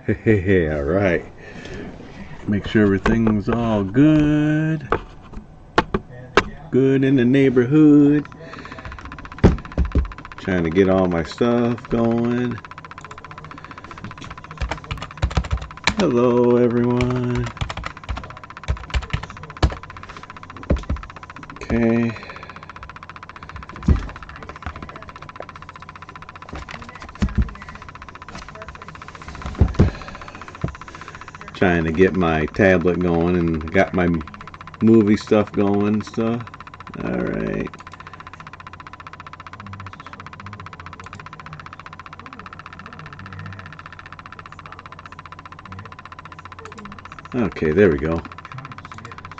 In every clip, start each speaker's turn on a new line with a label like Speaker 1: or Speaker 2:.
Speaker 1: Hey, all right. Make sure everything's all good. Good in the neighborhood. Trying to get all my stuff going. Hello, everyone. Okay. Trying to get my tablet going and got my movie stuff going and stuff. Alright. Okay, there we go.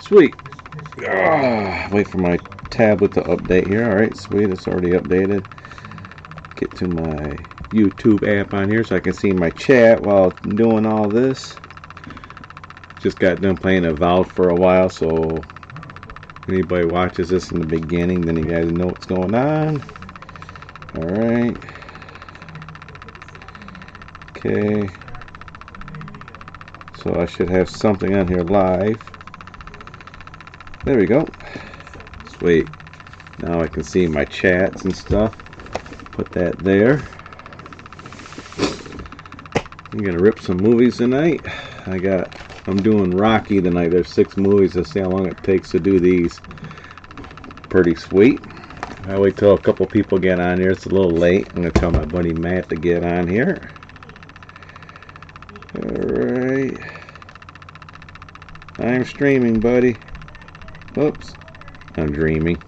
Speaker 1: Sweet. Wait for my tablet to update here. Alright, sweet. It's already updated. Get to my YouTube app on here so I can see my chat while doing all this. Just got done playing Avowed for a while, so anybody watches this in the beginning, then you guys know what's going on. Alright. Okay. So I should have something on here live. There we go. Sweet. Now I can see my chats and stuff. Put that there. I'm gonna rip some movies tonight. I'm doing Rocky tonight. There's 6 movies. Let's see how long it takes to do these. Pretty sweet. I wait till a couple people get on here. It's a little late. I'm gonna tell my buddy Matt to get on here. Alright. I'm streaming, buddy. Oops. I'm dreaming.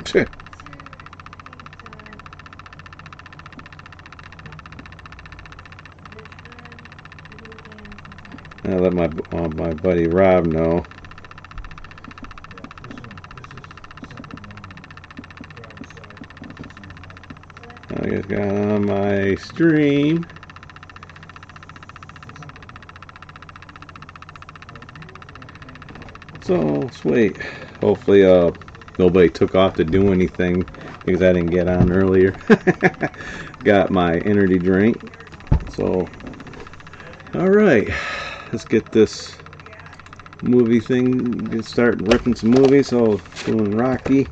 Speaker 1: I'll let my buddy Rob know. I just got on my stream. So sweet. Hopefully nobody took off to do anything because I didn't get on earlier. Got my energy drink. So alright. Let's get this movie thing, start ripping some movies. So doing Rocky.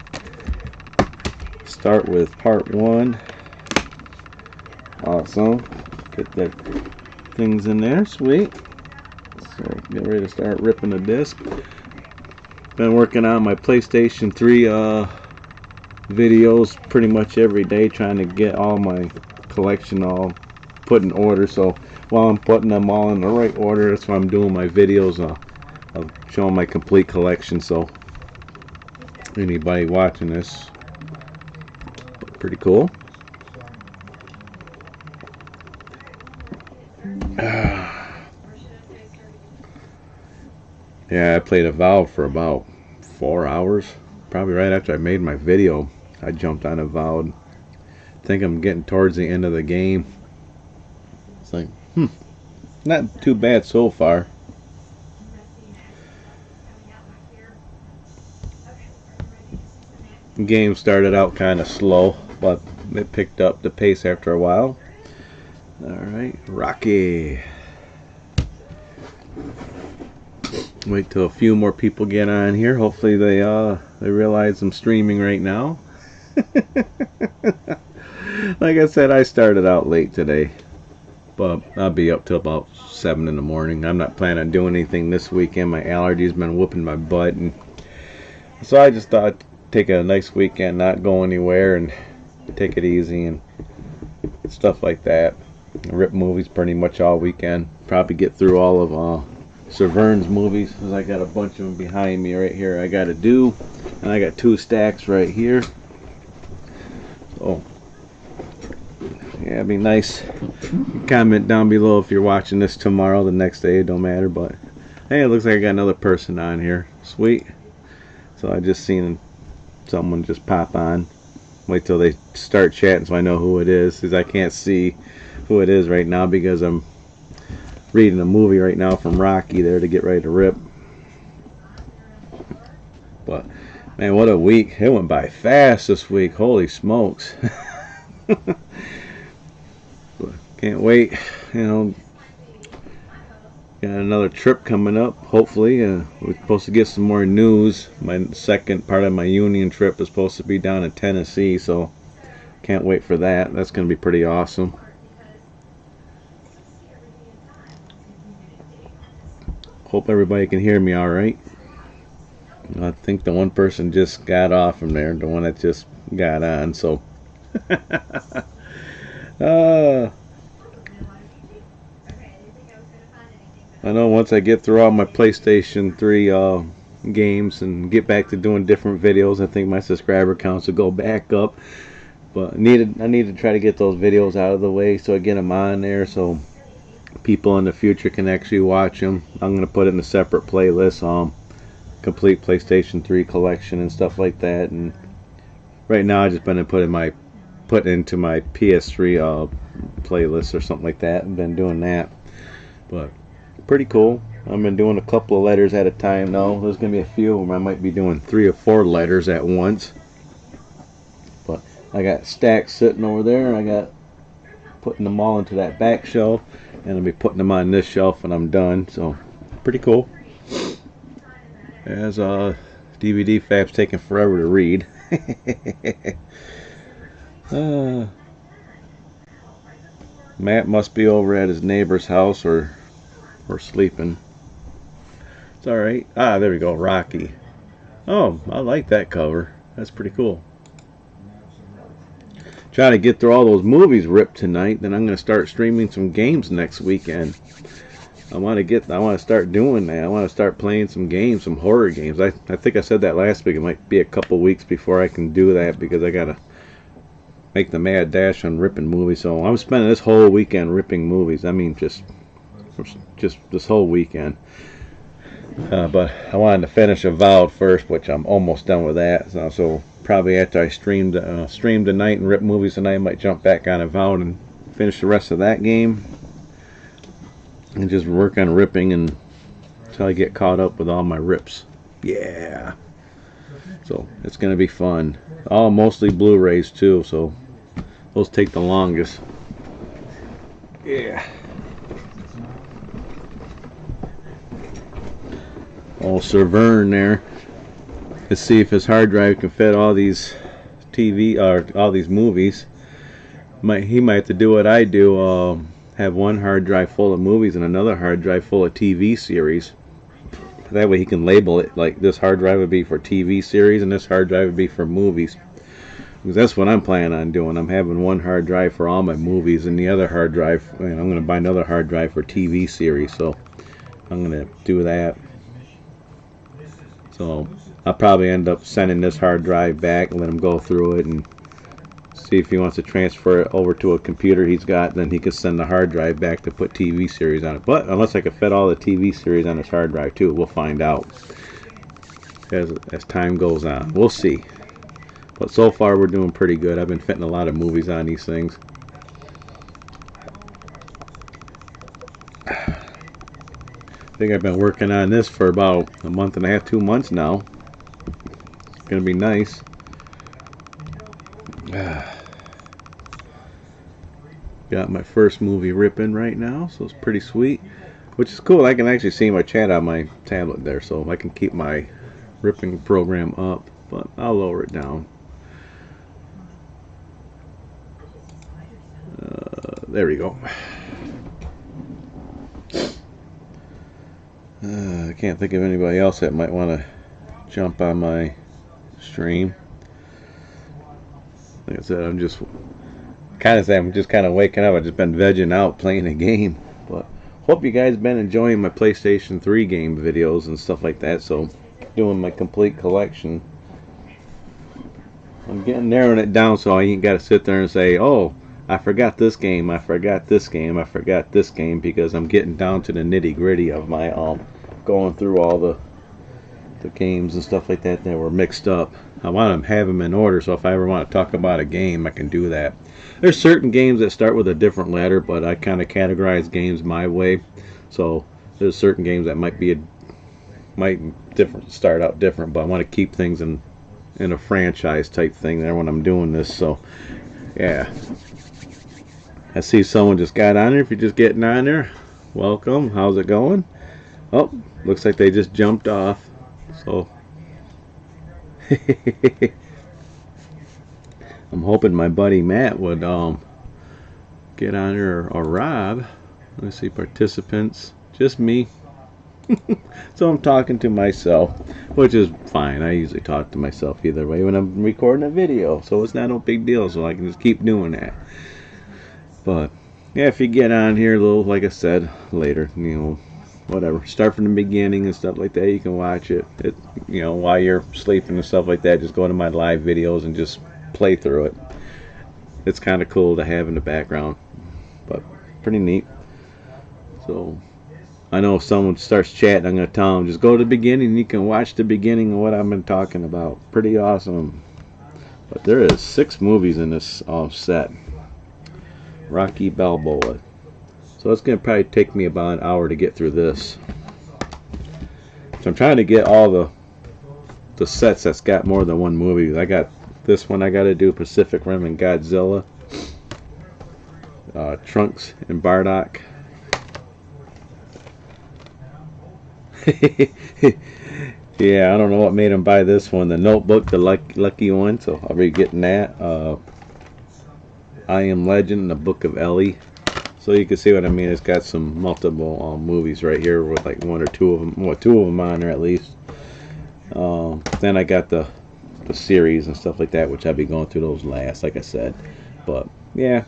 Speaker 1: Start with part 1. Awesome. Get the things in there. Sweet. So get ready to start ripping the disc. Been working on my PlayStation 3 videos pretty much every day, trying to get all my collection all put in order. So while I'm putting them all in the right order, that's why I'm doing my videos of showing my complete collection. So anybody watching this, pretty cool. Yeah, I played Avowed for about 4 hours. Probably right after I made my video, I jumped on Avowed. I think I'm getting towards the end of the game. It's like, not too bad so far. The game started out kind of slow, but it picked up the pace after a while. Alright, Rocky. Wait till a few more people get on here. Hopefully they realize I'm streaming right now. Like I said, I started out late today, but I'll be up till about 7 in the morning. I'm not planning on doing anything this weekend. My allergies been whooping my butt, and so I just thought I'd take a nice weekend, not go anywhere, and take it easy and stuff like that. Rip movies pretty much all weekend. Probably get through all of Severn's movies, because I got a bunch of them behind me right here I gotta do, and I got 2 stacks right here. So yeah, it'd be nice. Comment down below if you're watching this tomorrow, the next day, it don't matter. But hey, it looks like I got another person on here. Sweet. So I just seen someone just pop on. Wait till they start chatting so I know who it is, because I can't see who it is right now because I'm reading a movie right now from Rocky there to get ready to rip. But man, what a week. It went by fast this week. Holy smokes. Can't wait, you know. Got another trip coming up, hopefully. We're supposed to get some more news. My second part of my union trip is supposed to be down in Tennessee, so can't wait for that. That's going to be pretty awesome. Hope everybody can hear me all right. I think the one person just got off from there, the one that just got on, so I know once I get through all my PlayStation 3 games and get back to doing different videos, I think my subscriber counts will go back up. But I need to try to get those videos out of the way so I get them on there so people in the future can actually watch them. I'm going to put it in a separate playlist, complete PlayStation 3 collection and stuff like that. And right now I just been put into my PS3 playlist or something like that. I've been doing that, but pretty cool. I've been doing a couple of letters at a time now. There's gonna be a few where I might be doing 3 or 4 letters at once. But I got stacks sitting over there. I got putting them all into that back shelf, and I'll be putting them on this shelf when I'm done. So pretty cool. As DVD Fab's taking forever to read. Matt must be over at his neighbor's house or sleeping. It's alright. There we go. Rocky. Oh, I like that cover. That's pretty cool. Try to get through all those movies ripped tonight. Then I'm going to start streaming some games next weekend. I want to start doing that. I want to start playing some games, some horror games. I think I said that last week. It might be a couple weeks before I can do that because I got to make the mad dash on ripping movies. So I'm spending this whole weekend ripping movies. I mean, just this whole weekend. But I wanted to finish Avowed first, which I'm almost done with that. So probably after I stream tonight and rip movies tonight, I might jump back on Avowed and finish the rest of that game. And just work on ripping until I get caught up with all my rips. Yeah. So it's going to be fun. All mostly Blu-rays too, so those take the longest. Yeah. Oh, Sir Vern there. Let's see if his hard drive can fit all these all these movies. He might have to do what I do. Have one hard drive full of movies and another hard drive full of TV series. That way he can label it like this hard drive would be for TV series and this hard drive would be for movies. Because that's what I'm planning on doing. I'm having one hard drive for all my movies and the other hard drive, and I'm going to buy another hard drive for TV series. So I'm going to do that. So I'll probably end up sending this hard drive back and let him go through it and see if he wants to transfer it over to a computer he's got. Then he can send the hard drive back to put TV series on it. But unless I can fit all the TV series on his hard drive too, we'll find out as time goes on. We'll see. But so far we're doing pretty good. I've been fitting a lot of movies on these things. I think I've been working on this for about a month and a half, 2 months now. It's gonna be nice. Got my first movie ripping right now, so it's pretty sweet. Which is cool. I can actually see my chat on my tablet there, so I can keep my ripping program up, but I'll lower it down. There we go. I can't think of anybody else that might want to jump on my stream. Like I said, I'm just kind of waking up. I've just been vegging out playing a game. But hope you guys been enjoying my PlayStation 3 game videos and stuff like that. So doing my complete collection. I'm narrowing it down so I ain't got to sit there and say, oh, I forgot this game, I forgot this game, I forgot this game, because I'm getting down to the nitty gritty of my going through all the games and stuff like that were mixed up. I want to have them in order, so if I ever want to talk about a game, I can do that. There's certain games that start with a different letter, but I kind of categorize games my way. So there's certain games that might start out different, but I want to keep things in a franchise type thing there when I'm doing this. So yeah, I see someone just got on there. If you're just getting on there, welcome. How's it going? Oh, looks like they just jumped off. So I'm hoping my buddy Matt would get on here, or Rob. Let's see, participants. Just me. So I'm talking to myself, which is fine. I usually talk to myself either way when I'm recording a video, so it's not no big deal, so I can just keep doing that. But yeah, if you get on here a little, like I said, later, you know, whatever, start from the beginning and stuff like that, you can watch it, you know, while you're sleeping and stuff like that. Just go to my live videos and just play through it. It's kind of cool to have in the background, but pretty neat. So I know if someone starts chatting, I'm going to tell them, just go to the beginning and you can watch the beginning of what I've been talking about. Pretty awesome. But there is 6 movies in this set. Rocky Balboa. So it's going to probably take me about an hour to get through this. So I'm trying to get all the sets that's got more than one movie. I got this one I got to do, Pacific Rim and Godzilla. Trunks and Bardock. Yeah, I don't know what made him buy this one. The Notebook, the lucky one, so I'll be getting that. I Am Legend, the Book of Ellie. So you can see what I mean. It's got some multiple movies right here with like 1 or 2 of them, well, 2 of them on there at least. Then I got the series and stuff like that, which I'll be going through those last, like I said. But yeah,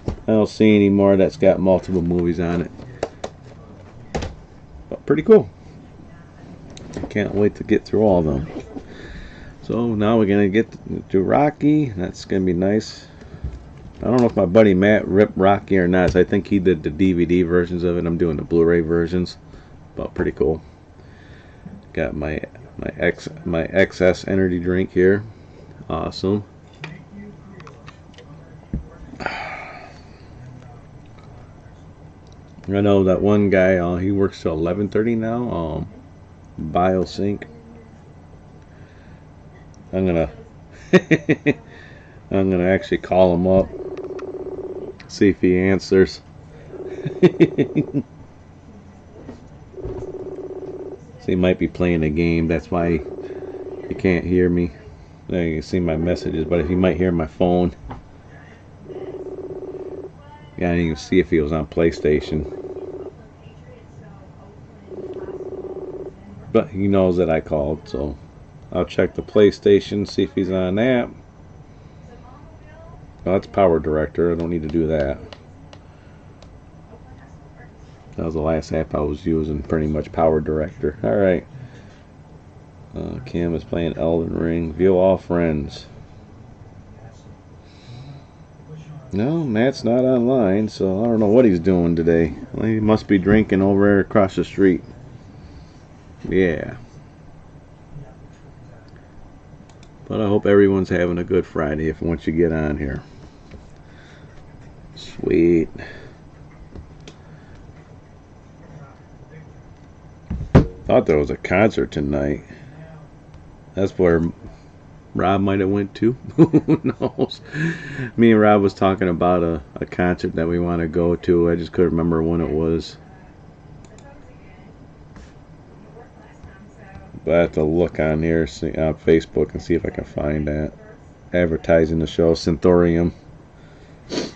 Speaker 1: I don't see any more that's got multiple movies on it. But pretty cool. Can't wait to get through all of them. So now we're gonna get to Rocky. That's gonna be nice. I don't know if my buddy Matt ripped Rocky or not. So I think he did the DVD versions of it. I'm doing the Blu-ray versions. But pretty cool. Got my XS energy drink here. Awesome. I know that one guy, he works till 11:30 now. BioSync. I'm gonna I'm gonna actually call him up, see if he answers. So he might be playing a game. That's why he can't hear me. Now you can see my messages, but he might hear my phone. Yeah, I didn't even see if he was on PlayStation. But he knows that I called, so I'll check the PlayStation, see if he's on that. Well, that's Power Director. I don't need to do that. That was the last app I was using, pretty much Power Director. Alright. Cam is playing Elden Ring. View all friends. No, Matt's not online, so I don't know what he's doing today. Well, he must be drinking over there across the street. Yeah. But I hope everyone's having a good Friday once you get on here. Sweet. Thought there was a concert tonight. That's where Rob might have went to. Who knows? Me and Rob was talking about a concert that we want to go to. I just couldn't remember when it was. But I have to look on here, see, on Facebook, and see if I can find that. Advertising the show. Synthorium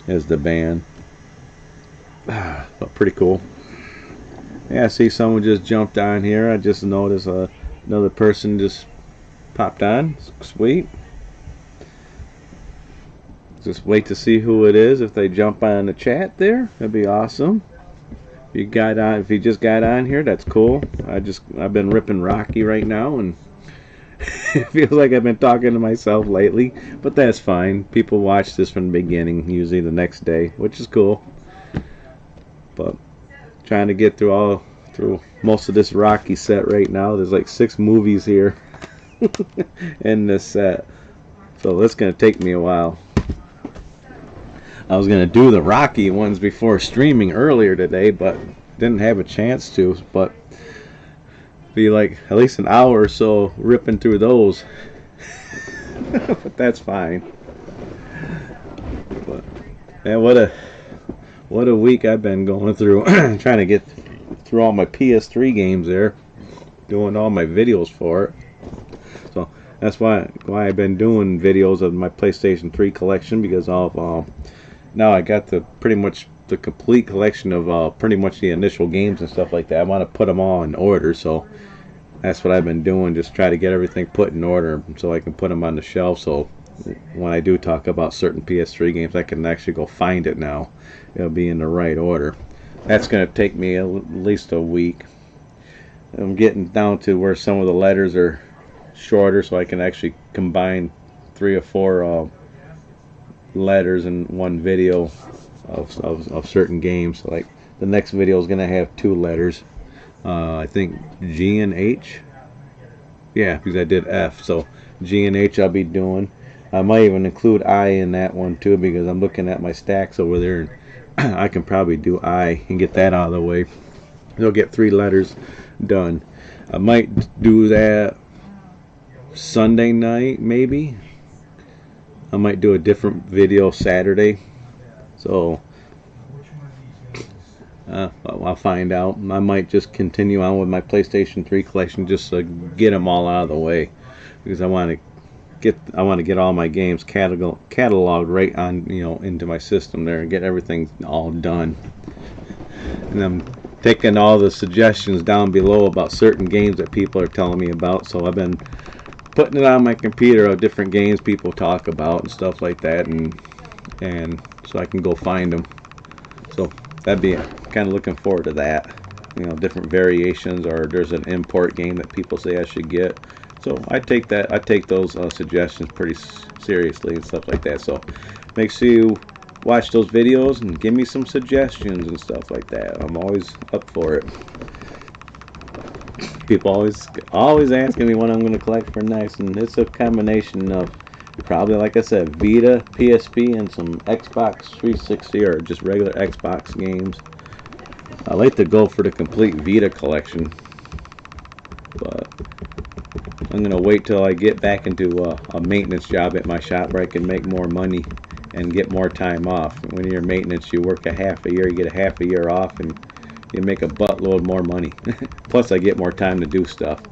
Speaker 1: is the band. But pretty cool. Yeah, I see someone just jumped on here. I just noticed another person just popped on. Sweet. Just wait to see who it is. If they jump on the chat there, that'd be awesome. If you just got on here, that's cool. I've been ripping Rocky right now, and it feels like I've been talking to myself lately, but that's fine. People watch this from the beginning, usually the next day, which is cool. But trying to get through most of this Rocky set right now. There's like 6 movies here in this set, so that's gonna take me a while. I was gonna do the Rocky ones before streaming earlier today, but didn't have a chance to. But be like at least an hour or so ripping through those. But that's fine. But man, what what a week I've been going through trying to get through all my PS3 games there, doing all my videos for it. So that's why I've been doing videos of my PlayStation 3 collection, because of now I got pretty much the complete collection of pretty much the initial games and stuff like that. I want to put them all in order, so that's what I've been doing, just try to get everything put in order so I can put them on the shelf, so when I do talk about certain PS3 games, I can actually go find it now. It'll be in the right order. That's going to take me at least a week. I'm getting down to where some of the letters are shorter, so I can actually combine 3 or 4 letters in one video of certain games. Like the next video is going to have 2 letters. I think G and H. Yeah, because I did F, so G and H I'll be doing. I might even include I in that one too, because I'm looking at my stacks over there, and I can probably do I and get that out of the way. They'll get 3 letters done. I might do that Sunday night, maybe. I might do a different video Saturday. So I'll find out. I might just continue on with my PlayStation 3 collection just to get them all out of the way, because I want to get all my games cataloged right on, into my system there and get everything all done. And I'm taking all the suggestions down below about certain games that people are telling me about, so I've been putting it on my computer of different games people talk about and stuff like that, and so I can go find them. So that'd be kind of looking forward to that. Different variations, or there's an import game that people say I should get. So I take those suggestions pretty seriously and stuff like that. So make sure you watch those videos and give me some suggestions and stuff like that. I'm always up for it. People always asking me what I'm going to collect for next, and it's a combination of probably, like I said, Vita, PSP, and some Xbox 360 or just regular Xbox games. I like to go for the complete Vita collection, but I'm going to wait till I get back into a maintenance job at my shop where I can make more money and get more time off. When you're maintenance, you work a half a year, you get a half a year off, and you make a buttload more money. Plus I get more time to do stuff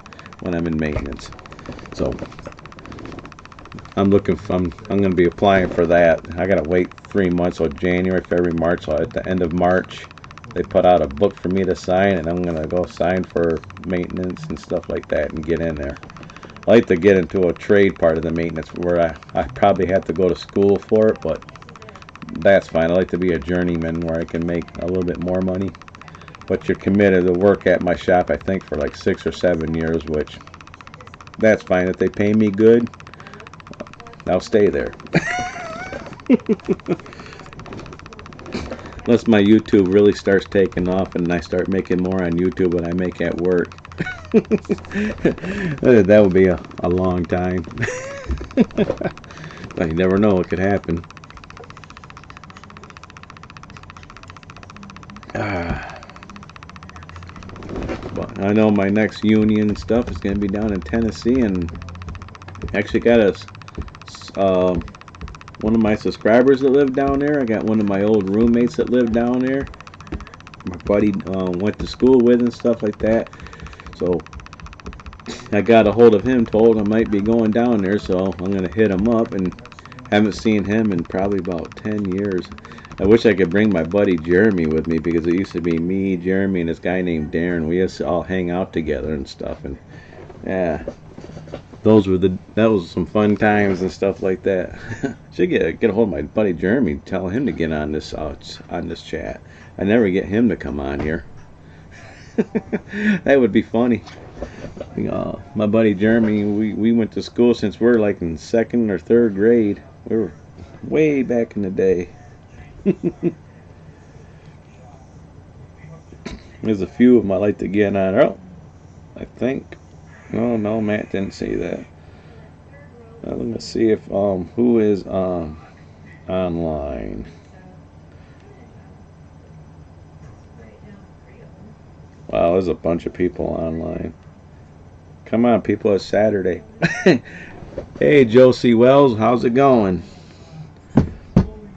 Speaker 1: when I'm in maintenance. So I'm going to be applying for that. I got to wait 3 months, so January, February, March. So at the end of March, they put out a book for me to sign, and I'm going to go sign for maintenance and stuff like that and get in there. I like to get into a trade part of the maintenance where I probably have to go to school for it, but that's fine. I like to be a journeyman where I can make a little bit more money. But you're committed to work at my shop, I think, for like 6 or 7 years, which that's fine. If they pay me good, I'll stay there. Unless my YouTube really starts taking off and I start making more on YouTube than I make at work. That would be a long time. But you never know, it could happen. But I know my next union stuff is going to be down in Tennessee, and actually got one of my subscribers that live down there. I got one of my old roommates that lived down there. My buddy went to school with and stuff like that. So I got a hold of him, told him I might be going down there, so I'm going to hit him up, and haven't seen him in probably about 10 years. I wish I could bring my buddy Jeremy with me, because it used to be me, Jeremy, and this guy named Darren. We used to all hang out together and stuff, and yeah, that was some fun times and stuff like that. Should get a hold of my buddy Jeremy, tell him to get on this chat. I never get him to come on here. That would be funny. My buddy Jeremy, we went to school since we're like in 2nd or 3rd grade. We were way back in the day. There's a few of them I like to get on. Oh, I think. Oh no, Matt didn't say that. Let me see if who is online. Wow, there's a bunch of people online. Come on, people, it's Saturday. Hey, Josie Wells, how's it going?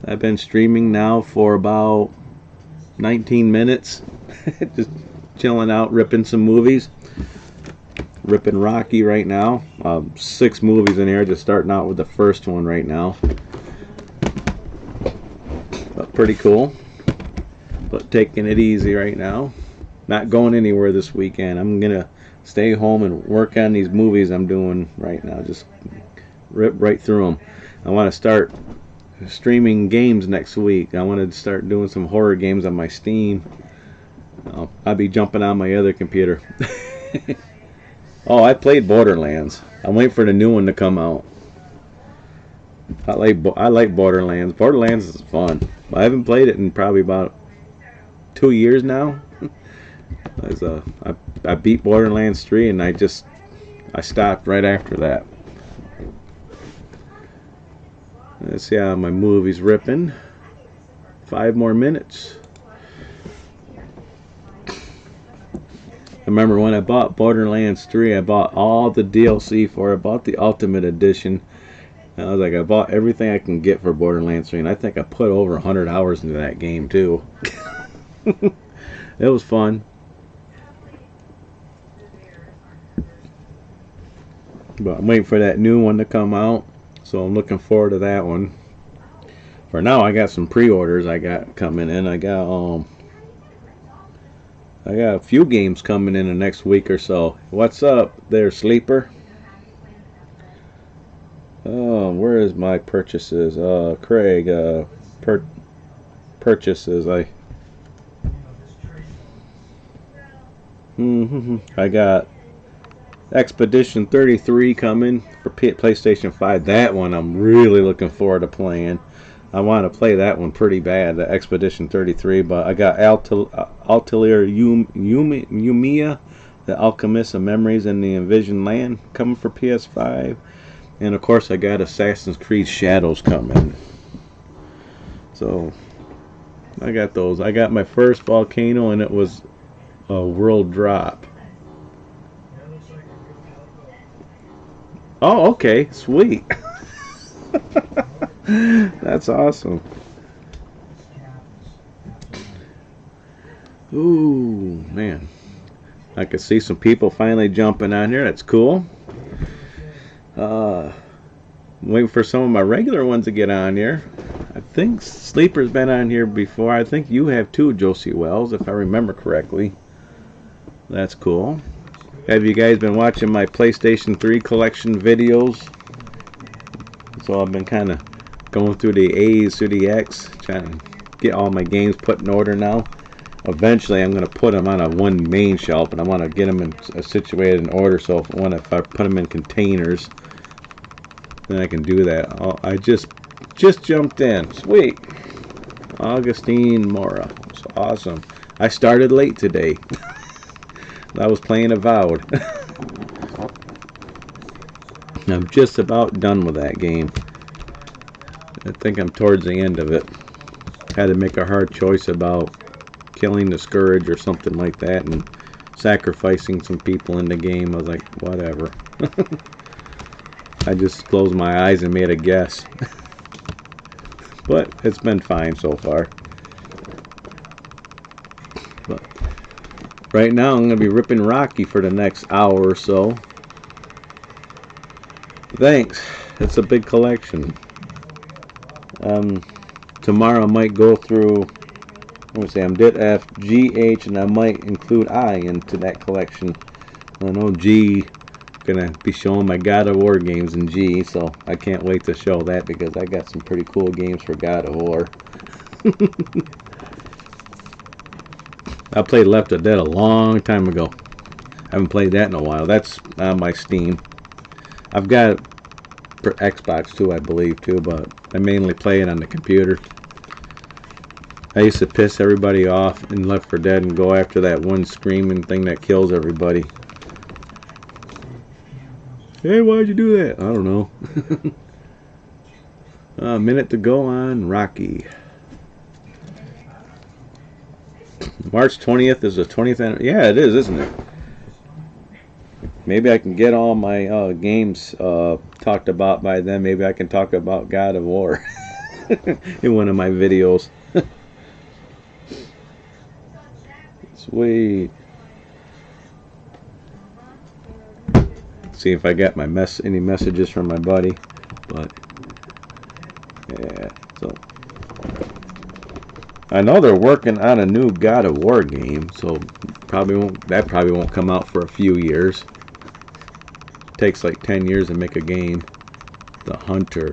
Speaker 1: I've been streaming now for about 19 minutes. Just chilling out, ripping some movies. Ripping Rocky right now. 6 movies in here, just starting out with the first one right now. But pretty cool. But taking it easy right now. Not going anywhere this weekend. I'm gonna stay home and work on these movies I'm doing right now. Just rip right through them. I want to start streaming games next week. I want to start doing some horror games on my Steam. I'll be jumping on my other computer. Oh, I played Borderlands. I'm waiting for the new one to come out. I like Borderlands. Borderlands is fun. I haven't played it in probably about 2 years now. I beat Borderlands 3 and I stopped right after that. Let's see how my movie's ripping. 5 more minutes. I remember when I bought Borderlands 3, I bought all the DLC for it. I bought the Ultimate Edition. And I was like, I bought everything I can get for Borderlands 3, and I think I put over 100 hours into that game too. It was fun. But I'm waiting for that new one to come out, so I'm looking forward to that one. For now, I got some pre-orders I got coming in. I got a few games coming in the next week or so. What's up there, Sleeper? Oh, where is my purchases? Craig, purchases. I got Expedition 33 coming for PlayStation 5. That one I'm really looking forward to playing. I want to play that one pretty bad, the Expedition 33, but I got Atelier Yumiya, The Alchemist of Memories in the Envisioned Land coming for PS5. And of course I got Assassin's Creed Shadows coming. So I got those. I got my first Volcano and it was a world drop. Oh, okay, sweet. That's awesome. Ooh, man. I could see some people finally jumping on here. That's cool. I'm waiting for some of my regular ones to get on here. I think Sleeper's been on here before. I think you have too, Josie Wells, if I remember correctly. That's cool. Have you guys been watching my PlayStation 3 collection videos? So I've been kind of going through the A's through the X, trying to get all my games put in order now. Eventually I'm going to put them on a one main shelf, and I want to get them situated in order, so if I put them in containers, then I can do that. I just jumped in. Sweet. Augustine Mora. It's awesome. I started late today. I was playing Avowed. I'm just about done with that game. I think I'm towards the end of it. Had to make a hard choice about killing the Scourge or something like that and sacrificing some people in the game. I was like, whatever. I just closed my eyes and made a guess. But it's been fine so far. But right now I'm going to be ripping Rocky for the next hour or so. Thanks. It's a big collection. Tomorrow I might go through, let me see, I'm did F, G, H, and I might include I into that collection. I know G gonna be showing my God of War games in G, so I can't wait to show that because I got some pretty cool games for God of War. I played Left 4 Dead a long time ago. I haven't played that in a while. That's on my Steam. I've got it for Xbox too, I believe too, but I mainly play it on the computer. I used to piss everybody off in Left 4 Dead and go after that one screaming thing that kills everybody. Hey, why'd you do that? I don't know. A minute to go on Rocky. March 20th is the 20th anniversary. Yeah, it is, isn't it? Maybe I can get all my games talked about by then. Maybe I can talk about God of War in one of my videos. Sweet. See if I got my any messages from my buddy. But yeah, so I know they're working on a new God of War game, so probably won't come out for a few years. It takes like 10 years to make a game. The Hunter.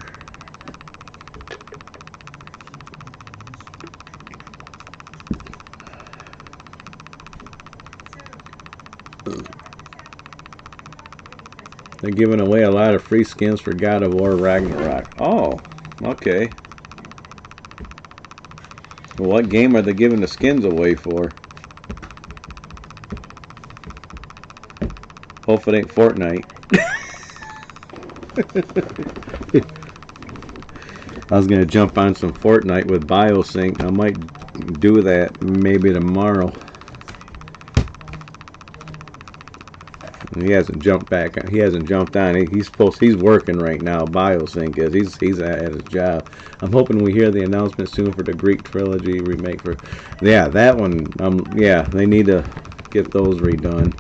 Speaker 1: They're giving away a lot of free skins for God of War Ragnarok. Oh, okay. Well, what game are they giving the skins away for? Hopefully it ain't Fortnite. I was going to jump on some Fortnite with BioSync. I might do that maybe tomorrow. He hasn't jumped back. He hasn't jumped on. He's working right now. BioSync is. He's at his job. I'm hoping we hear the announcement soon for the Greek trilogy remake for. Yeah, that one. Yeah, they need to get those redone.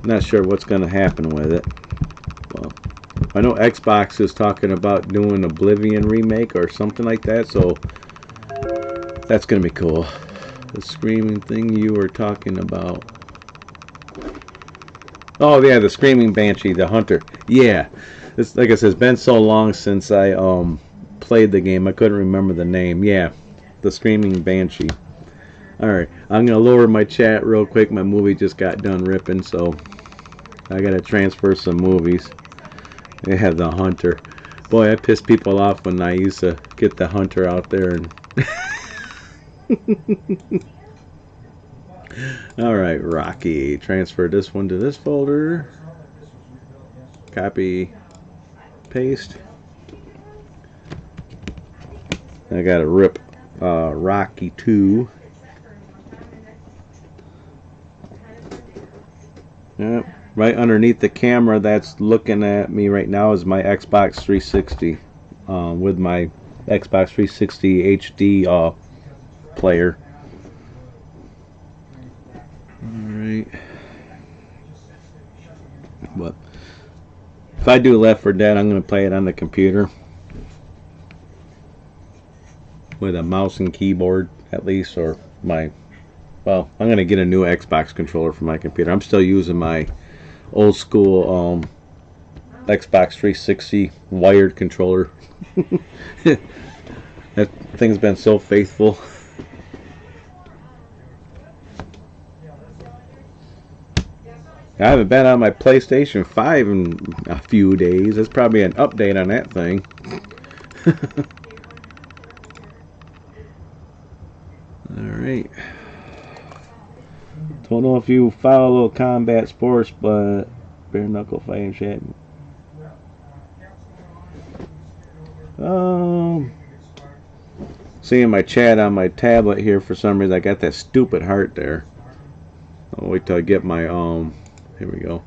Speaker 1: Not sure what's going to happen with it. Well, I know Xbox is talking about doing Oblivion remake or something like that. So that's going to be cool. The screaming thing you were talking about. Oh yeah, the Screaming Banshee, the Hunter. Yeah, it's like I said, it's been so long since I played the game. I couldn't remember the name. Yeah, the Screaming Banshee. All right, I'm gonna lower my chat real quick. My movie just got done ripping, so I gotta transfer some movies. They have the Hunter. Boy, I pissed people off when I used to get the Hunter out there and. Alright, Rocky. Transfer this one to this folder. Copy. Paste. I gotta rip Rocky 2. Yep. Right underneath the camera that's looking at me right now is my Xbox 360. With my Xbox 360 HD player. Alright. But if I do Left 4 Dead, I'm going to play it on the computer. With a mouse and keyboard, at least, or my... Well, I'm going to get a new Xbox controller for my computer. I'm still using my old school Xbox 360 wired controller. That thing's been so faithful. I haven't been on my PlayStation 5 in a few days. There's probably an update on that thing. Alright. Don't know if you follow combat sports, but bare knuckle fighting chat. Seeing my chat on my tablet here for some reason. I got that stupid heart there. I'll wait till I get my here we go.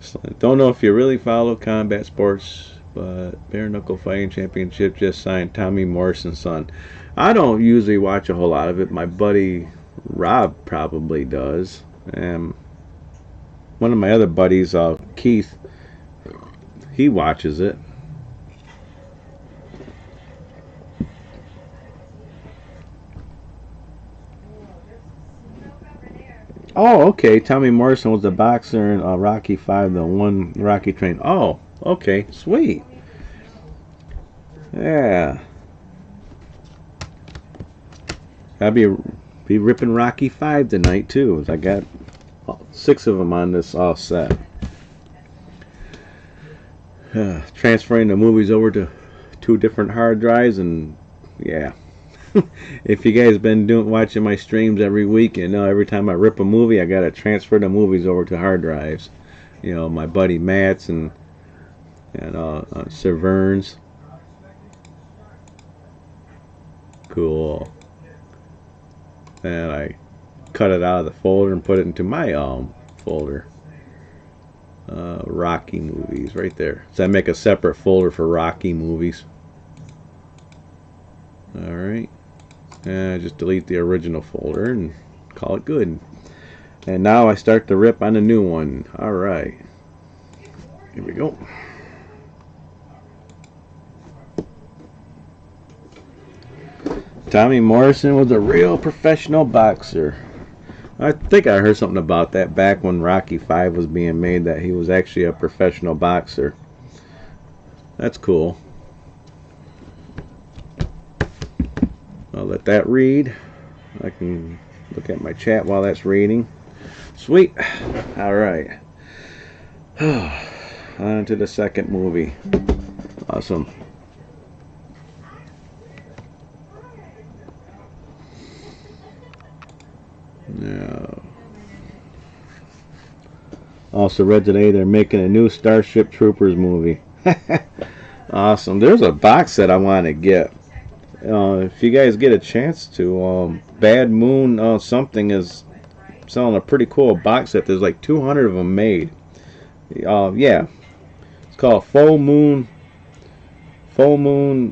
Speaker 1: So, don't know if you really follow combat sports, but bare knuckle fighting championship just signed Tommy Morrison's son. I don't usually watch a whole lot of it. My buddy Rob probably does. One of my other buddies, Keith, he watches it. Oh, okay. Tommy Morrison was the boxer in Rocky 5, the one Rocky trained. Oh, okay. Sweet. Yeah. I'll be ripping Rocky 5 tonight, too. I got 6 of them on this all set. Transferring the movies over to 2 different hard drives, and yeah. If you guys been watching my streams every week, you know every time I rip a movie, I gotta transfer the movies over to hard drives. You know, my buddy Matt's and Sir Vern's. Cool. And I cut it out of the folder and put it into my folder. Rocky movies right there. So I make a separate folder for Rocky movies. Alright. Just delete the original folder and call it good. And now I start the rip on the new one. Alright. Here we go. Tommy Morrison was a real professional boxer. I think I heard something about that back when Rocky V was being made, that he was actually a professional boxer. That's cool. I'll let that read. I can look at my chat while that's reading. Sweet. Alright. On to the second movie. Awesome. Now, also read today they're making a new Starship Troopers movie. Awesome. There's a box set I want to get. If you guys get a chance to, Bad Moon something is selling a pretty cool box set. There's like 200 of them made. Yeah, it's called Full Moon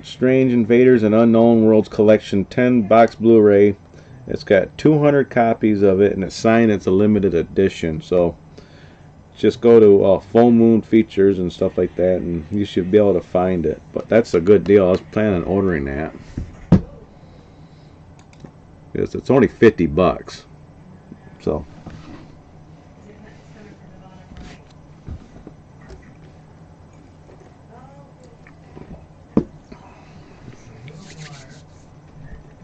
Speaker 1: Strange Invaders and Unknown Worlds Collection 10 box Blu-ray. It's got 200 copies of it, and it's signed. It's a limited edition. So just go to Full Moon Features and stuff like that, and you should be able to find it. But that's a good deal. I was planning on ordering that. Because it's only 50 bucks. So.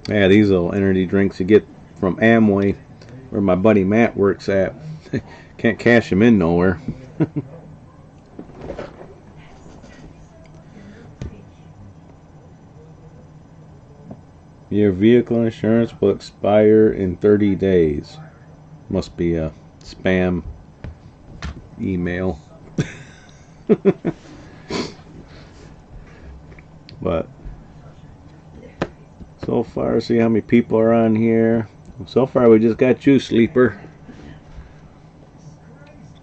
Speaker 1: Yeah, these little energy drinks you get from Amway, where my buddy Matt works at. Can't cash them in nowhere. Your vehicle insurance will expire in 30 days. Must be a spam email. But so far, see how many people are on here. So far, we just got you, Sleeper.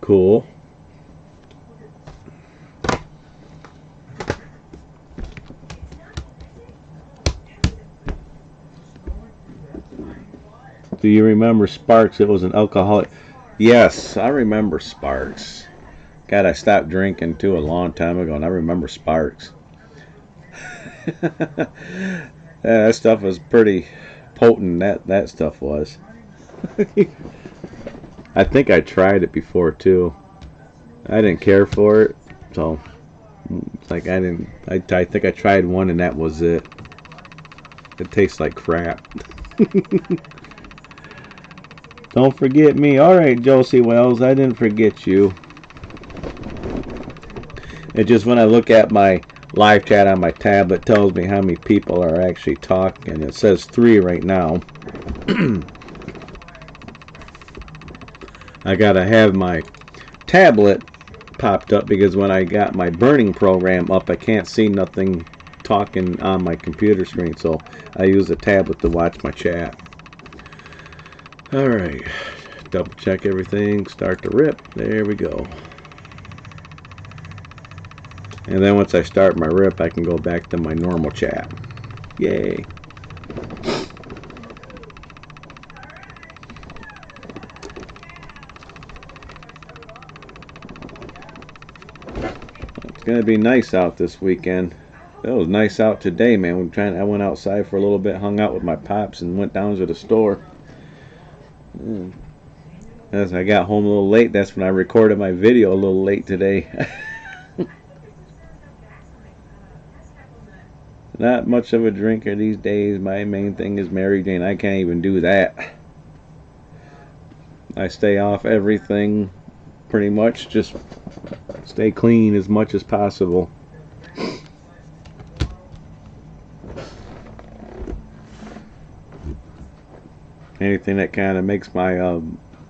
Speaker 1: Cool. Do you remember Sparks? It was an alcoholic. Yes, I remember Sparks. God, I stopped drinking too a long time ago, and I remember Sparks. Yeah, that stuff was pretty potent. That stuff was. I think I tried it before too. I didn't care for it, so it's like I didn't. I think I tried one, and that was it. It tastes like crap. Don't forget me. All right, Josie Wells, I didn't forget you. It just, when I look at my live chat on my tablet, it tells me how many people are actually talking. It says 3 right now. I gotta have my tablet popped up, because when I got my burning program up, I can't see nothing talking on my computer screen, so I use the tablet to watch my chat. Alright, double check everything, start the rip, there we go. And then once I start my rip, I can go back to my normal chat. Yay. It's gonna be nice out this weekend. It was nice out today, man. I went outside for a little bit, hung out with my pops, and went down to the store. As I got home a little late, that's when I recorded my video a little late today. Not much of a drinker these days. My main thing is Mary Jane. I can't even do that. I stay off everything pretty much. Just stay clean as much as possible. Anything that kind of makes my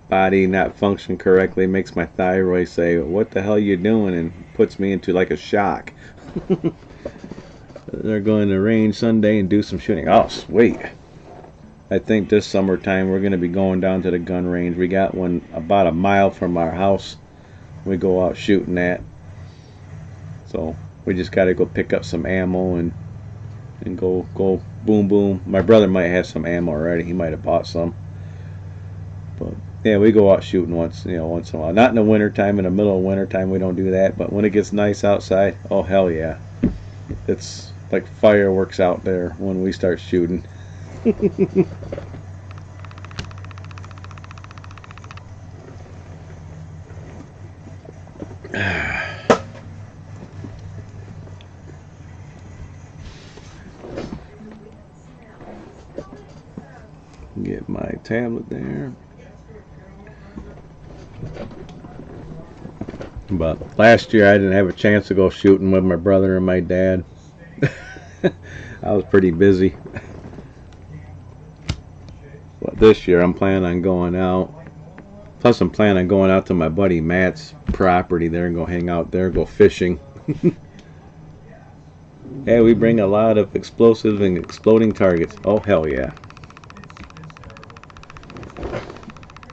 Speaker 1: body not function correctly, makes my thyroid say, what the hell are you doing, and puts me into like a shock. They're going to range Sunday and do some shooting. Oh, sweet. I think this summertime we're going to be going down to the gun range. We got one about a mile from our house. We go out shooting at. So we just got to go pick up some ammo and go boom boom. My brother might have some ammo already. He might have bought some. But yeah, we go out shooting once in a while. Not in the winter time. In the middle of winter time, we don't do that. But when it gets nice outside, oh hell yeah, it's like fireworks out there when we start shooting. Get my tablet there. But last year I didn't have a chance to go shooting with my brother and my dad. I was pretty busy. But this year I'm planning on going out. Plus I'm planning on going out to my buddy Matt's property there and go hang out there, go fishing. Yeah, we bring a lot of explosive and exploding targets. Oh hell yeah.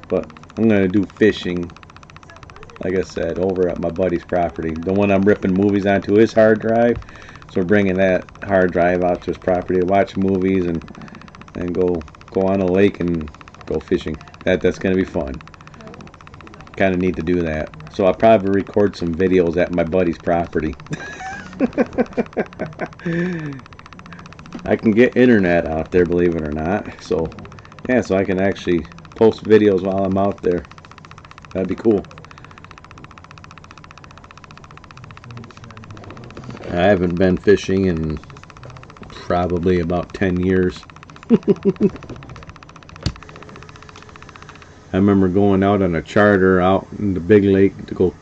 Speaker 1: But I'm going to do fishing, like I said, over at my buddy's property. The one I'm ripping movies onto his hard drive. So we're bringing that hard drive out to his property to watch movies and go on a lake and go fishing. That's going to be fun. Kind of need to do that. So I'll probably record some videos at my buddy's property. I can get internet out there, believe it or not. So yeah, so I can actually post videos while I'm out there. That'd be cool. I haven't been fishing in probably about 10 years. I remember going out on a charter out in the big lake to go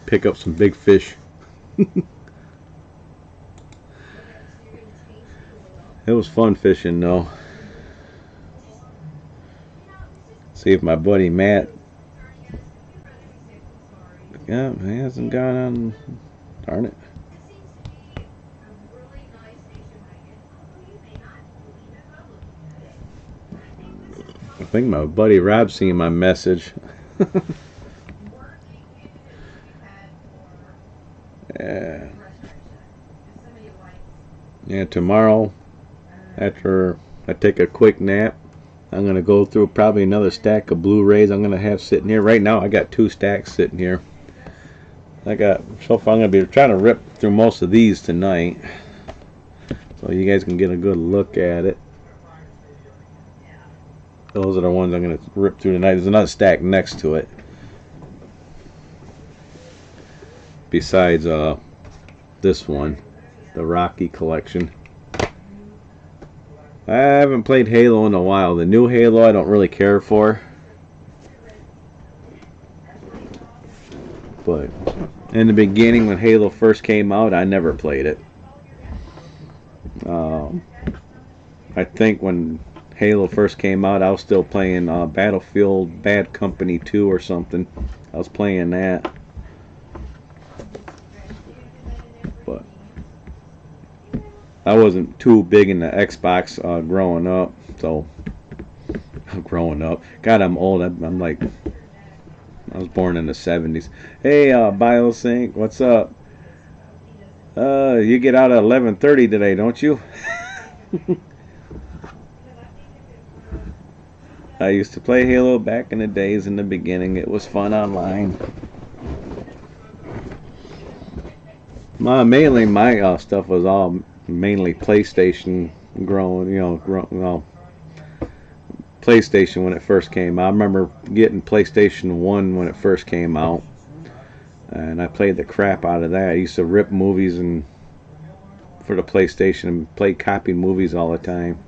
Speaker 1: pick up some big fish. It was fun fishing though. See if my buddy Matt, yeah, he hasn't gone on. Darn it. I think my buddy Rob seen my message. Yeah, tomorrow after I take a quick nap, I'm going to go through probably another stack of Blu-rays I'm going to have sitting here. Right now I got 2 stacks sitting here. So far I'm going to be trying to rip through most of these tonight, so you guys can get a good look at it. Those are the ones I'm going to rip through tonight. There's another stack next to it. Besides this one, the Rocky collection. I haven't played Halo in a while. The new Halo I don't really care for. But in the beginning when Halo first came out, I never played it. I think when Halo first came out, I was still playing Battlefield Bad Company 2 or something. I was playing that. But I wasn't too big in the Xbox growing up. So, God, I'm old. I'm like, I was born in the 70s. Hey, BioSync, what's up? You get out at 11:30 today, don't you? I used to play Halo back in the days in the beginning. It was fun online. Mainly my stuff was all mainly PlayStation growing, PlayStation when it first came out. I remember getting PlayStation 1 when it first came out, and I played the crap out of that. I used to rip movies and for the PlayStation and play copy movies all the time.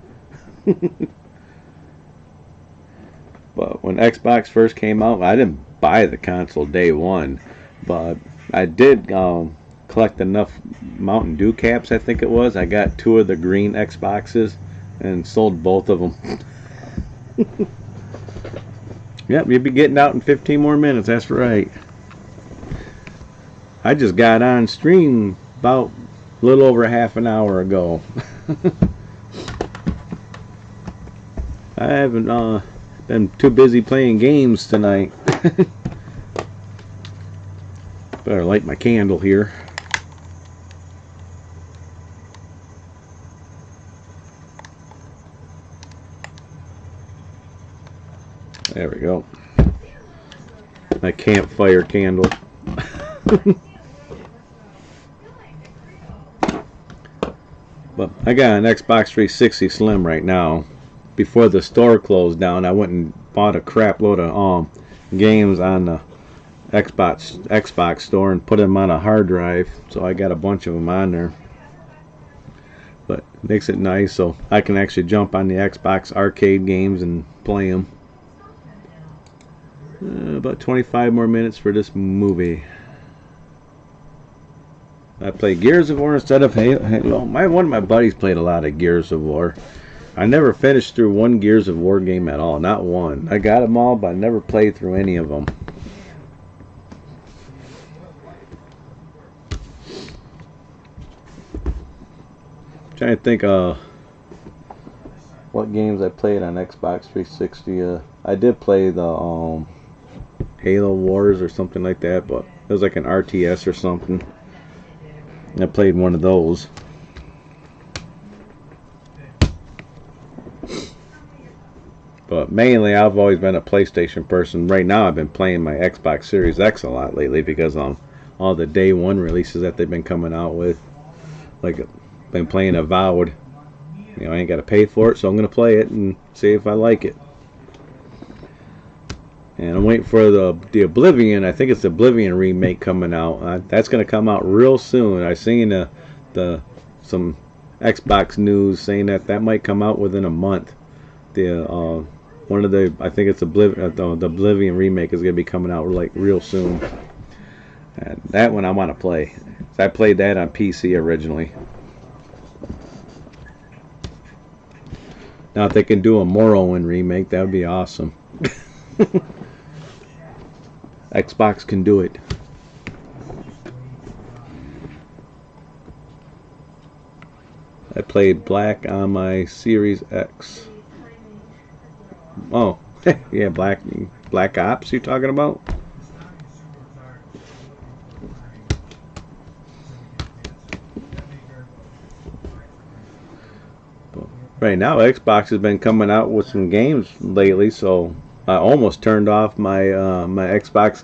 Speaker 1: But when Xbox first came out, I didn't buy the console day one, but I did collect enough Mountain Dew caps, I think it was. I got 2 of the green Xboxes and sold both of them. Yep, you'll be getting out in 15 more minutes, that's right. I just got on stream about a little over half an hour ago. I haven't been too busy playing games tonight. Better light my candle here. There we go. My campfire candle. But I got an Xbox 360 Slim right now. Before the store closed down, I went and bought a crap load of games on the Xbox store and put them on a hard drive. So I got a bunch of them on there. But it makes it nice so I can actually jump on the Xbox arcade games and play them. About 25 more minutes for this movie. I played Gears of War instead of Halo. One of my buddies played a lot of Gears of War. I never finished through one Gears of War game at all. Not one. I got them all, but I never played through any of them. I'm trying to think what games I played on Xbox 360. I did play the Halo Wars or something like that, but it was like an RTS or something. I played one of those. But mainly I've always been a PlayStation person. Right now I've been playing my Xbox Series X a lot lately because all the day one releases that they've been coming out with. Like, been playing Avowed. You know, I ain't got to pay for it, so I'm going to play it and see if I like it. And I'm waiting for the Oblivion. I think it's the Oblivion remake coming out. That's going to come out real soon. I seen some Xbox news saying that might come out within a month. I think it's the Oblivion remake is going to be coming out like real soon. And that one I want to play. I played that on PC originally. Now if they can do a Morrowind remake, that would be awesome. Xbox can do it. I played Black on my Series X. Oh, yeah, Black Ops you're talking about? Right now, Xbox has been coming out with some games lately, so I almost turned off my my Xbox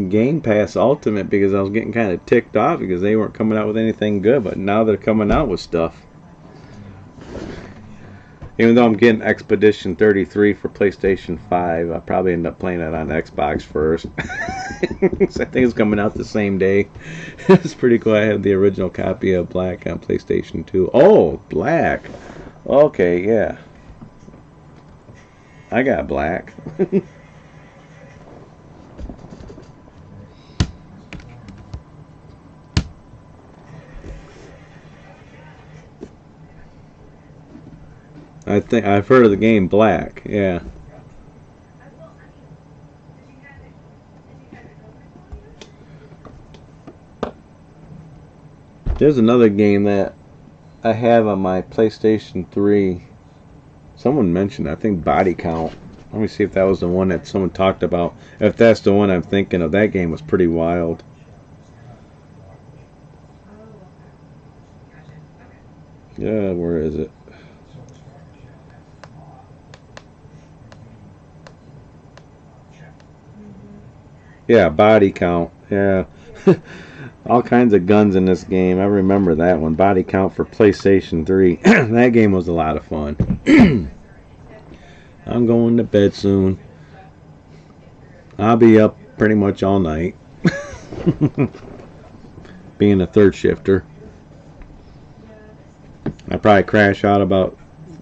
Speaker 1: Game Pass Ultimate because I was getting kind of ticked off because they weren't coming out with anything good, but now they're coming out with stuff. Even though I'm getting Expedition 33 for PlayStation 5, I'll probably end up playing it on Xbox first. I think it's coming out the same day. It's pretty cool. I have the original copy of Black on PlayStation 2. Oh, Black. Okay, yeah. I got Black. I think I've heard of the game Black. Yeah. There's another game that I have on my PlayStation 3. Someone mentioned, I think, Body Count. Let me see if that was the one that someone talked about. If that's the one I'm thinking of, that game was pretty wild. Yeah, where is it? Yeah, Body Count. Yeah. All kinds of guns in this game. I remember that one. Body Count for PlayStation 3. That game was a lot of fun. I'm going to bed soon. I'll be up pretty much all night. Being a third shifter. I probably crash out about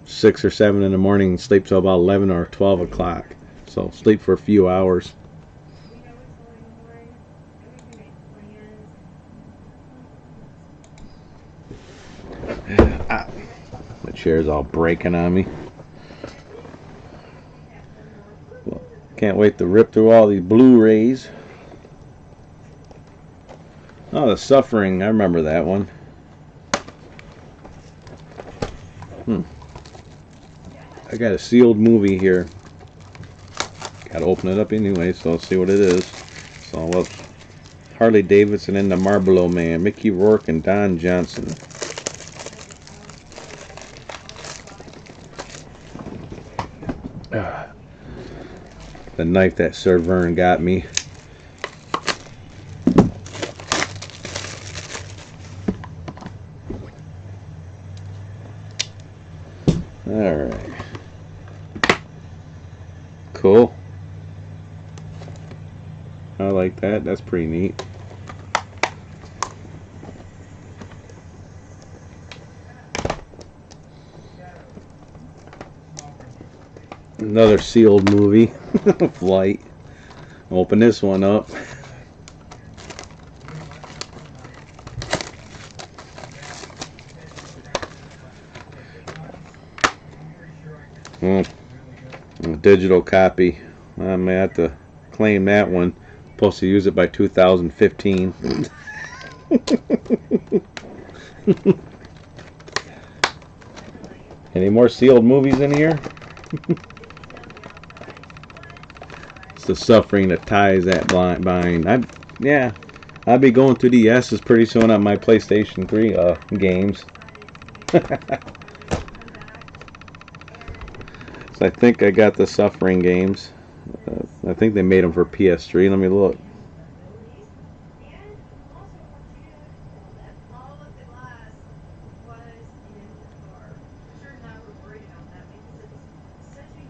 Speaker 1: 6 or 7 in the morning and sleep till about 11 or 12 o'clock. So sleep for a few hours. The chair's all breaking on me. Well, can't wait to rip through all these Blu-rays. Oh, The Suffering. I remember that one. I got a sealed movie here. Gotta open it up anyway, so let's see what it is. So, well, Harley Davidson and the Marlboro Man. Mickey Rourke and Don Johnson. the knife that Sir Vern got me. Alright. Cool. I like that. That's pretty neat. Another sealed movie. Flight. Open this one up. Well, a digital copy. I may have to claim that one. Supposed to use it by 2015. Any more sealed movies in here? It's the suffering that ties that bind. I'll be going through the S's pretty soon on my PlayStation 3 games. So I think I got the suffering games. I think they made them for PS3. Let me look.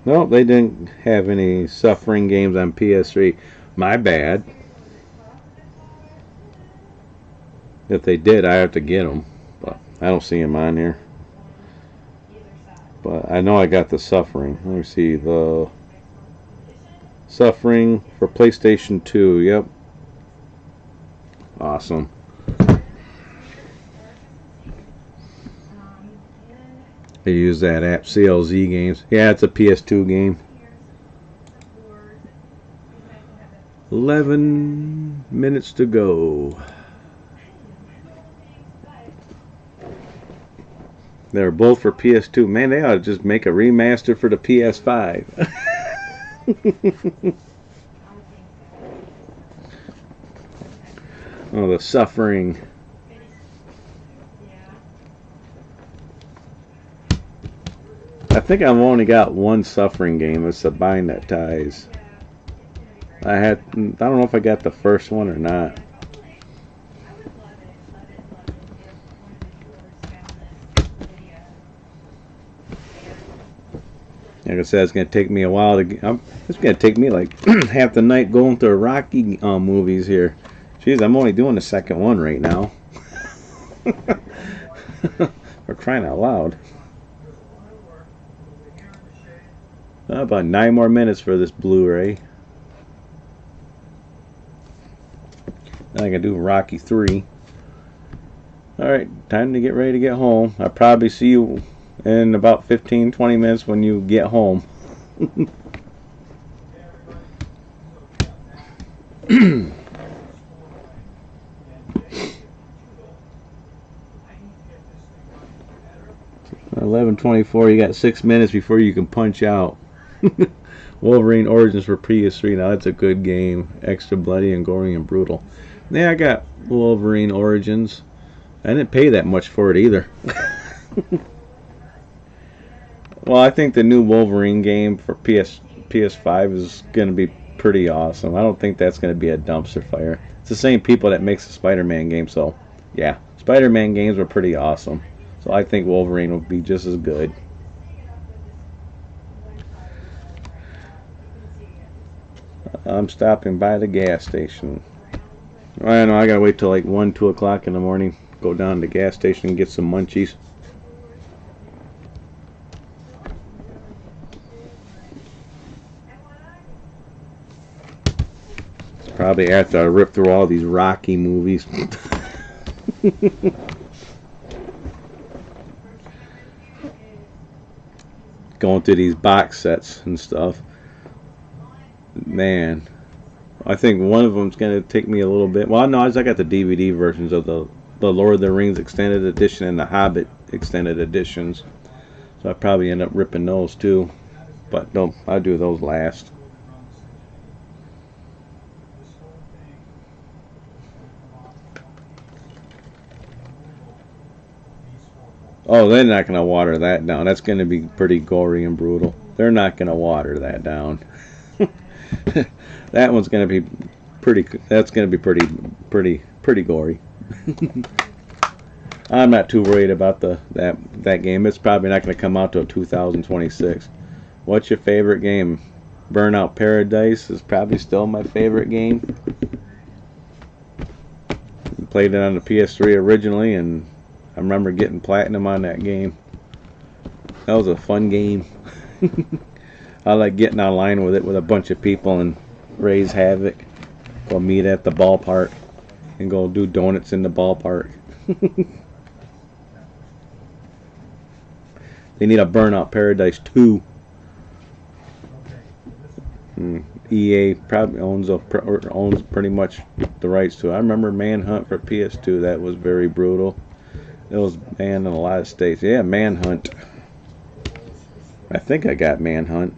Speaker 1: No, they didn't have any suffering games on PS3. My bad. If they did, I have to get them. But I don't see them on here. But I know I got the suffering. Let me see. The suffering for PlayStation 2. Yep. Awesome. They use that app, CLZ Games. Yeah, it's a PS2 game. 11 minutes to go. They're both for PS2. Man, they ought to just make a remaster for the PS5. Oh, the suffering. I think I've only got one suffering game. It's the Bind That Ties. I don't know if I got the first one or not. Like I said, it's going to take me a while to get. It's going to take me like half the night going through Rocky movies here. Jeez, I'm only doing the second one right now. We're crying out loud. About 9 more minutes for this Blu-ray. Then I can do Rocky 3. Alright, time to get ready to get home. I'll probably see you in about 15-20 minutes when you get home. 11:24. You got 6 minutes before you can punch out. Wolverine Origins for PS3. Now that's a good game. Extra bloody and gory and brutal. Yeah, I got Wolverine Origins. I didn't pay that much for it either. Well, I think the new Wolverine game for PS5 is going to be pretty awesome. I don't think that's going to be a dumpster fire. It's the same people that makes the Spider-Man game, so yeah. Spider-Man games were pretty awesome. So I think Wolverine will be just as good. I'm stopping by the gas station. I know I gotta wait till like 1, 2 o'clock in the morning. Go down to the gas station and get some munchies. It's probably after I rip through all these Rocky movies. Going through these box sets and stuff. Man, I think one of them's going to take me a little bit. Well, no, I got the DVD versions of the Lord of the Rings Extended Edition and the Hobbit Extended Editions. So I probably end up ripping those too. But no, I'll do those last. Oh, they're not going to water that down. That's going to be pretty gory and brutal. They're not going to water that down. That one's gonna be pretty. That's gonna be pretty gory. I'm not too worried about that game. It's probably not going to come out till 2026. What's your favorite game? Burnout Paradise is probably still my favorite game. Played it on the PS3 originally, and I remember getting platinum on that game. That was a fun game. I like getting online with it with a bunch of people and raise havoc. Go meet at the ballpark and go do donuts in the ballpark. They need a Burnout Paradise 2. EA probably owns pretty much the rights to it. I remember Manhunt for PS2. That was very brutal. It was banned in a lot of states. Yeah, Manhunt. I think I got Manhunt.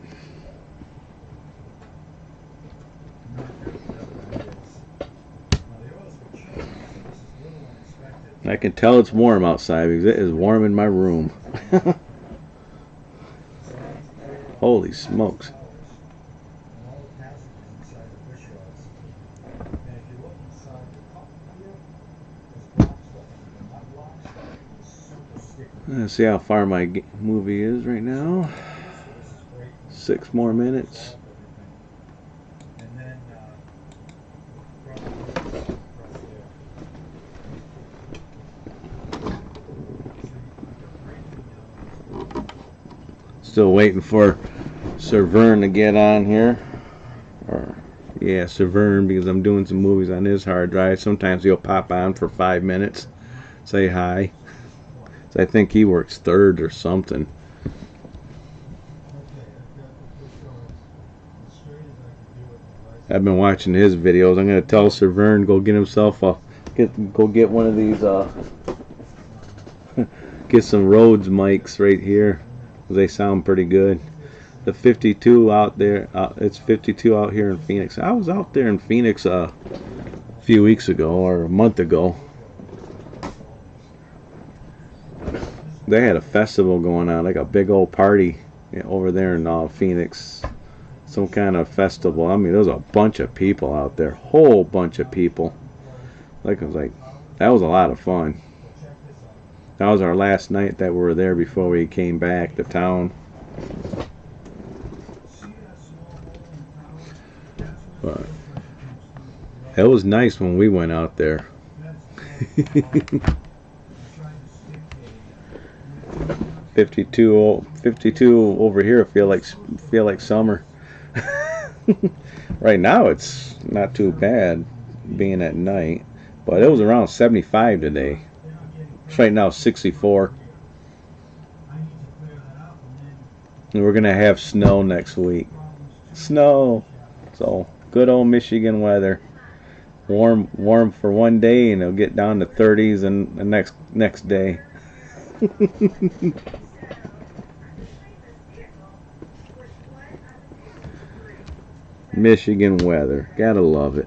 Speaker 1: I can tell it's warm outside because it is warm in my room. Holy smokes. Let's see how far my movie is right now. 6 more minutes. Still waiting for Sir Vern to get on here. Yeah, Sir Vern, because I'm doing some movies on his hard drive. Sometimes he'll pop on for 5 minutes, say hi. So I think he works third or something. I've been watching his videos. I'm gonna tell Sir Vern go get himself go get one of these get some Rhodes mics right here. They sound pretty good. The 52 out there, it's 52 out here in Phoenix. I was out there in Phoenix a few weeks ago or a month ago. They had a festival going on, like a big old party over there in Phoenix. Some kind of festival. I mean, there was a bunch of people out there, whole bunch of people. Like I was like, that was a lot of fun. That was our last night that we were there before we came back to town. But it was nice when we went out there. 52 over here feel like summer. Right now it's not too bad being at night, but it was around 75 today. It's right now 64. And we're gonna have snow next week. Snow. So good old Michigan weather. Warm for one day, and it'll get down to 30s and the next day. Michigan weather, gotta love it.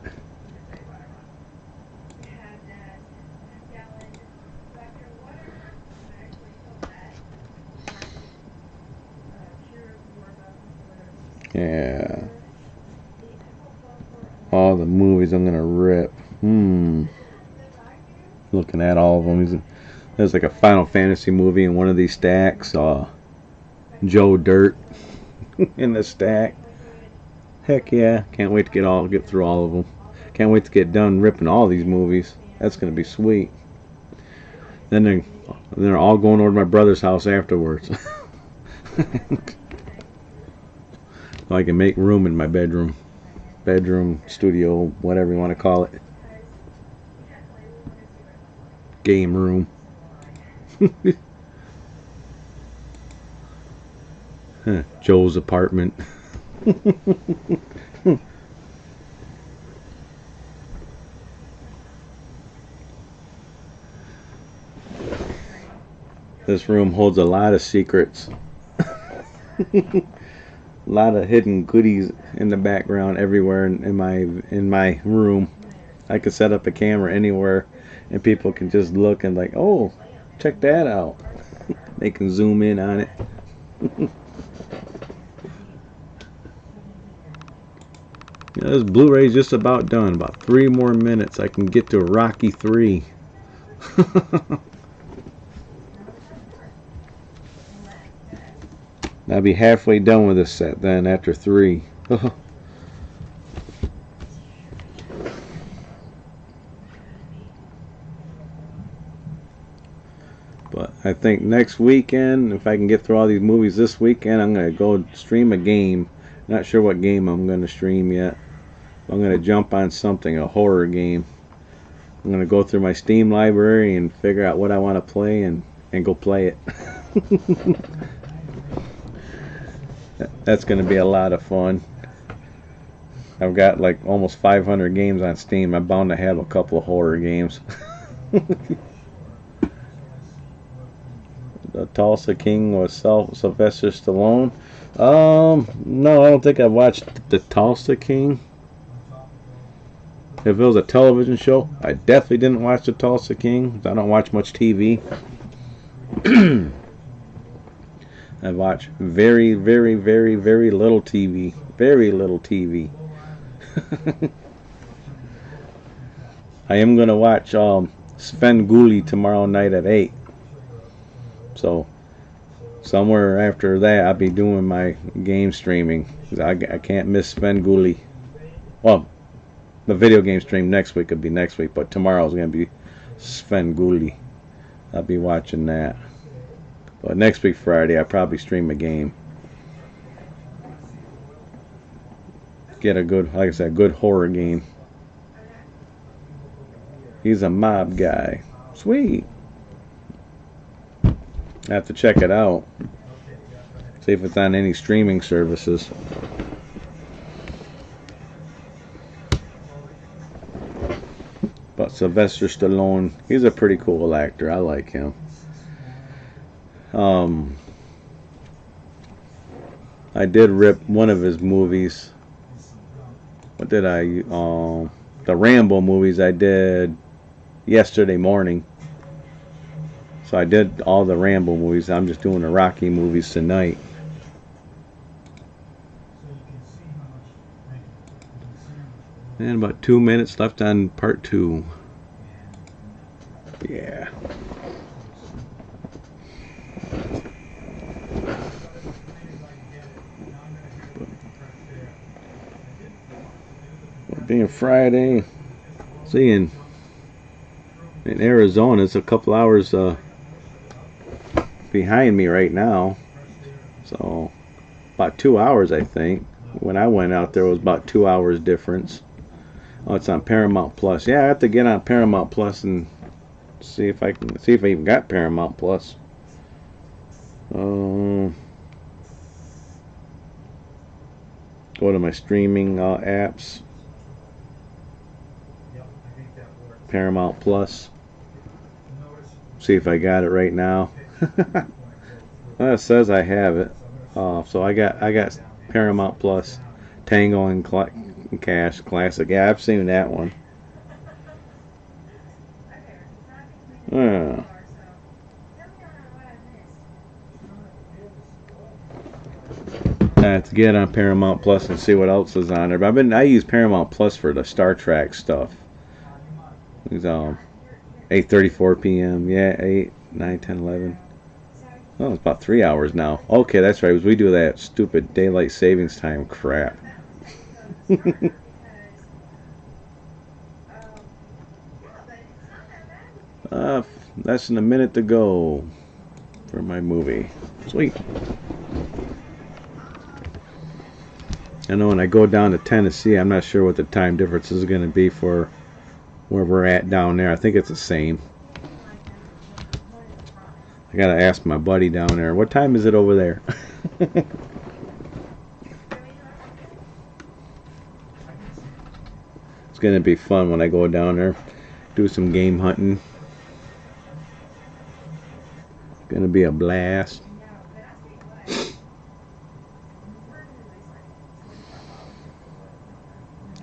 Speaker 1: Yeah. All the movies I'm gonna rip. Looking at all of them. There's like a Final Fantasy movie in one of these stacks. Joe Dirt in the stack. Heck yeah. Can't wait to get through all of them. Can't wait to get done ripping all these movies. That's gonna be sweet. Then they're all going over to my brother's house afterwards. So I can make room in my bedroom, studio, whatever you want to call it. Game room. Joe's apartment. This room holds a lot of secrets. A lot of hidden goodies in the background everywhere in my room. I could set up a camera anywhere and people can just look and like, oh, check that out. They can zoom in on it. Yeah, this Blu-ray's just about done. About 3 more minutes. I can get to Rocky 3. I'll be halfway done with this set then after 3. But I think next weekend, if I can get through all these movies this weekend, I'm going to go stream a game. Not sure what game I'm going to stream yet. I'm going to jump on something, a horror game. I'm going to go through my Steam library and figure out what I want to play and go play it. That's going to be a lot of fun. I've got like almost 500 games on Steam. I'm bound to have a couple of horror games. The Tulsa King was Sylvester Stallone. No, I don't think I've watched The Tulsa King. If it was a television show, I definitely didn't watch The Tulsa King. I don't watch much TV. I watch very, very, very, very little TV. Very little TV. I am going to watch Svengoolie tomorrow night at 8. So, somewhere after that, I'll be doing my game streaming. I can't miss Svengoolie. Well, the video game stream next week could be next week, but tomorrow's going to be Svengoolie. I'll be watching that. But next week, Friday, I'll probably stream a game. Get a good, like I said, good horror game. He's a mob guy. Sweet. I have to check it out. See if it's on any streaming services. But Sylvester Stallone, he's a pretty cool actor. I like him. I did rip one of his movies. What did I? The Rambo movies I did yesterday morning. So I did all the Rambo movies. I'm just doing the Rocky movies tonight. And about 2 minutes left on part 2. Yeah. Being Friday, see in Arizona, it's a couple hours behind me right now. So about 2 hours, I think. When I went out there, it was about 2 hours difference. Oh, it's on Paramount Plus. Yeah, I have to get on Paramount Plus and see if I even got Paramount Plus. Go to my streaming apps. Paramount Plus. See if I got it right now. Well, it says I have it. So I got Paramount Plus, Tango and Cash Classic. Yeah, I've seen that one. I have to get on Paramount Plus and see what else is on there. But I use Paramount Plus for the Star Trek stuff. It's 8:34 p.m. Yeah, 8, 9, 10, 11. Oh, it's about 3 hours now. Okay, that's right. We do that stupid daylight savings time crap. Less than a minute to go for my movie. Sweet. I know when I go down to Tennessee, I'm not sure what the time difference is going to be for where we're at down there. I think it's the same. I gotta ask my buddy down there, what time is it over there? It's gonna be fun when I go down there, do some game hunting. It's gonna be a blast.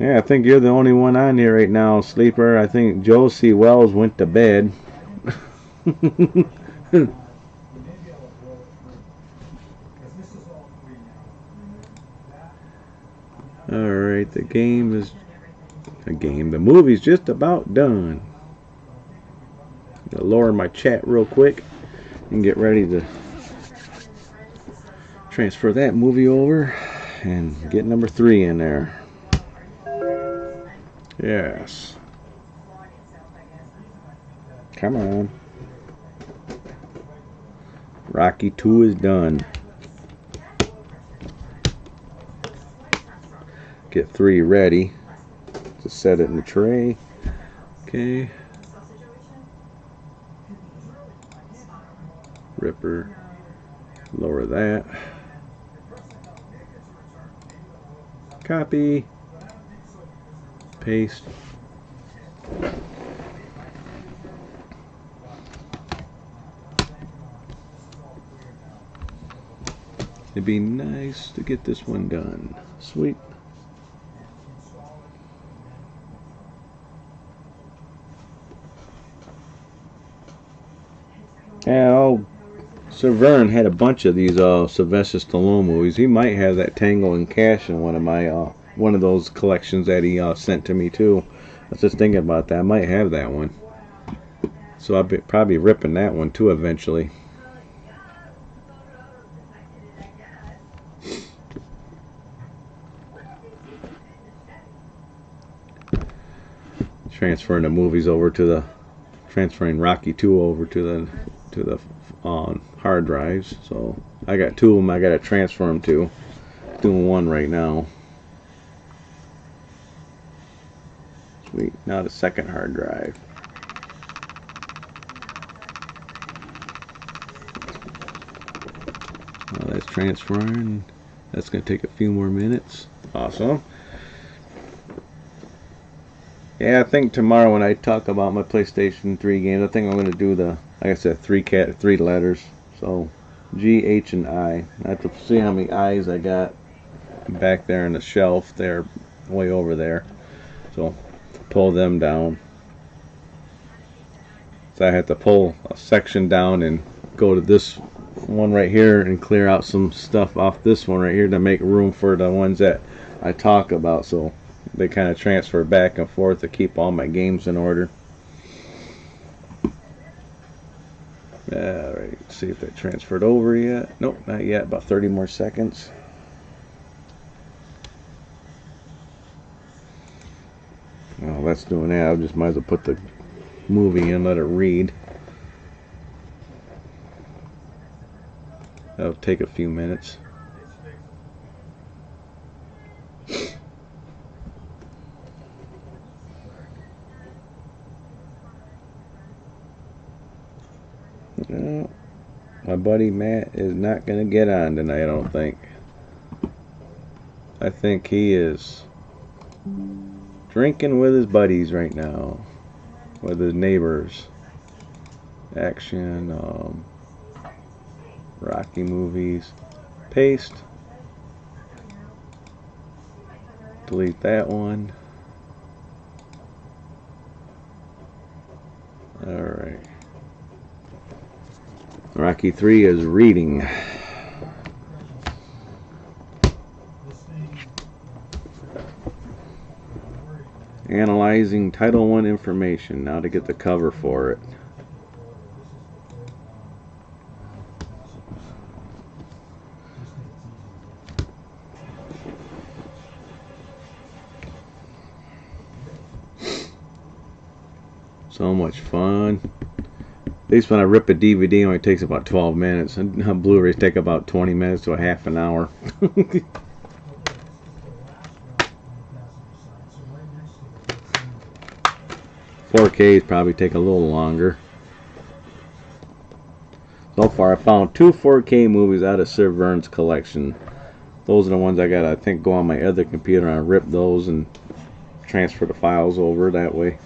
Speaker 1: Yeah, I think you're the only one on here right now, Sleeper. I think Josie Wells went to bed. Alright, the movie's just about done. I'll lower my chat real quick and get ready to transfer that movie over and get number 3 in there. Yes. Come on. Rocky 2 is done. Get 3 ready to set it in the tray. Okay. Ripper. Lower that. Copy. Paste. It'd be nice to get this one done. Sweet. Yeah, Sir Vern had a bunch of these Sylvester Stallone movies. He might have that Tango and Cash in one of my one of those collections that he sent to me too. I was just thinking about that. I might have that one. So I'll be probably ripping that one too eventually. Transferring the movies over to the transferring Rocky 2 over to the hard drives. So I got 2 of them I gotta transfer them to. Doing one right now. Sweet. Now the second hard drive. Now that's transferring. That's gonna take a few more minutes. Awesome. Yeah, I think tomorrow when I talk about my PlayStation 3 games, I think I'm going to do the, like I said, 3 letters. So, G, H, and I. I have to see how many I's I got back there in the shelf there, way over there. So, pull them down. So I had to pull a section down and go to this one right here and clear out some stuff off this one right here to make room for the ones that I talk about. So they kind of transfer back and forth to keep all my games in order. Alright, see if they transferred over yet. Nope, not yet. About 30 more seconds. Well, that's doing that. I just might as well put the movie in and let it read. That'll take a few minutes. No, my buddy Matt is not going to get on tonight, I don't think. I think he is drinking with his buddies right now. With his neighbors. Action, Rocky movies. Paste. Delete that one. Alright. Rocky 3 is reading. Analyzing Title 1 information. Now to get the cover for it. So much fun. At least when I rip a DVD, it only takes about 12 minutes. And Blu-rays take about 20 minutes to a half an hour. 4Ks probably take a little longer. So far, I found 2 4K movies out of Sir Vern's collection. Those are the ones I got, I think, go on my other computer and I rip those and transfer the files over that way.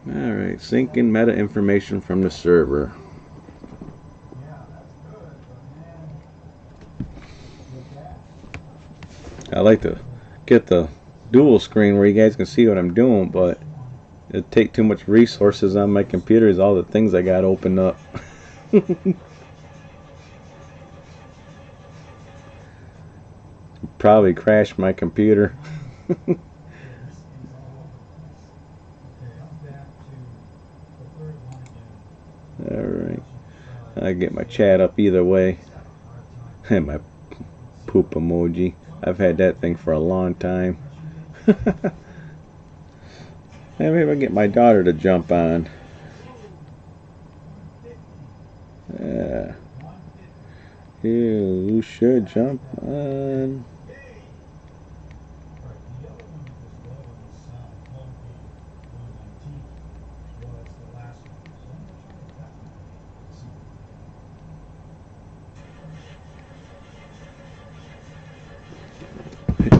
Speaker 1: Alright, syncing meta information from the server. I like to get the dual screen where you guys can see what I'm doing, but it'd take too much resources on my computer, is all the things I got opened up. Probably crash my computer. Alright. I get my chat up either way. And my poop emoji. I've had that thing for a long time. Maybe I'll get my daughter to jump on. Yeah. You should jump on.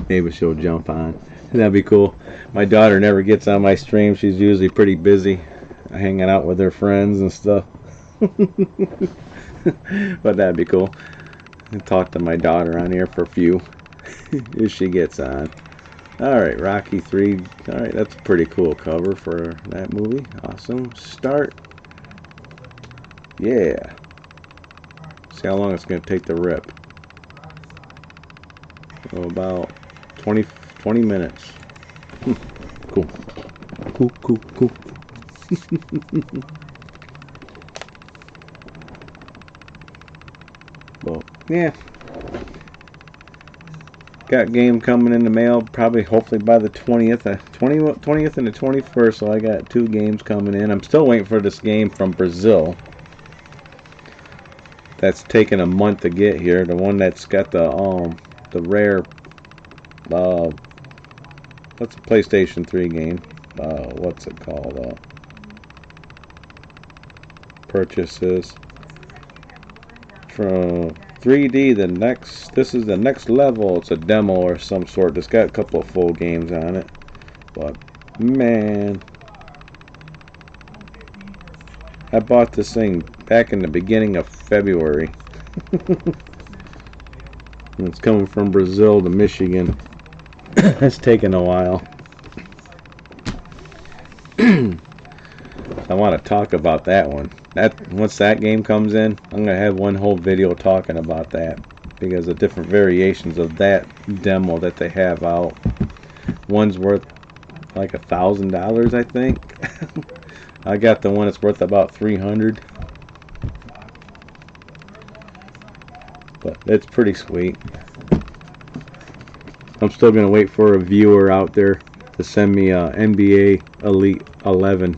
Speaker 1: Maybe she'll jump on. That'd be cool. My daughter never gets on my stream. She's usually pretty busy hanging out with her friends and stuff. But that'd be cool. I'll talk to my daughter on here for a few if she gets on. Alright, Rocky 3. Alright, that's a pretty cool cover for that movie. Awesome. Start. Yeah. See how long it's going to take to rip. So about 20 minutes. Cool. Cool. Well, yeah. Got game coming in the mail, probably hopefully by the 20th. 20th and the 21st, so I got 2 games coming in. I'm still waiting for this game from Brazil. That's taken a month to get here. The one that's got the rare what's a PlayStation 3 game? What's it called? Purchases from 3D. This is the next level. It's a demo or some sort. It's got a couple of full games on it, but man, I bought this thing back in the beginning of February. It's coming from Brazil to Michigan. It's taken a while. I want to talk about that one. Once that game comes in, I'm gonna have one whole video talking about that because of different variations of that demo that they have out. One's worth like $1,000, I think. I got the one that's worth about $300. But it's pretty sweet. I'm still gonna wait for a viewer out there to send me a NBA Elite 11.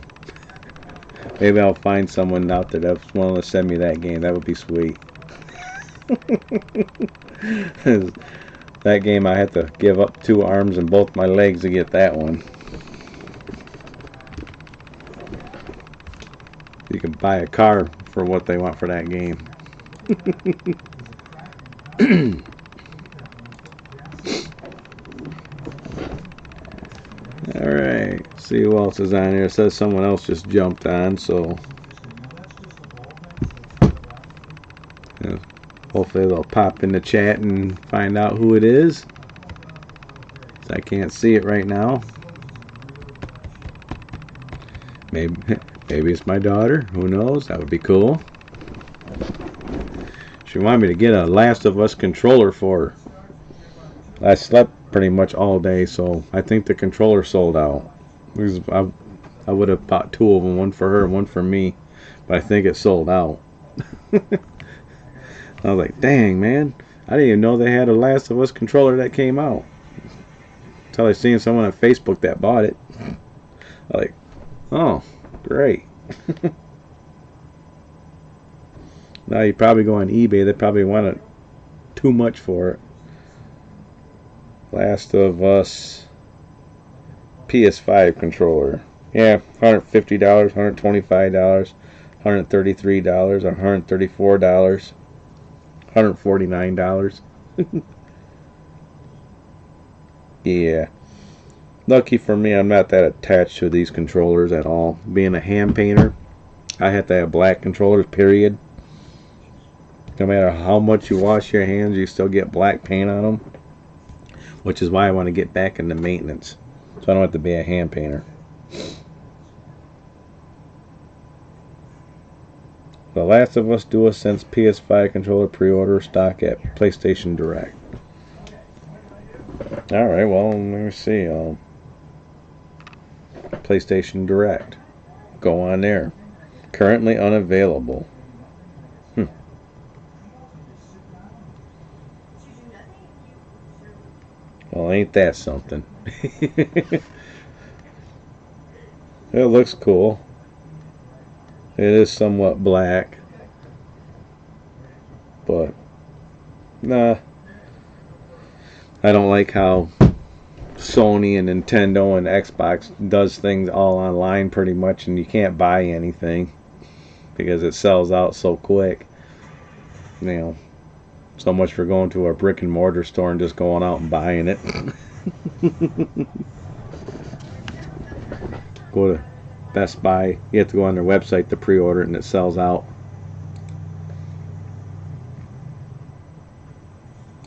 Speaker 1: Maybe I'll find someone out there that's willing to send me that game. That would be sweet. That game I had to give up 2 arms and both my legs to get that one. You can buy a car for what they want for that game. Alright, see who else is on here. It says someone else just jumped on, so yeah, hopefully they'll pop in the chat and find out who it is. I can't see it right now. Maybe it's my daughter. Who knows? That would be cool. She wanted me to get a Last of Us controller for her. I slept pretty much all day, so I think the controller sold out. I would have bought 2 of them, one for her and one for me, but I think it sold out. I was like, dang, man, I didn't even know they had a Last of Us controller that came out until I seen someone on Facebook that bought it. I was like, oh, great. Now you probably go on eBay, they probably want it too much for it. Last of Us PS5 controller. Yeah, $150, $125, $133, $134, $149. Yeah. Lucky for me, I'm not that attached to these controllers at all. Being a hand painter, I have to have black controllers, period. No matter how much you wash your hands, you still get black paint on them. Which is why I want to get back into maintenance, so I don't have to be a hand painter. The Last of Us DualSense PS5 controller pre-order stock at PlayStation Direct. Alright, well, let me see. PlayStation Direct. Go on there. Currently unavailable. Well, ain't that something? It looks cool. It is somewhat black. But, nah. I don't like how Sony and Nintendo and Xbox does things all online pretty much, and you can't buy anything because it sells out so quick. You know, so much for going to a brick and mortar store and just going out and buying it. Go to Best Buy, you have to go on their website to pre-order it and it sells out.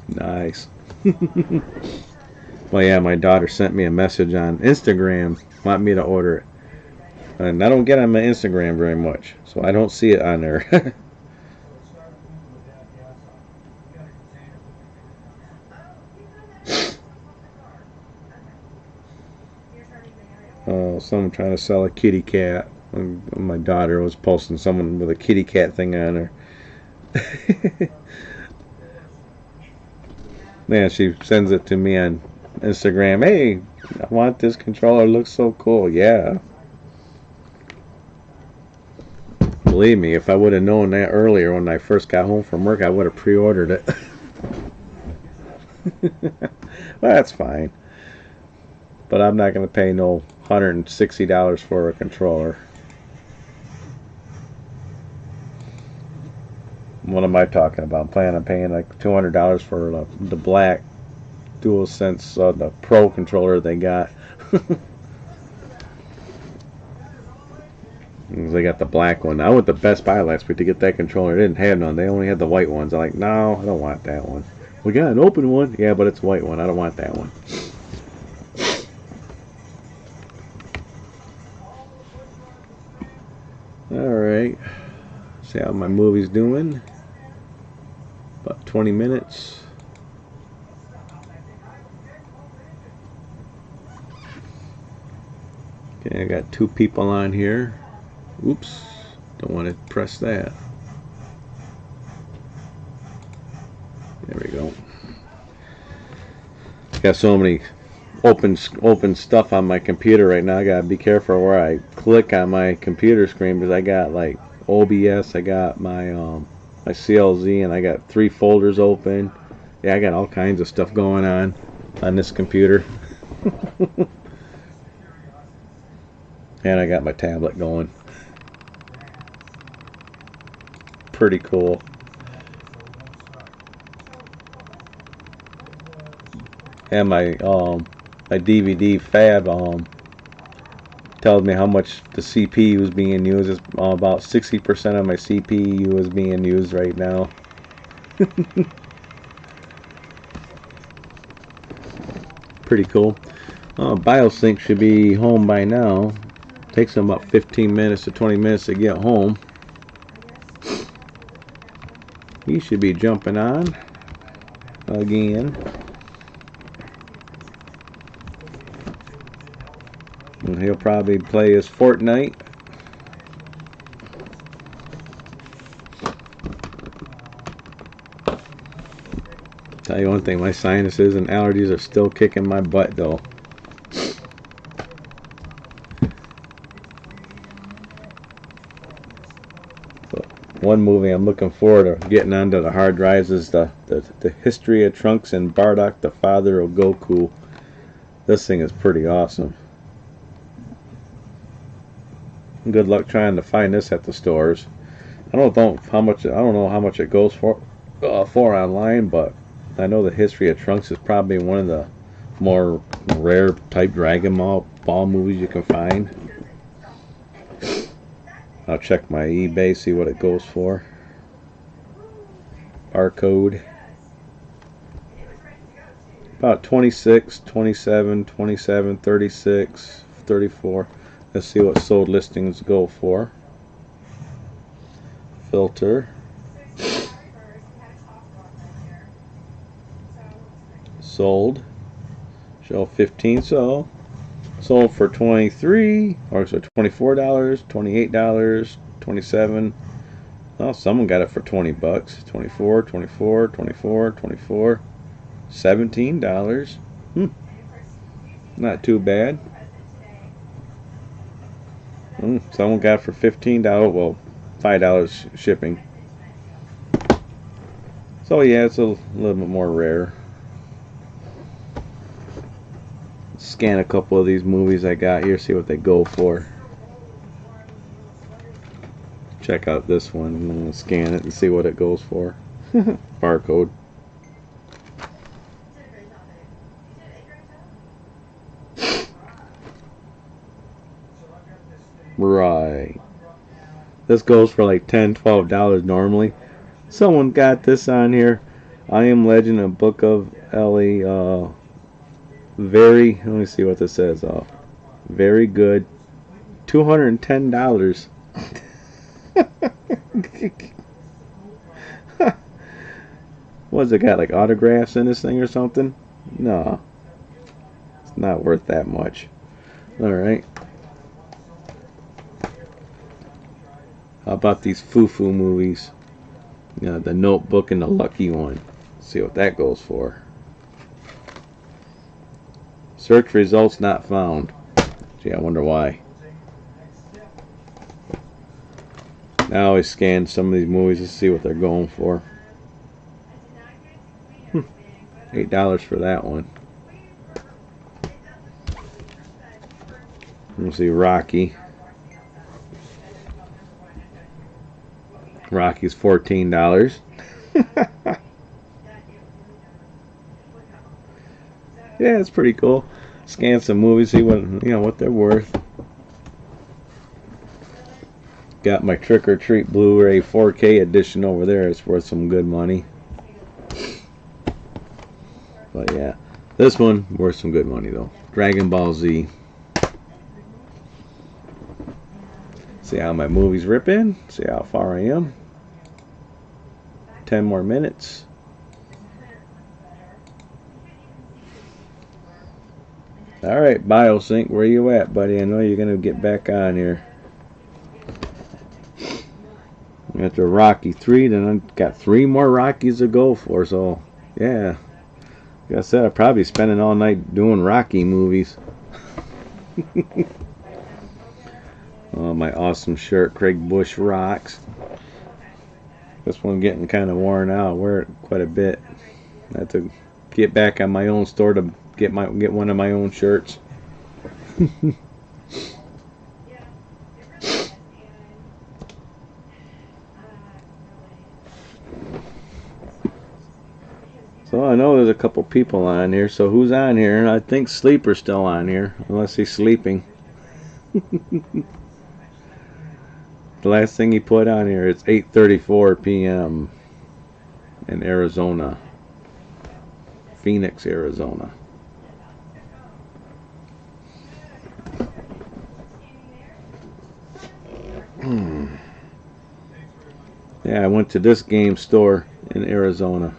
Speaker 1: Nice. Well, yeah, my daughter sent me a message on Instagram, want me to order it. And I don't get on my Instagram very much, so I don't see it on there. Someone trying to sell a kitty cat. My daughter was posting someone with a kitty cat thing on her. Man, she sends it to me on Instagram. Hey, I want this controller. It looks so cool. Yeah. Believe me, if I would have known that earlier when I first got home from work, I would have pre-ordered it. Well, that's fine. But I'm not going to pay no $160 for a controller. What am I talking about? I'm planning on paying like $200 for the black DualSense, the Pro controller they got. They got the black one. I went to Best Buy last week to get that controller. They didn't have none. They only had the white ones. I'm like, no, I don't want that one. We got an open one. Yeah, but it's a white one. I don't want that one. Alright. See how my movie's doing. About 20 minutes. Okay, I got 2 people on here. Oops, don't want to press that. There we go. Got so many open stuff on my computer right now. I gotta be careful where I click on my computer screen because I got like OBS, I got my my CLZ, and I got 3 folders open. Yeah, I got all kinds of stuff going on this computer. And I got my tablet going. Pretty cool. And my DVD fab tells me how much the CPU is being used. It's about 60% of my CPU is being used right now. Pretty cool. BioSync should be home by now. Takes them about 15 minutes to 20 minutes to get home. He should be jumping on again. And he'll probably play his Fortnite. Tell you one thing, my sinuses and allergies are still kicking my butt though. One movie I'm looking forward to getting onto the hard drives is the History of Trunks and Bardock, the Father of Goku. This thing is pretty awesome. Good luck trying to find this at the stores. I don't know how much it goes for online, but I know the History of Trunks is probably one of the more rare type Dragon Ball movies you can find. I'll check my eBay, see what it goes for. Barcode. About 26, 27, 27, 36, 34. Let's see what sold listings go for. Filter. Sold. Show 15, so sold for 23, or so $24, $28, 27. Well, someone got it for 20 bucks. 24, 24, 24, 24, $17. Not too bad. Someone got it for $15. Well, $5 shipping. So yeah, it's a little bit more rare. Scan a couple of these movies I got here, see what they go for. Check out this one. I'm gonna scan it and see what it goes for. Barcode. Right. This goes for like $10, $12 normally. Someone got this on here. I Am Legend, a Book of Ellie. Let me see what this says. Very good. $210. What's it got? Like autographs in this thing or something? No. It's not worth that much. Alright. How about these foo-foo movies? The Notebook and the Lucky One. Let's see what that goes for. Search results not found. Gee, I wonder why. Now I always scan some of these movies to see what they're going for. $8 for that one. Let's see, Rocky. Rocky's $14. Yeah, it's pretty cool. Scan some movies, see what they're worth. Got my Trick or Treat Blu-ray 4K edition over there. It's worth some good money. But yeah, this one worth some good money though. Dragon Ball Z. See how my movies rip in. See how far I am. 10 more minutes. Alright, BioSync, where you at, buddy? I know you're going to get back on here. After Rocky 3, then I've got 3 more Rockies to go for, so yeah. Like I said, I'll probably be spending all night doing Rocky movies. Oh, my awesome shirt, Craig Bush rocks. This one getting kind of worn out. I wear it quite a bit. I have to get back on my own store to get one of my own shirts. So I know there's a couple people on here. So who's on here? I think Sleeper's still on here, unless he's sleeping. The last thing he put on here is 8:34 p.m. in Arizona, Phoenix, Arizona. Yeah, I went to this game store in Arizona.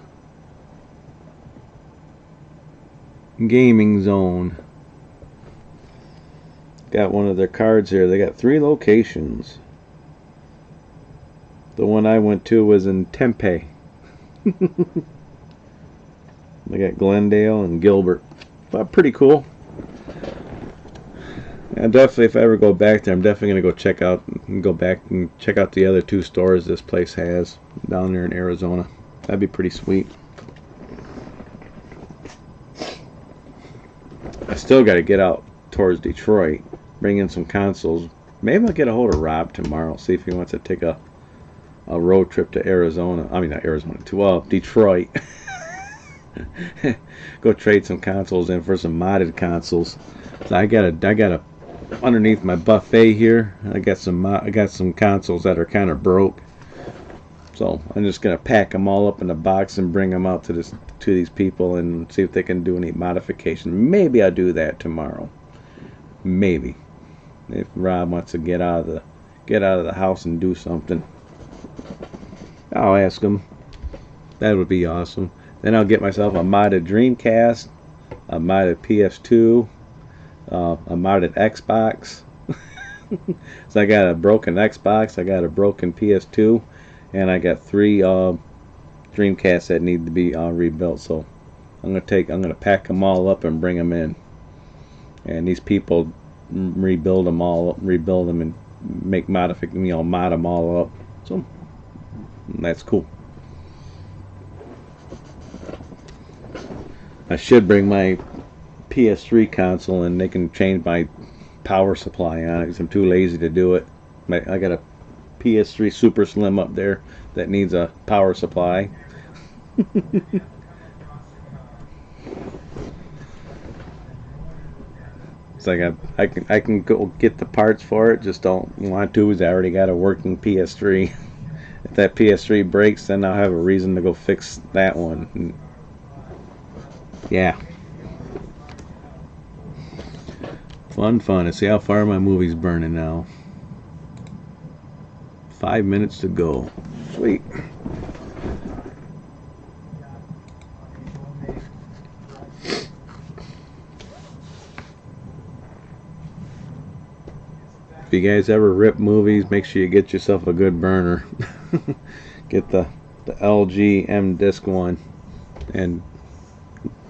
Speaker 1: Gaming Zone. Got one of their cards here. They got 3 locations. The one I went to was in Tempe. They got Glendale and Gilbert. But pretty cool. And definitely, if I ever go back there, I'm definitely going to go back and check out the other 2 stores this place has down there in Arizona. That'd be pretty sweet. I still got to get out towards Detroit, bring in some consoles. Maybe I'll get a hold of Rob tomorrow, see if he wants to take a road trip to Arizona. I mean, not Arizona, to Detroit. Go trade some consoles in for some modded consoles. So I got a underneath my buffet here. I got some consoles that are kind of broke. So I'm just gonna pack them all up in a box and bring them out to these people and see if they can do any modification. Maybe I'll do that tomorrow. Maybe if Rob wants to get out of the house and do something, I'll ask him. That would be awesome. Then I'll get myself a modded Dreamcast. a modded PS2, a modded Xbox. So I got a broken Xbox, I got a broken PS2, and I got 3 Dreamcasts that need to be rebuilt. So I'm gonna pack them all up and bring them in. And these people rebuild them and make mod them all up. So that's cool. I should bring my PS3 console and they can change my power supply on it because I'm too lazy to do it. I got a PS3 Super Slim up there that needs a power supply. It's like I can go get the parts for it, just don't want to, because I already got a working PS3. If that PS3 breaks, then I'll have a reason to go fix that one. Yeah. Fun. Let's see how far my movie's burning now. 5 minutes to go. Sweet. If you guys ever rip movies, make sure you get yourself a good burner. Get the LG M Disc one, and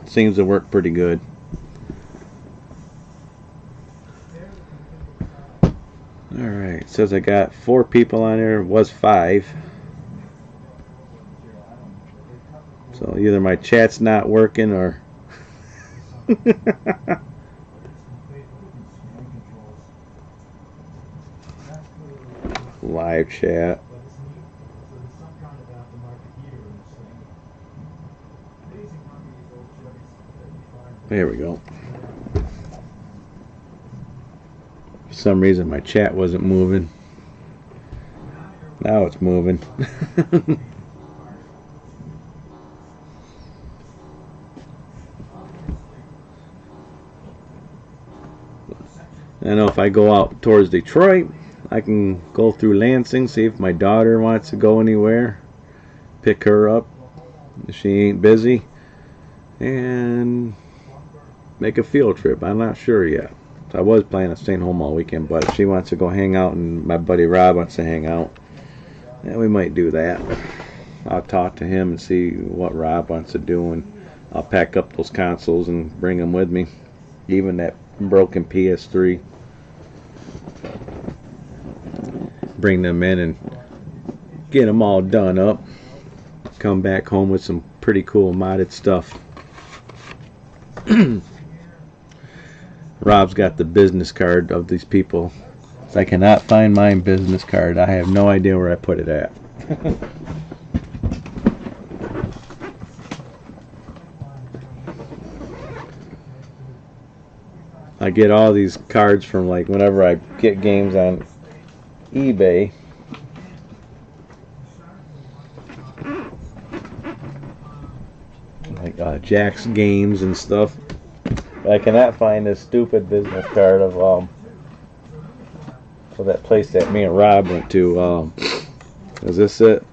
Speaker 1: it seems to work pretty good. Alright, it says I got 4 people on there. It was 5. So either my chat's not working or live chat. There we go. For some reason my chat wasn't moving. Now it's moving. I know if I go out towards Detroit, I can go through Lansing, see if my daughter wants to go anywhere, pick her up if she ain't busy, and make a field trip. I'm not sure yet. So I was planning on staying home all weekend, but if she wants to go hang out and my buddy Rob wants to hang out, then we might do that. I'll talk to him and see what Rob wants to do, and I'll pack up those consoles and bring them with me, even that broken PS3. Bring them in and get them all done up. Come back home with some pretty cool modded stuff. Rob's got the business card of these people. I cannot find my business card. I have no idea where I put it at. I get all these cards from, like, whenever I get games on eBay. Like Jack's Games and stuff. But I cannot find this stupid business card of for that place that me and Rob went to. Is this it?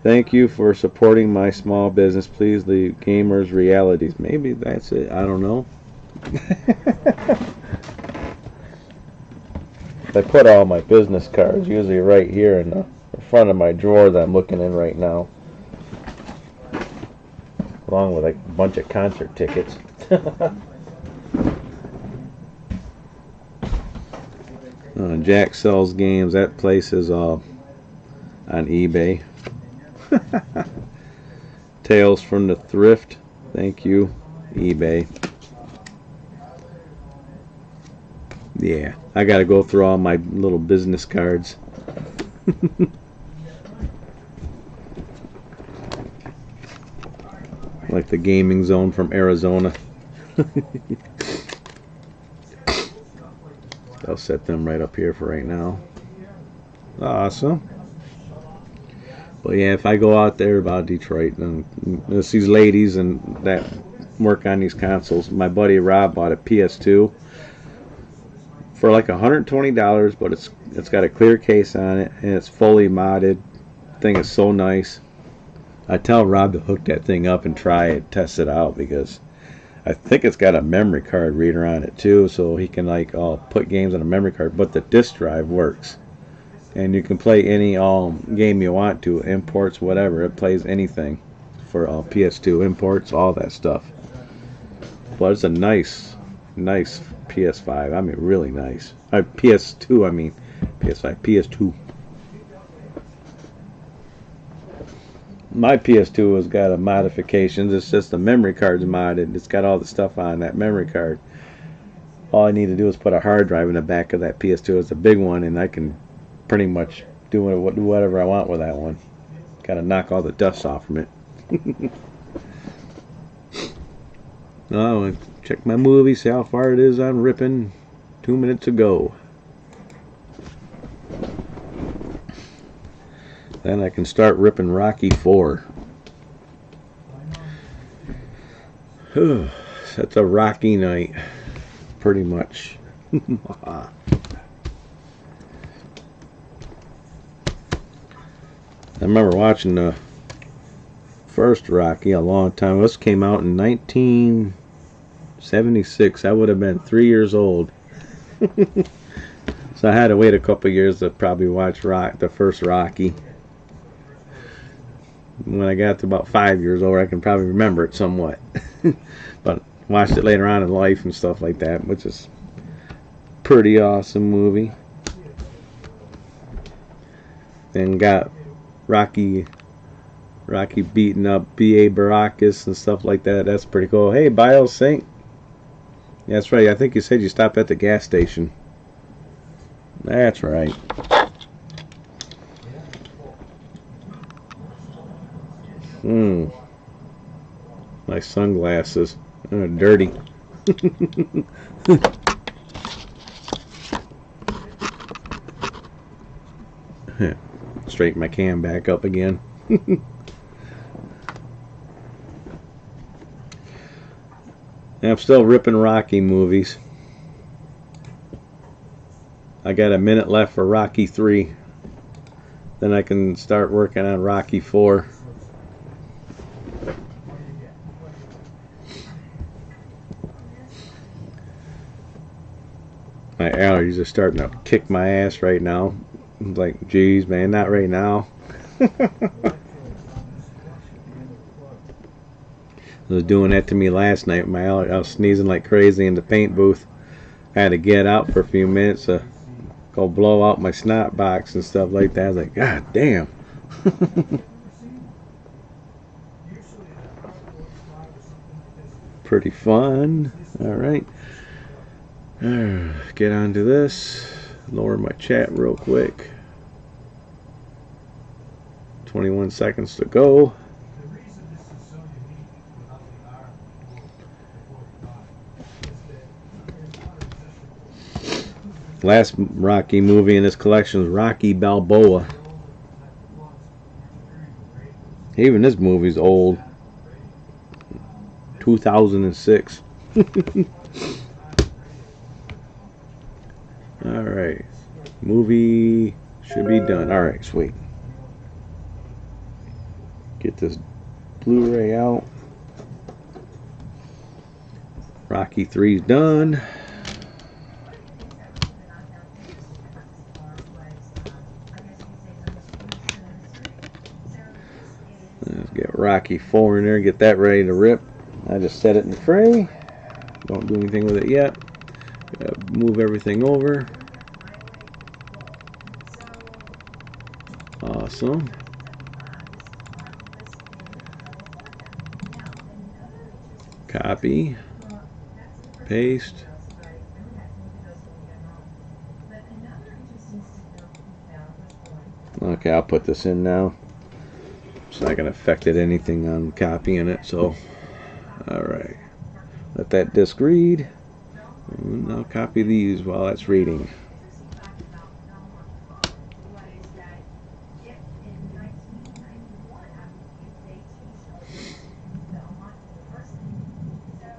Speaker 1: Thank you for supporting my small business. Please leave Gamers Realities. Maybe that's it. I don't know. I put all my business cards usually right here in the front of my drawer that I'm looking in right now, along with a bunch of concert tickets. Jack Sells Games. That place is on eBay. Tales from the Thrift. Thank you, eBay. Yeah, I gotta go through all my little business cards. Like the Gaming Zone from Arizona. I'll set them right up here for right now. Awesome. But yeah, if I go out there about Detroit and there's these ladies and that work on these consoles, my buddy Rob bought a PS2 for like $120, but it's got a clear case on it and it's fully modded. The thing is so nice. I tell Rob to hook that thing up and try it, test it out, because I think it's got a memory card reader on it too, so he can like put games on a memory card. But the disk drive works, and you can play any game you want to, imports, whatever. It plays anything for PS2 imports, all that stuff. But it's a nice PS5. I mean, really nice. PS2. I mean, PS5, PS2. My PS2 has got a modifications. It's just the memory card's modded. It's got all the stuff on that memory card. All I need to do is put a hard drive in the back of that PS2. It's a big one, and I can pretty much do whatever I want with that one. Got to knock all the dust off from it. Oh, check my movie, see how far it is on ripping. 2 minutes ago. Then I can start ripping Rocky 4. That's a Rocky night, pretty much. I remember watching the first Rocky a long time. This came out in 1976. I would have been 3 years old. So I had to wait a couple years to probably watch the first Rocky. When I got to about 5 years old, I can probably remember it somewhat. But watched it later on in life and stuff like that, which is pretty awesome movie. Then got Rocky beating up B.A. Baracus and stuff like that. That's pretty cool. Hey, BioSync. That's right. I think you said you stopped at the gas station. That's right. My sunglasses. Dirty. Straighten my cam back up again. I'm still ripping Rocky movies. I got a minute left for Rocky 3. Then I can start working on Rocky 4. My allergies are starting to kick my ass right now. I'm like, geez, man, not right now. It was doing that to me last night. I was sneezing like crazy in the paint booth. I had to get out for a few minutes to go blow out my snot box and stuff like that. I was like, God damn. Pretty fun. All right. Get onto this. Lower my chat real quick. 21 seconds to go. Last Rocky movie in this collection is Rocky Balboa. Even this movie's old. 2006. Alright. Movie should be done. Alright, sweet. Get this Blu-ray out. Rocky 3's done. Let's get Rocky 4 in there, get that ready to rip. I just set it in the tray. Don't do anything with it yet. Move everything over. Awesome. Copy. Paste. Okay, I'll put this in now. It's not going to affect anything on copying it, so alright. Let that disk read. And I'll copy these while that's reading.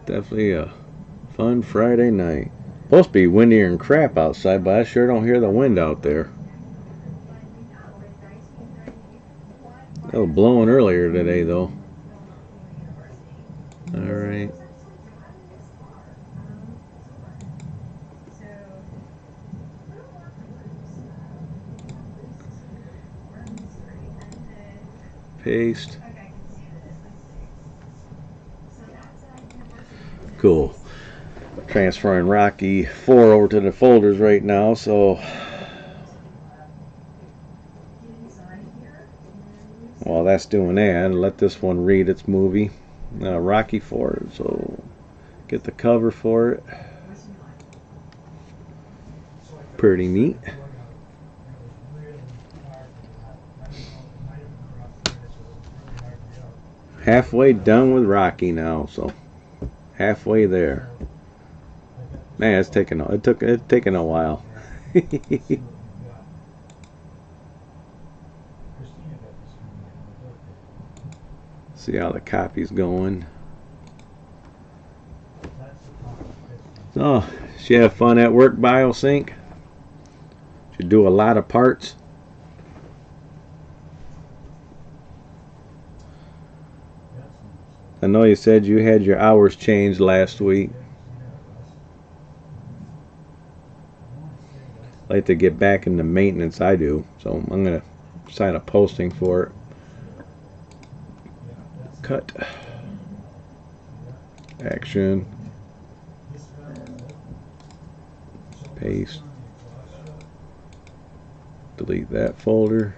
Speaker 1: Definitely a fun Friday night. Supposed to be windier and crap outside, but I sure don't hear the wind out there. It was blowing earlier today, though. Alright. Paste. Cool. Transferring Rocky 4 over to the folders right now, so while that's doing that, let this one read its movie. Rocky 4, so get the cover for it. Pretty neat. Halfway done with Rocky now, so halfway there. Man, it's taken a while. See how the copy's going. So, did you have fun at work, BioSync? Did you do a lot of parts? I know you said you had your hours changed last week. I like to get back into maintenance, I do. So I'm going to sign a posting for it. Cut. Action. Paste. Delete that folder.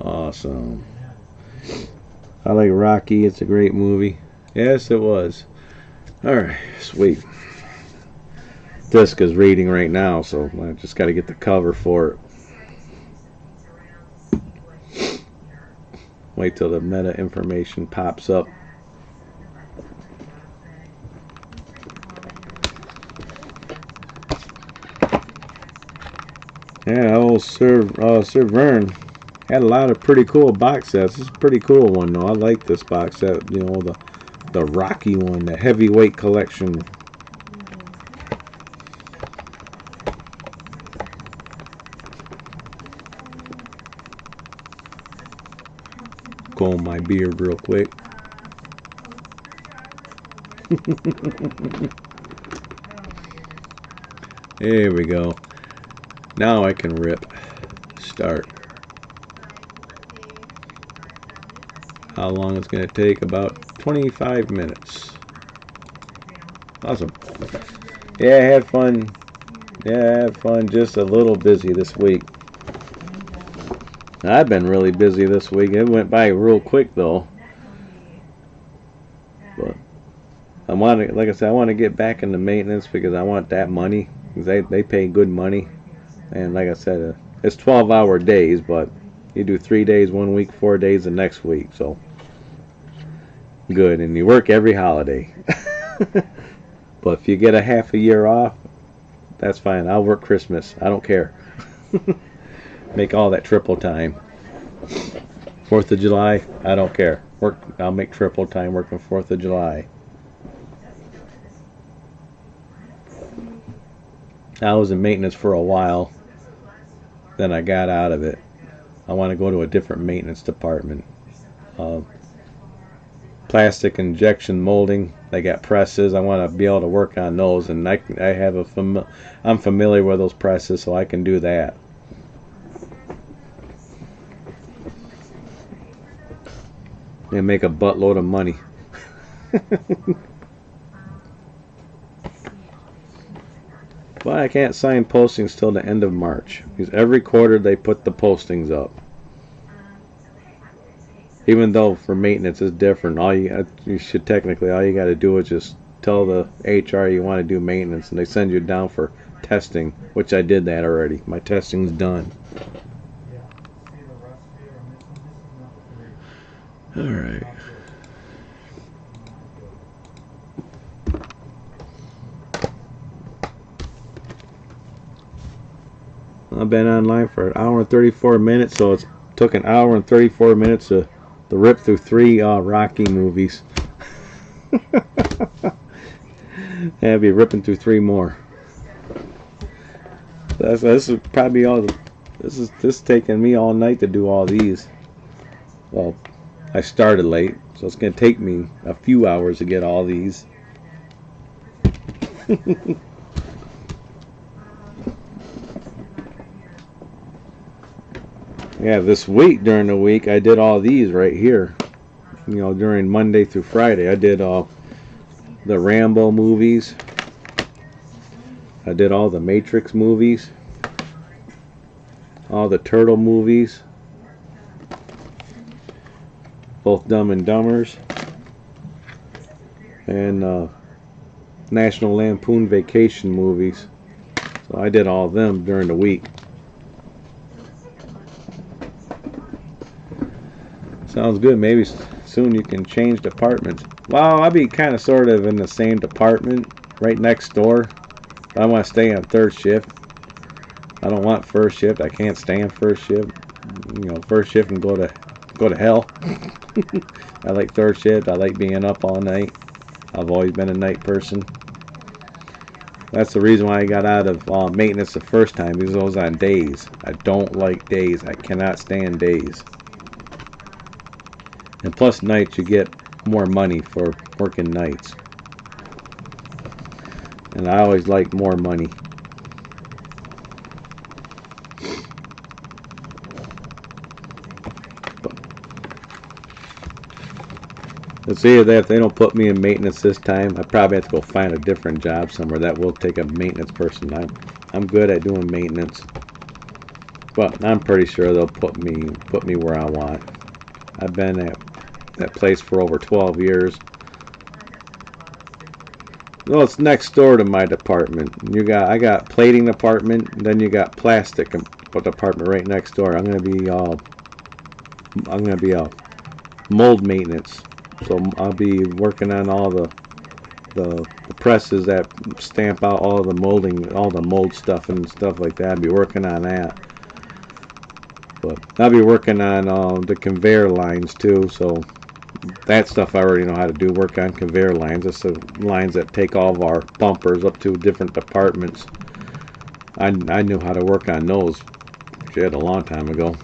Speaker 1: Awesome. I like Rocky. It's a great movie. Yes, it was. Alright, sweet. Disc is reading right now, so I just got to get the cover for it. Wait till the meta information pops up. Yeah, old Sir Vern had a lot of pretty cool box sets. This is a pretty cool one, though. I like this box set. You know, the Rocky one, the heavyweight collection. Comb my beard real quick. There we go. Now I can rip. Start. How long it's going to take? About 25 minutes. Awesome. Yeah, I had fun. Yeah, I had fun. Just a little busy this week. I've been really busy this week. It went by real quick though. But I want to, like I said, I want to get back into maintenance because I want that money. Because they pay good money. And like I said, it's 12-hour days, but you do 3 days one week, 4 days the next week. So good, and you work every holiday. But if you get a half a year off, that's fine. I'll work Christmas. I don't care. Make all that triple time. 4th of July, I don't care. I'll make triple time working 4th of July. I was in maintenance for a while. Then I got out of it. I want to go to a different maintenance department. Plastic injection molding. They got presses. I want to be able to work on those, and I'm familiar with those presses, so I can do that. And make a buttload of money. But I can't sign postings till the end of March because every quarter they put the postings up. Even though for maintenance is different, all you got to do is just tell the HR you want to do maintenance, and they send you down for testing, which I did that already. My testing's done. All right. I've been online for 1 hour and 34 minutes, so it took 1 hour and 34 minutes to rip through 3 Rocky movies. I'll be ripping through 3 more. This is probably all. This is taking me all night to do all these. Well, I started late, so it's going to take me a few hours to get all these. Yeah, this week, during the week, I did all these right here. You know, during Monday through Friday, I did all the Rambo movies. I did all the Matrix movies. All the Turtle movies. Both Dumb and Dumbers. And National Lampoon Vacation movies. So I did all of them during the week. Sounds good. Maybe soon you can change departments. Well, I'll be kind of sort of in the same department right next door. I want to stay on third shift. I don't want first shift. I can't stand first shift. You know, first shift and go to hell. I like third shift. I like being up all night. I've always been a night person. That's the reason why I got out of maintenance the first time, because I was on days. I don't like days. I cannot stand days. And plus nights, you get more money for working nights. And I always like more money. Let's see if they don't put me in maintenance this time. I probably have to go find a different job somewhere that will take a maintenance person. I'm good at doing maintenance, but I'm pretty sure they'll put me where I want. I've been at that place for over 12 years. Well, it's next door to my department. I got plating department, and then you got plastic department right next door. I'm gonna be mold maintenance. So I'll be working on all the presses that stamp out all the molding, all the mold stuff and stuff like that. I'll be working on that. But I'll be working on the conveyor lines too. So that stuff I already know how to do. Work on conveyor lines. That's the lines that take all of our bumpers up to different departments. I knew how to work on those shit a long time ago.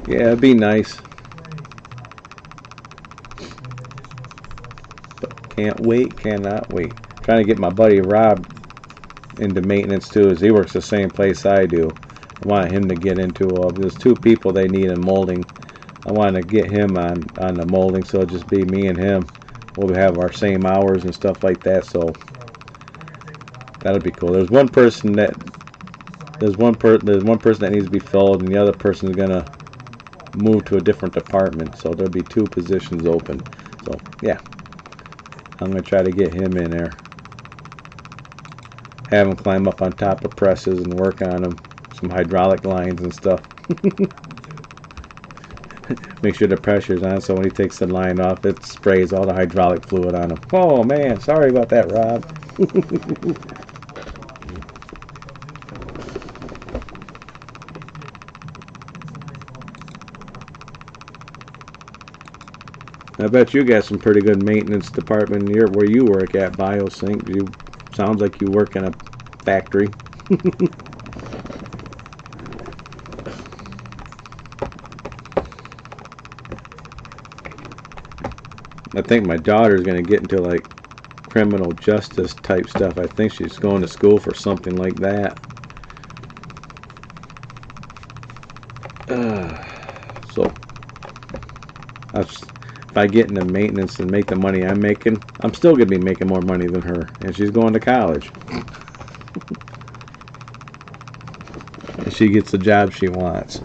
Speaker 1: Yeah, it'd be nice. But can't wait, cannot wait. Trying to get my buddy Rob into maintenance too, as he works the same place I do. I want him to get into there's two people they need in molding. I want to get him on the molding, so it'll just be me and him. We'll have our same hours and stuff like that, so that'll be cool. There's one person that needs to be filled, and the other person is gonna move to a different department, so there'll be two positions open. So yeah, I'm gonna try to get him in there, have him climb up on top of presses and work on them, some hydraulic lines and stuff. Make sure the pressure's on, so when he takes the line off, it sprays all the hydraulic fluid on him. Oh man, sorry about that, Rob. I bet you got some pretty good maintenance department here where you work at, BioSync. You sounds like you work in a factory. I think my daughter's going to get into like criminal justice type stuff. I think she's going to school for something like that. So if I get into maintenance and make the money I'm making, I'm still going to be making more money than her, and she's going to college. And she gets the job she wants.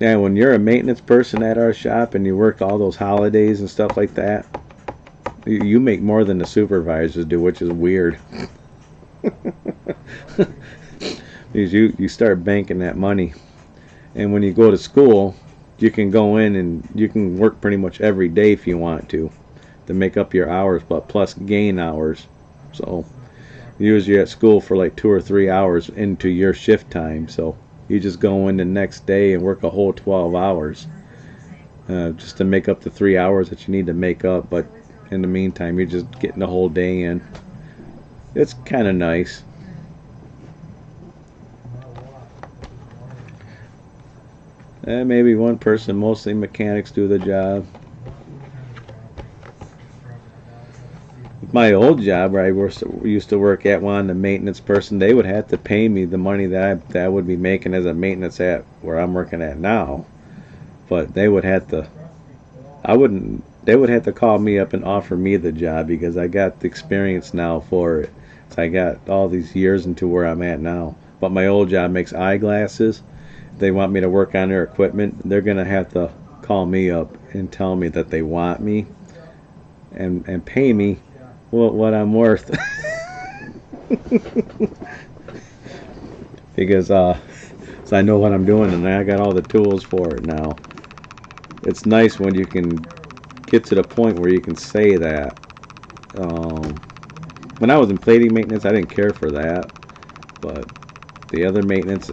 Speaker 1: Yeah, when you're a maintenance person at our shop and you work all those holidays and stuff like that, you make more than the supervisors do, which is weird. Because you start banking that money. And when you go to school, you can go in and you can work pretty much every day if you want to make up your hours, but plus gain hours. So usually you're at school for like 2 or 3 hours into your shift time, so you just go in the next day and work a whole 12 hours just to make up the 3 hours that you need to make up. But in the meantime, you're just getting the whole day in. It's kind of nice. Maybe one person, mostly mechanics, do the job. My old job where used to work at, one, the maintenance person, they would have to pay me the money that I would be making as a maintenance at where I'm working at now. But they would have to, I wouldn't, they would have to call me up and offer me the job because I got the experience now for it. So I got all these years into where I'm at now. But my old job makes eyeglasses. If they want me to work on their equipment, they're going to have to call me up and tell me that they want me and pay me what I'm worth. Because so I know what I'm doing and I got all the tools for it now. It's nice when you can get to the point where you can say that. When I was in plating maintenance, I didn't care for that, but the other maintenance,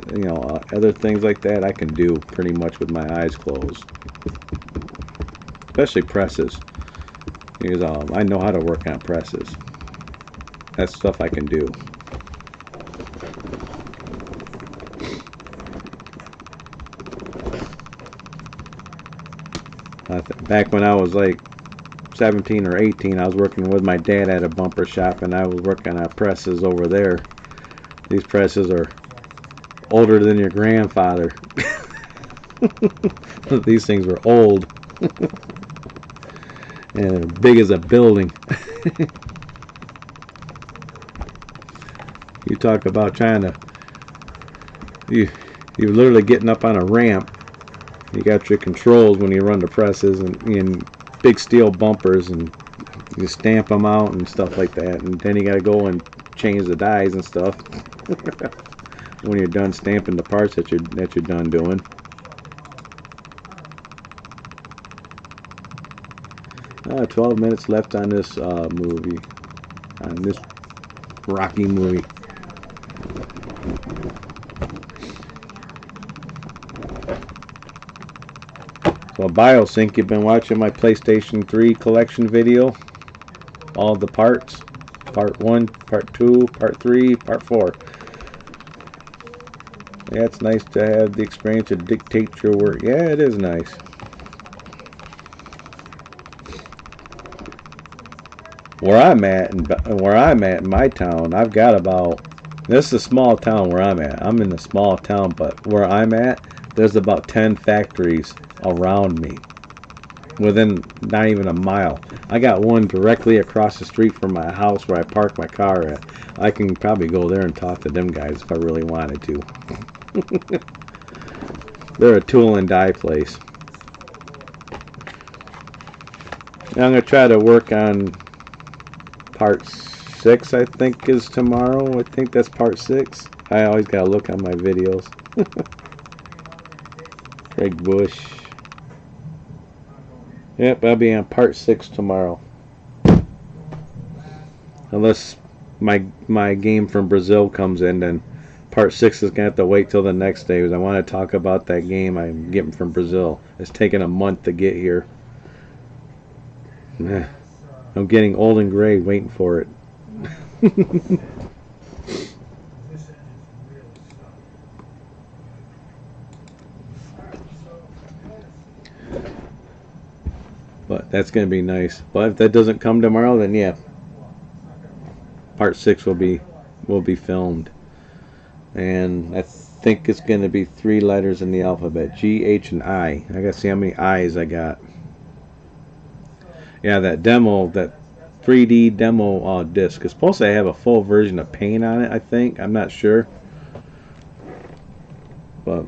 Speaker 1: other things like that, I can do pretty much with my eyes closed. Especially presses, because I know how to work on presses. That's stuff I can do. Back when I was like 17 or 18, I was working with my dad at a bumper shop, and I was working on presses over there. These presses are older than your grandfather. These things were old. And big as a building. You talk about trying to, you're literally getting up on a ramp. You got your controls when you run the presses and big steel bumpers, and you stamp them out and stuff like that, and then you got to go and change the dies and stuff when you're done stamping the parts that you're done doing. 12 minutes left on this movie, on this Rocky movie. So BioSync, you've been watching my PlayStation 3 collection video. All the parts. Part 1, Part 2, Part 3, Part 4. Yeah, it's nice to have the experience to dictate your work. Yeah, it is nice. Where I'm at in my town, I've got about, this is a small town where I'm at. I'm in a small town, but where I'm at, there's about 10 factories around me, within not even a mile. I got one directly across the street from my house where I park my car at. I can probably go there and talk to them guys if I really wanted to. They're a tool and die place. Now I'm going to try to work on Part 6, I think, is tomorrow. I think that's Part 6. I always got to look on my videos. Craig Bush. Yep, I'll be on Part 6 tomorrow. Unless my game from Brazil comes in, then Part 6 is going to have to wait till the next day, because I want to talk about that game I'm getting from Brazil. It's taken a month to get here. I'm getting old and gray waiting for it. But that's going to be nice. But if that doesn't come tomorrow, then yeah, Part 6 will be filmed. And I think it's going to be 3 letters in the alphabet: G, H, and I. I got to see how many I's I got. Yeah, that demo, that 3D demo disc is supposed to have a full version of paint on it, I think. I'm not sure. But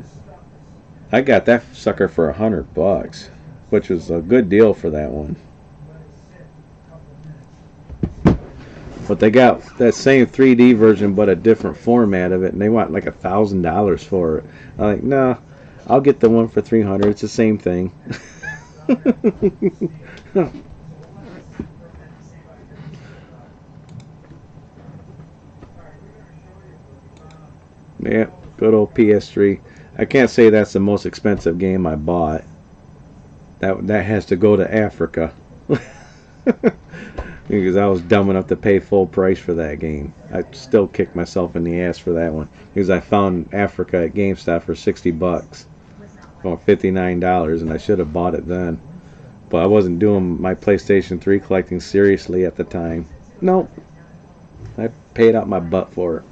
Speaker 1: I got that sucker for $100, which was a good deal for that one. But they got that same 3D version but a different format of it, and they want like $1,000 for it. I'm like, no, I'll get the one for $300. It's the same thing. Yeah, good old PS3. I can't say that's the most expensive game I bought. That has to go to Africa. Because I was dumb enough to pay full price for that game. I still kick myself in the ass for that one, because I found Africa at GameStop for $60, or $59, and I should have bought it then. But I wasn't doing my PlayStation 3 collecting seriously at the time. Nope. I paid out my butt for it.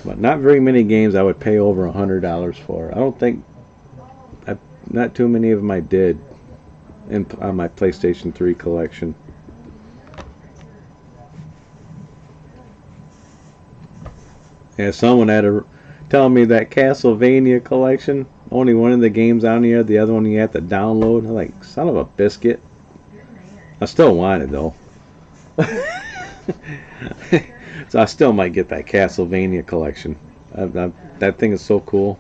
Speaker 1: But not very many games I would pay over $100 for. I don't think, not too many of them I did on my PlayStation 3 collection. Yeah, someone had to tell me that Castlevania collection, only one of the games on here, the other one you have to download. I'm like, son of a biscuit. I still want it though. So I still might get that Castlevania collection. That thing is so cool.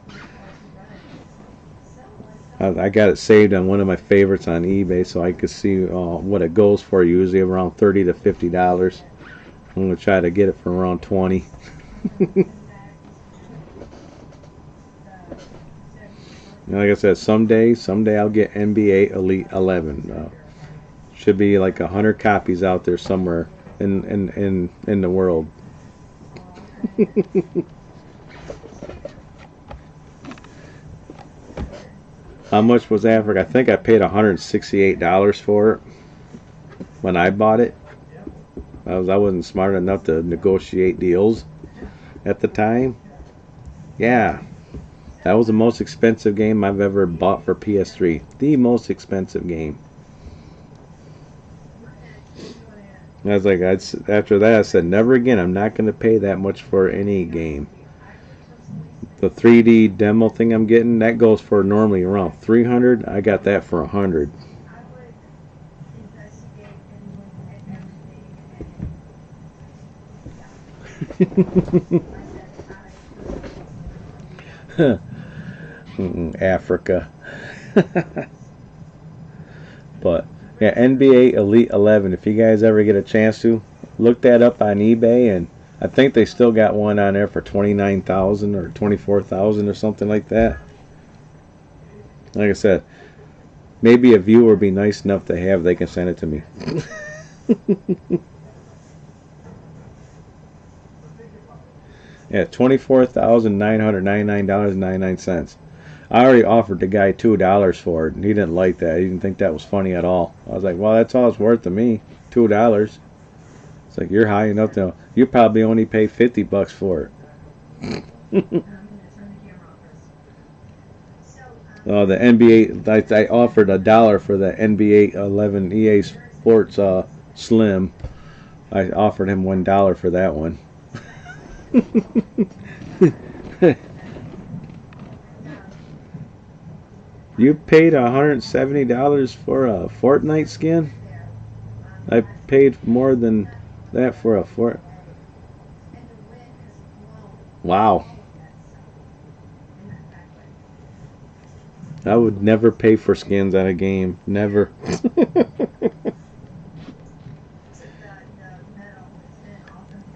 Speaker 1: I got it saved on one of my favorites on eBay, so I could see what it goes for. Usually around $30 to $50. I'm gonna try to get it for around 20. Like I said, someday I'll get NBA Elite 11. Should be like 100 copies out there somewhere in the world. How much was Africa? I think I paid $168 for it when I bought it. I wasn't smart enough to negotiate deals at the time. Yeah, that was the most expensive game I've ever bought for PS3. The most expensive game. I was like, after that I said, never again. I'm not going to pay that much for any game. The 3D demo thing I'm getting, that goes for normally around $300. I got that for $100. Africa. But yeah, NBA Elite 11. If you guys ever get a chance to look that up on eBay, and I think they still got one on there for $29,000 or $24,000 or something like that. Like I said, maybe a viewer would be nice enough to have. They can send it to me. Yeah, $24,999.99. I already offered the guy $2 for it, and he didn't like that. He didn't think that was funny at all. I was like, well, that's all it's worth to me, $2. It's like, you're high enough to, you probably only pay $50 for it. The NBA, I offered $1 for the NBA 11 EA Sports Slim. I offered him $1 for that one. You paid $170 for a Fortnite skin? I paid more than that for a Fort. Wow. I would never pay for skins at a game. Never.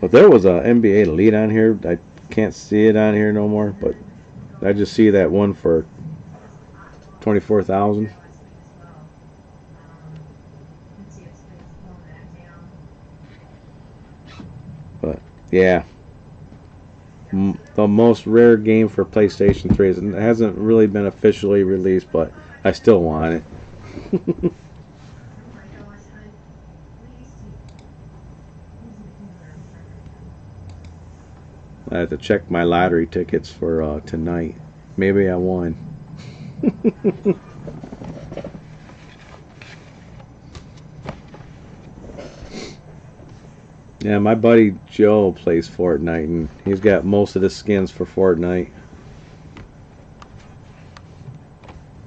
Speaker 1: But there was a NBA Elite on here. I can't see it on here no more, but I just see that one for 24,000. But yeah, the most rare game for PlayStation 3 it hasn't really been officially released, but I still want it. I have to check my lottery tickets for tonight. Maybe I won. Yeah, my buddy Joe plays Fortnite, and he's got most of the skins for Fortnite.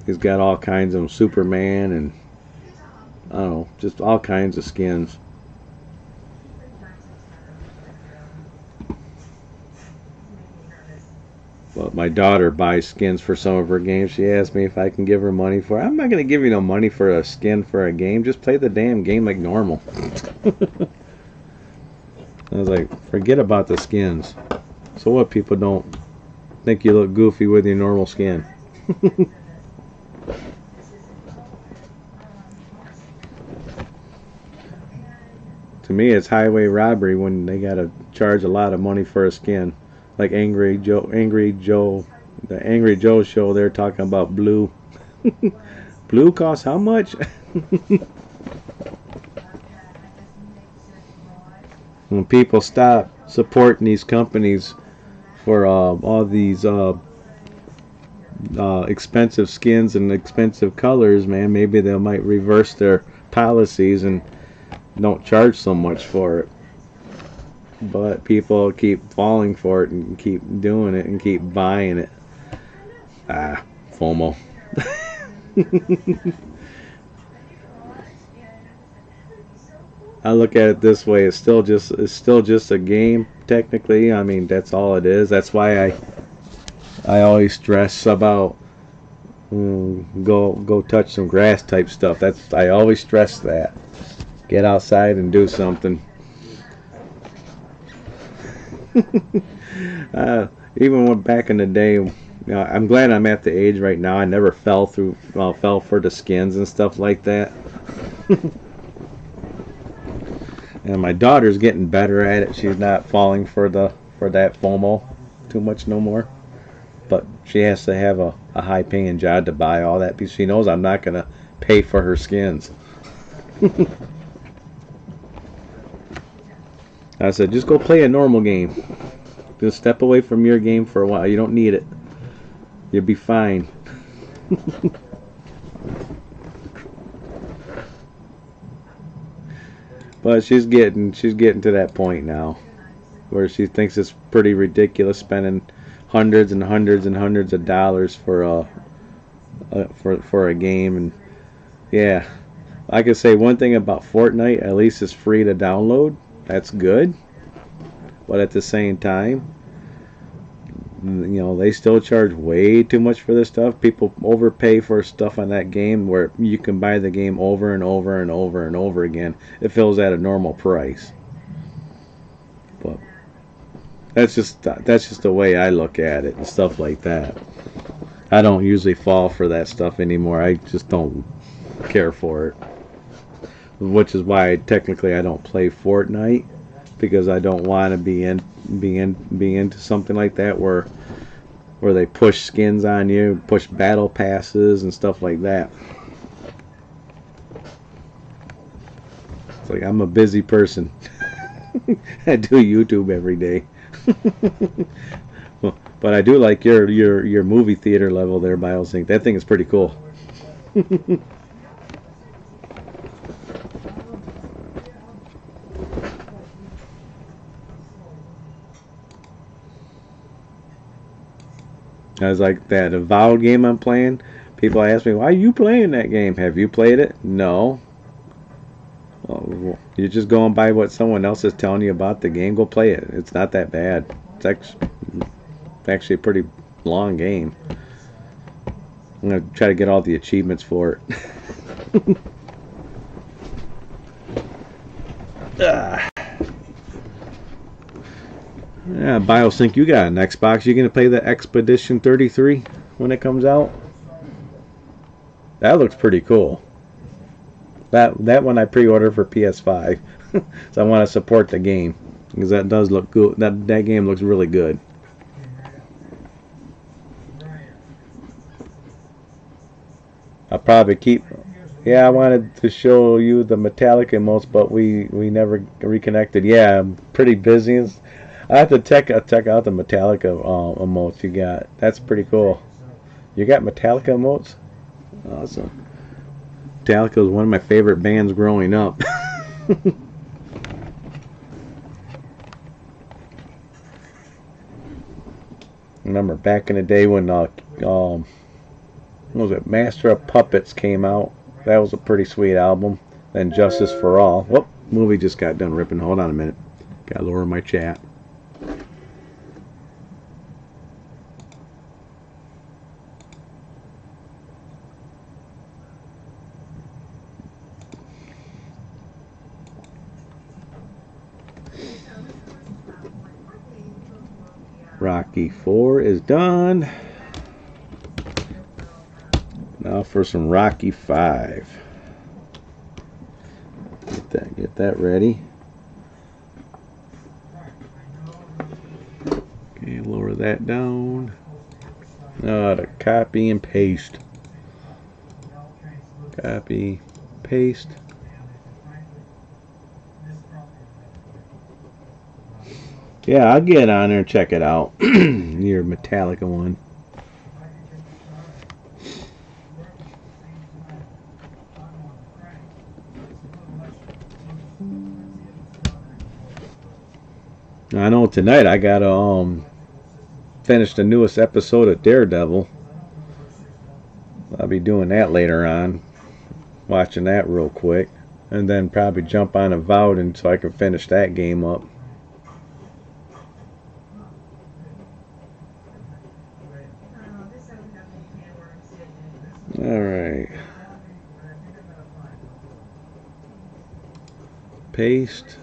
Speaker 1: He's got all kinds of Superman and I don't know, just all kinds of skins. But my daughter buys skins for some of her games. She asked me if I can give her money for it. I'm not going to give you no money for a skin for a game. Just play the damn game like normal. I was like, forget about the skins. So what, people don't think you look goofy with your normal skin. To me, it's highway robbery when they got to charge a lot of money for a skin. Like the Angry Joe show, they're talking about Blue. Blue costs how much? When people stop supporting these companies for all these expensive skins and expensive colors, man, maybe they might reverse their policies and don't charge so much for it. But people keep falling for it and keep doing it and keep buying it. FOMO. I look at it this way: it's still just a game. Technically, I mean, that's all it is. That's why I always stress about go touch some grass type stuff. I always stress that. Get outside and do something. Even when back in the day, I'm glad I'm at the age right now. I never fell for the skins and stuff like that. And my daughter's getting better at it. She's not falling for that FOMO too much no more. But she has to have a high paying job to buy all that because she knows I'm not gonna pay for her skins. I said, just go play a normal game. Just step away from your game for a while. You don't need it. You'll be fine. But she's getting to that point now where she thinks it's pretty ridiculous spending hundreds and hundreds and hundreds of dollars for a game. And yeah, I could say one thing about Fortnite: at least it's free to download. That's good. But at the same time, they still charge way too much for this stuff. People overpay for stuff on that game where you can buy the game over and over and over and over again. It feels at a normal price. But that's just the way I look at it and stuff like that. I don't usually fall for that stuff anymore. I just don't care for it. Which is why technically I don't play Fortnite, because I don't want to be into something like that where they push skins on you, push battle passes and stuff like that. It's like, I'm a busy person. I do YouTube every day. But I do like your movie theater level there, BioSync. That thing is pretty cool. I was like, that Avowed game I'm playing, people ask me, why are you playing that game? Have you played it? No. Well, you're just going by what someone else is telling you about the game. Go play it. It's not that bad. It's actually a pretty long game. I'm going to try to get all the achievements for it. Yeah, BioSync, you got an Xbox. You gonna play the Expedition 33 when it comes out? That looks pretty cool. That one I pre-ordered for PS5, so I want to support the game because that does look good. That game looks really good. I'll probably keep. Yeah, I wanted to show you the Metallica emotes, but we never reconnected. Yeah, I'm pretty busy. I have to check out the Metallica emotes you got. That's pretty cool. You got Metallica emotes? Awesome. Metallica was one of my favorite bands growing up. Remember back in the day when what was it? Master of Puppets came out. That was a pretty sweet album. Then Justice for All. Whoop, movie just got done ripping. Hold on a minute. Gotta lower my chat. Rocky 4 is done. Now for some Rocky 5. Get that ready. Okay, lower that down. To copy and paste. Copy, paste. Yeah, I'll get on there and check it out. Your Metallica one. I know tonight I gotta finish the newest episode of Daredevil. I'll be doing that later on, watching that real quick, and then probably jump on Avowed so I can finish that game up. Alright. Paste.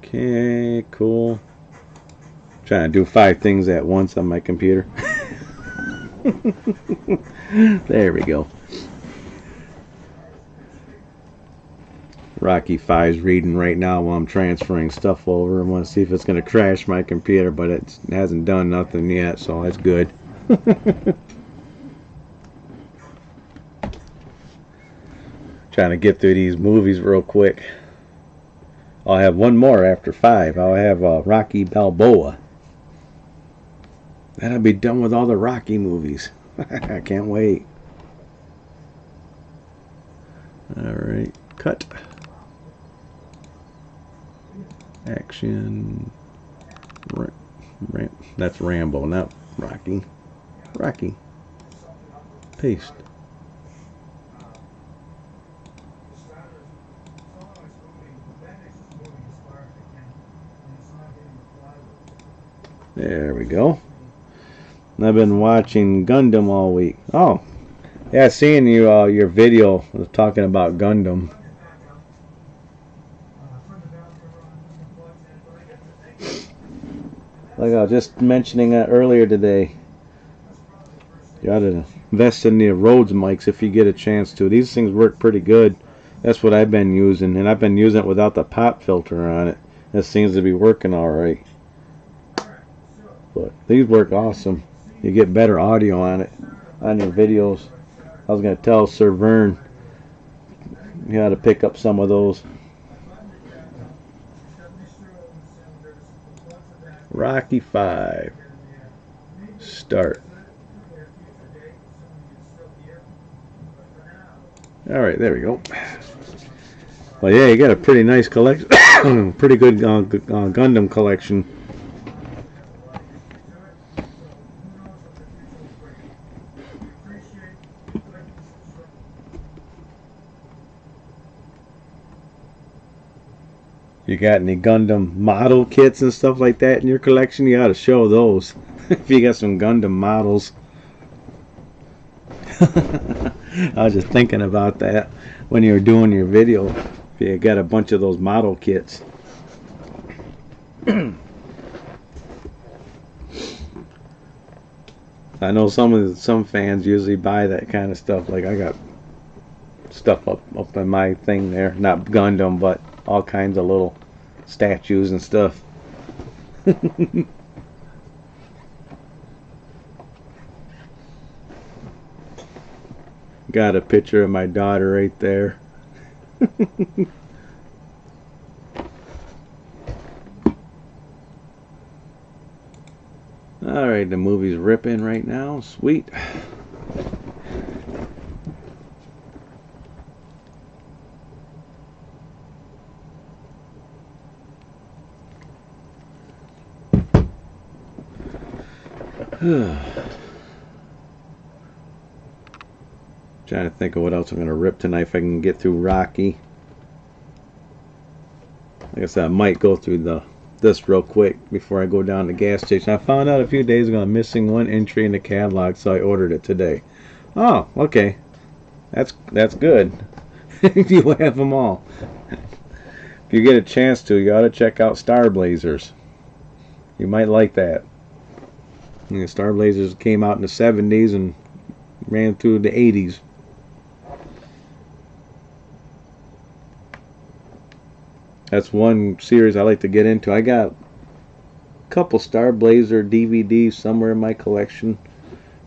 Speaker 1: Okay, cool. Trying to do 5 things at once on my computer. There we go. Rocky 5's reading right now while I'm transferring stuff over. I want to see if it's going to crash my computer, but it hasn't done nothing yet, so that's good. Trying to get through these movies real quick. I'll have one more after 5. I'll have Rocky Balboa. Then I'll be done with all the Rocky movies. I can't wait. Alright, cut. Action. That's Rambo, not Rocky. Rocky. Paste. There we go. And I've been watching Gundam all week. Oh, yeah, seeing you your video was talking about Gundam. Like I was just mentioning that earlier today. You ought to invest in the Rhodes mics if you get a chance to. These things work pretty good. That's what I've been using, and I've been using it without the pop filter on it. It seems to be working all right. But these work awesome. You get better audio on it, on your videos. I was going to tell Sir Vern you how to pick up some of those. Rocky 5. Start. Alright, there we go. Well, yeah, you got a pretty nice collection. Pretty good Gundam collection. You got any Gundam model kits and stuff like that in your collection? You ought to show those. If you got some Gundam models. I was just thinking about that when you were doing your video. If you got a bunch of those model kits. I know some fans usually buy that kind of stuff. Like I got stuff up in my thing there. Not Gundam, but all kinds of little statues and stuff. Got a picture of my daughter right there. Alright, the movie's ripping right now. Sweet. Trying to think of what else I'm going to rip tonight if I can get through Rocky. Like I said, I might go through this real quick before I go down to the gas station. I found out a few days ago I'm missing one entry in the catalog, so I ordered it today. Oh, okay. That's good. You have them all. If you get a chance to, you ought to check out Star Blazers. You might like that. You know, Star Blazers came out in the 70s and ran through the 80s. That's one series I like to get into. I got a couple Star Blazer DVDs somewhere in my collection,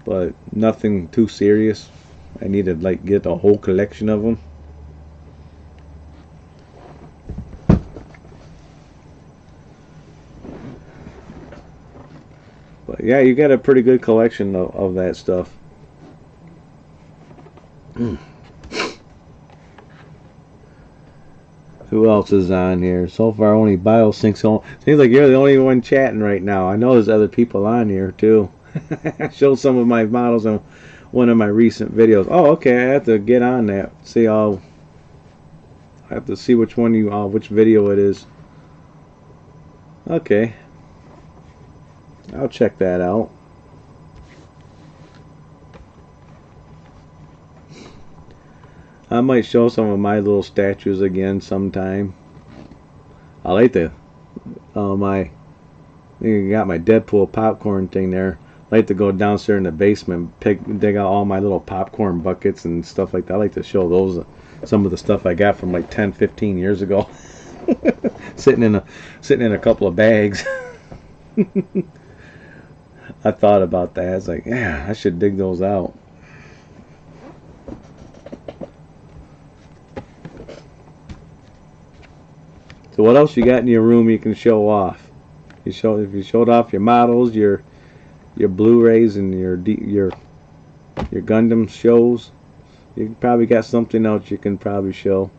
Speaker 1: but nothing too serious. I need to like get a whole collection of them. But yeah, you got a pretty good collection of that stuff. Who else is on here? So far, only BioSync. Seems like you're the only one chatting right now. I know there's other people on here too. I showed some of my models on one of my recent videos. Oh, okay. I have to get on that. See, I have to see which one which video it is. Okay, I'll check that out. I might show some of my little statues again sometime. I like you got my Deadpool popcorn thing there. I like to go downstairs in the basement, dig out all my little popcorn buckets and stuff like that. I like to show those, some of the stuff I got from like 10-15 years ago. sitting in a couple of bags. I thought about that. It's like, yeah, I should dig those out. So what else you got in your room you can show off? If you showed off your models, your Blu-rays, and your Gundam shows, you probably got something else you can probably show.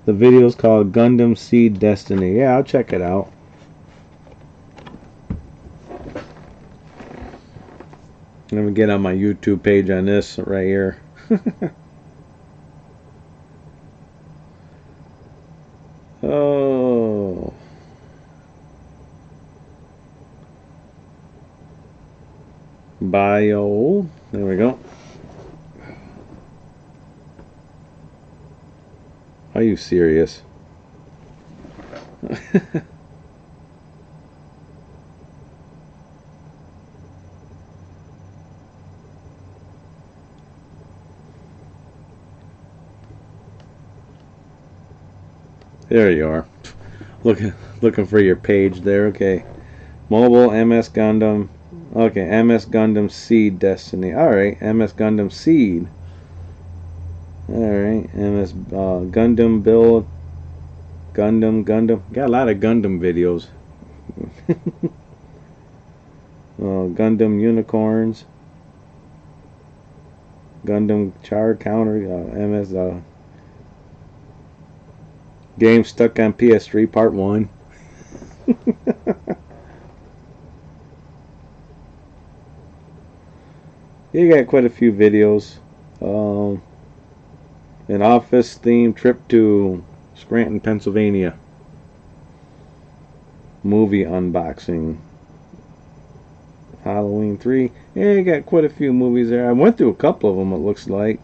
Speaker 1: The video's called Gundam Seed Destiny. Yeah, I'll check it out. Let me get on my YouTube page on this right here. Oh. Bio. There we go. Are you serious? There you are. Looking for your page there. Okay. Mobile MS Gundam. Okay, MS Gundam Seed Destiny. Alright, MS Gundam Seed. Alright, MS Gundam Build. Gundam. Got a lot of Gundam videos. Gundam Unicorns. Gundam Char Counter. MS Game Stuck on PS3 Part 1. You got quite a few videos. An office themed trip to Scranton, Pennsylvania. Movie unboxing. Halloween 3. Yeah, you got quite a few movies there. I went through a couple of them, it looks like.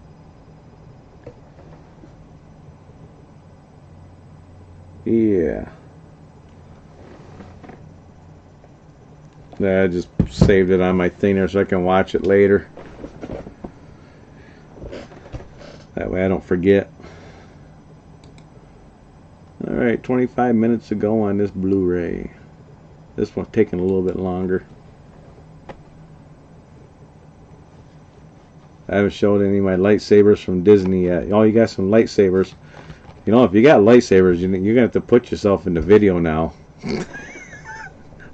Speaker 1: Yeah. I just saved it on my thing there so I can watch it later. That way I don't forget. Alright, 25 minutes to go on this Blu-ray. This one's taking a little bit longer. I haven't showed any of my lightsabers from Disney yet. Oh, you got some lightsabers. You know, if you got lightsabers, you're going to have to put yourself in the video now.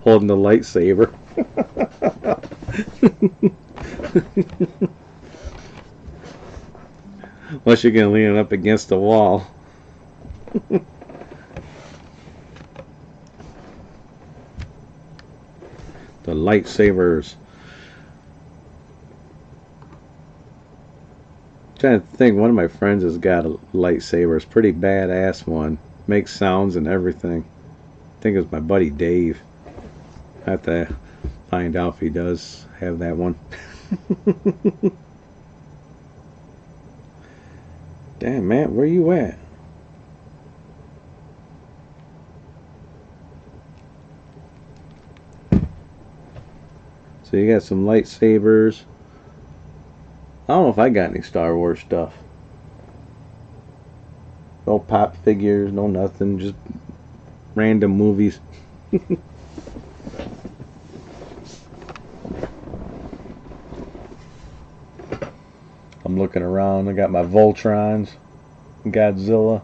Speaker 1: Holding the lightsaber. Unless you're going to lean it up against the wall. The lightsabers. I'm trying to think, one of my friends has got a lightsaber. It's a pretty badass one. Makes sounds and everything. I think it's my buddy Dave. I have to find out if he does have that one. Damn, Matt, where you at? So you got some lightsabers. I don't know if I got any Star Wars stuff. No pop figures, no nothing, just random movies. I'm looking around. I got my Voltrons, Godzilla.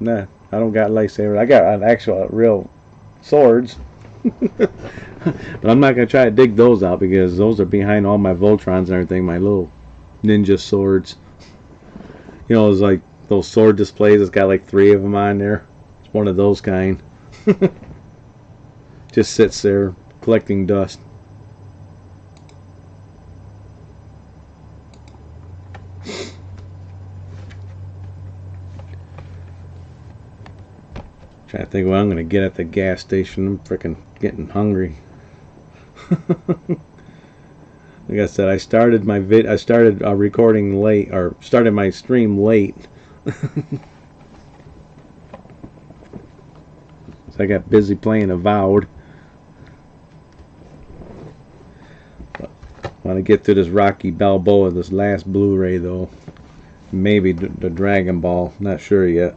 Speaker 1: Nah, I don't got lightsabers. I got an actual real swords. But I'm not going to try to dig those out because those are behind all my Voltrons and everything, my little ninja swords. You know, it's like those sword displays. It's got like 3 of them on there. It's one of those kind. Just sits there collecting dust. Trying to think what I'm going to get at the gas station. I'm freaking getting hungry. Like I said, I started recording late, or started my stream late. So I got busy playing Avowed. I want to get through this Rocky Balboa, this last Blu-ray though. Maybe the Dragon Ball, not sure yet.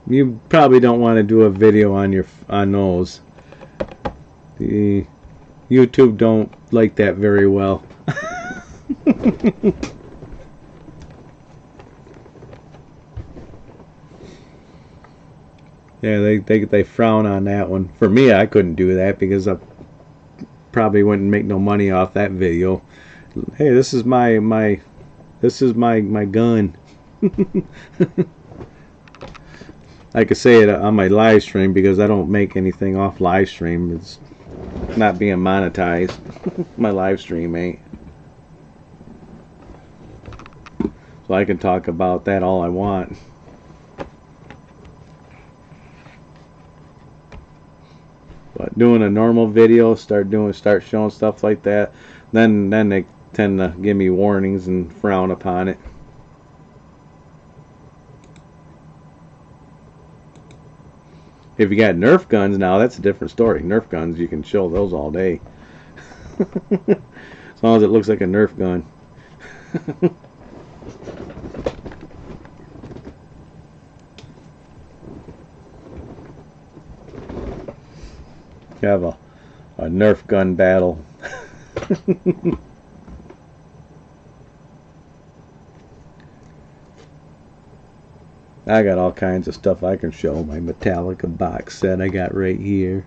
Speaker 1: You probably don't want to do a video on those. The YouTube don't like that very well. Yeah, they frown on that one. For me, I couldn't do that because I probably wouldn't make no money off that video. Hey, this is my gun. I could say it on my live stream because I don't make anything off live stream. It's not being monetized. My live stream ain't. So I can talk about that all I want. But doing a normal video, start showing stuff like that, then they tend to give me warnings and frown upon it. If you got Nerf guns now, that's a different story. Nerf guns, you can show those all day. As long as it looks like a Nerf gun. You have a Nerf gun battle. I got all kinds of stuff I can show. My Metallica box set I got right here.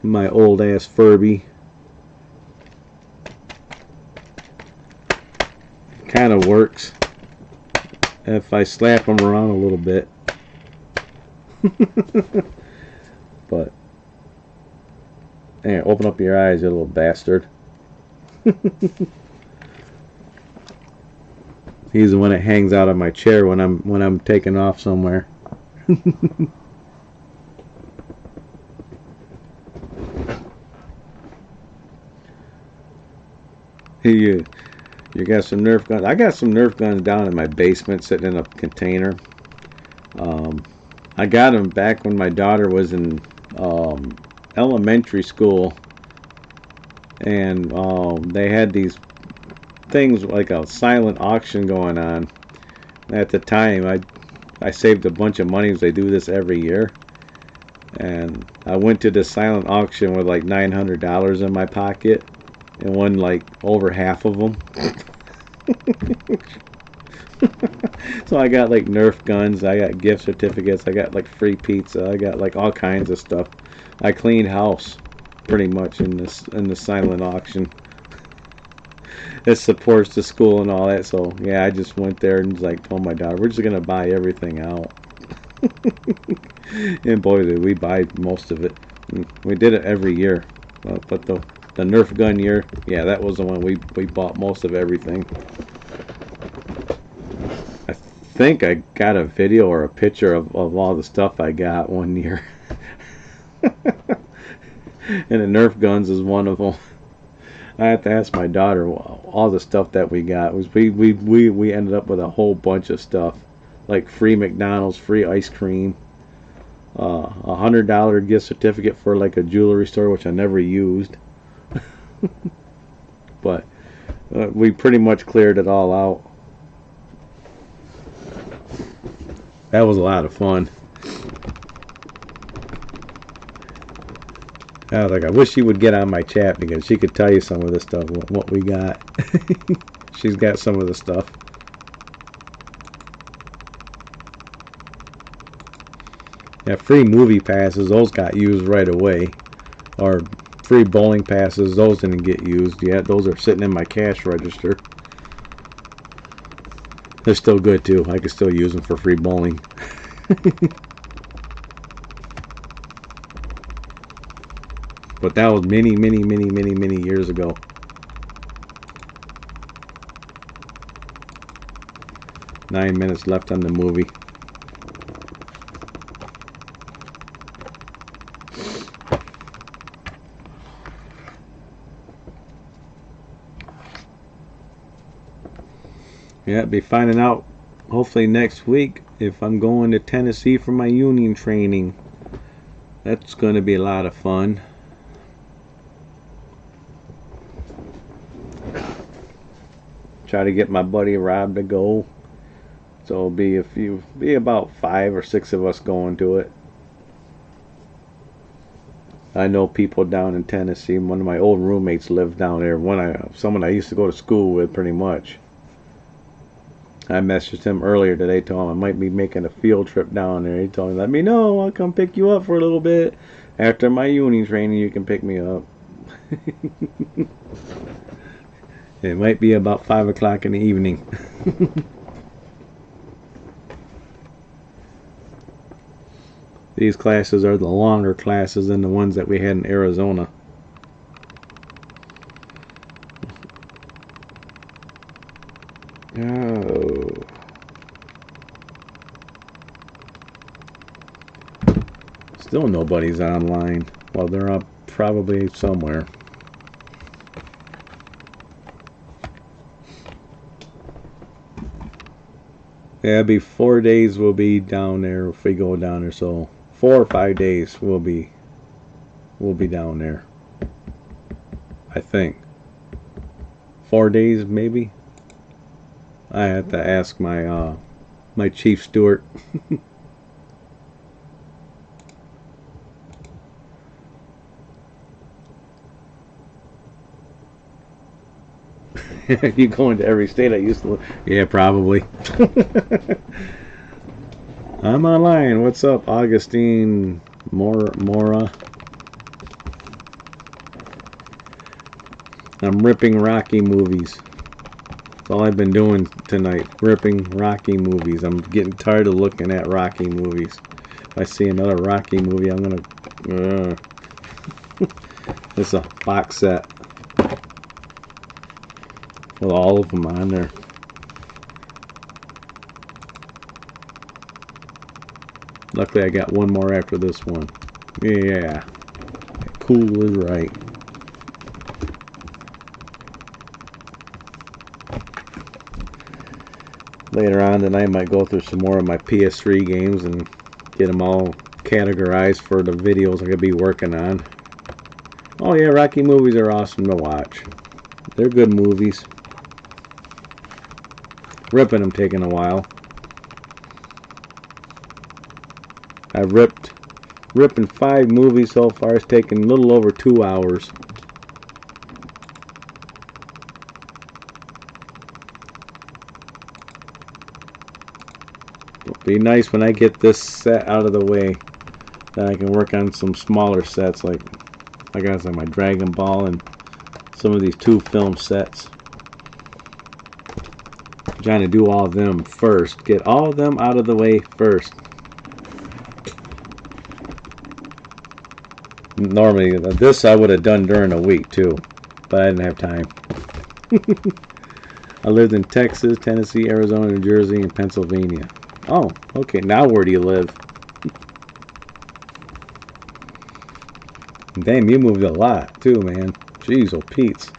Speaker 1: My old ass Furby. Kind of works if I slap them around a little bit. But hey, open up your eyes, you little bastard. He's the one that hangs out of my chair when I'm taking off somewhere. You got some Nerf guns. I got some Nerf guns down in my basement, sitting in a container. I got them back when my daughter was in elementary school, and they had these things like a silent auction going on. At the time, I saved a bunch of money because they do this every year, and I went to the silent auction with like $900 in my pocket and won like over half of them. So I got like Nerf guns, I got gift certificates, I got like free pizza, I got like all kinds of stuff. I cleaned house pretty much in the silent auction. It supports the school and all that, so yeah, I just went there and like told my daughter, we're just gonna buy everything out. And boy, did we buy most of it. We did it every year, but the Nerf gun year, yeah, that was the one we bought most of everything. think I got a video or a picture of all the stuff I got one year. And the Nerf guns is one of them. I have to ask my daughter all the stuff that we got. We ended up with a whole bunch of stuff, like free McDonald's, free ice cream, $100 gift certificate for like a jewelry store, which I never used. But we pretty much cleared it all out. That was a lot of fun. I was like, I wish she would get on my chat because she could tell you some of the stuff, what we got. She's got some of the stuff. Yeah, free movie passes, those got used right away. Or free bowling passes, those didn't get used yet. Those are sitting in my cash register. They're still good too. I could still use them for free bowling. But that was many years ago. Nine minutes left on the movie. Yeah, be finding out hopefully next week if I'm going to Tennessee for my union training. That's going to be a lot of fun. Try to get my buddy Rob to go. So it'll be about 5 or 6 of us going to it. I know people down in Tennessee. One of my old roommates lived down there. Someone I used to go to school with, pretty much. I messaged him earlier today, told him I might be making a field trip down there. He told me, let me know, I'll come pick you up for a little bit. After my union training, you can pick me up. It might be about 5 o'clock in the evening. These classes are the longer classes than the ones that we had in Arizona. Oh. Still nobody's online. Well, they're up probably somewhere. Yeah, it'll be 4 days we'll be down there if we go down there. So 4 or 5 days we'll be down there. I think 4 days maybe. I have to ask my my chief steward. You going to every state I used to live? Yeah, probably. I'm online. What's up, Augustine Mora? I'm ripping Rocky movies. That's all I've been doing tonight. Ripping Rocky movies. I'm getting tired of looking at Rocky movies. If I see another Rocky movie, I'm gonna... It's a box set with all of them on there. Luckily I got one more after this one. Yeah. Cool is right. Later on tonight I might go through some more of my PS3 games and get them all categorized for the videos I'm going to be working on. Oh yeah, Rocky movies are awesome to watch. They're good movies. Ripping them taking a while. I've ripping 5 movies so far. It's taken a little over 2 hours. It'll be nice when I get this set out of the way. Then I can work on some smaller sets like I got my Dragon Ball and some of these 2 film sets. I'm trying to do all of them first. Get all of them out of the way first. Normally, this I would have done during a week too, but I didn't have time. I lived in Texas, Tennessee, Arizona, New Jersey, and Pennsylvania. Oh, okay. Now where do you live? Damn, you moved a lot too, man. Jeez, oh Pete's.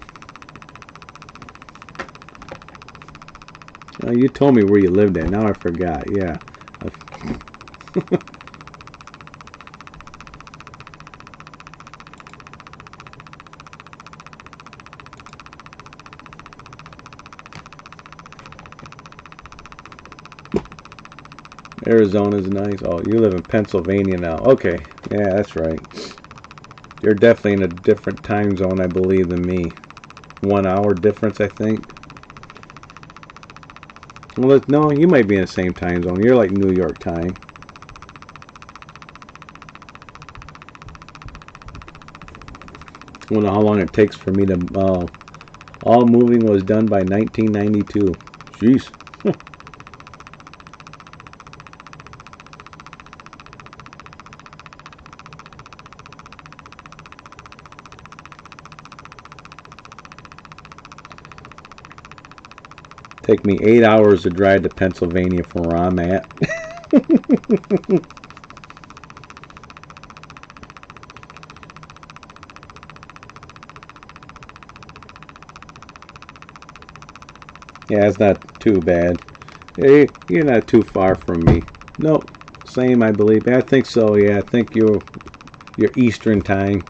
Speaker 1: Oh, you told me where you lived at. Now I forgot. Yeah. Arizona's nice. Oh, you live in Pennsylvania now. Okay. Yeah, that's right. You're definitely in a different time zone, I believe, than me. 1 hour difference, I think. Well, no, you might be in the same time zone. You're like New York time. I don't know how long it takes for me to... all moving was done by 1992. Jeez. Take me 8 hours to drive to Pennsylvania from where I'm at. Yeah, it's not too bad. Hey, you're not too far from me. Nope, same I believe. I think so. Yeah, I think you're Eastern time.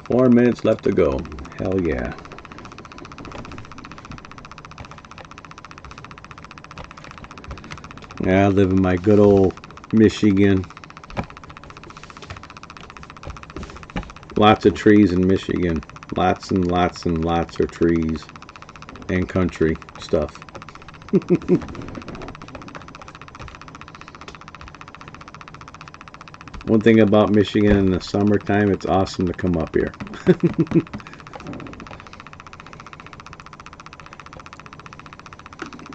Speaker 1: 4 minutes left to go. Hell yeah. Yeah, I live in my good old Michigan. Lots of trees in Michigan. Lots and lots and lots of trees. And country stuff. One thing about Michigan in the summertime, it's awesome to come up here.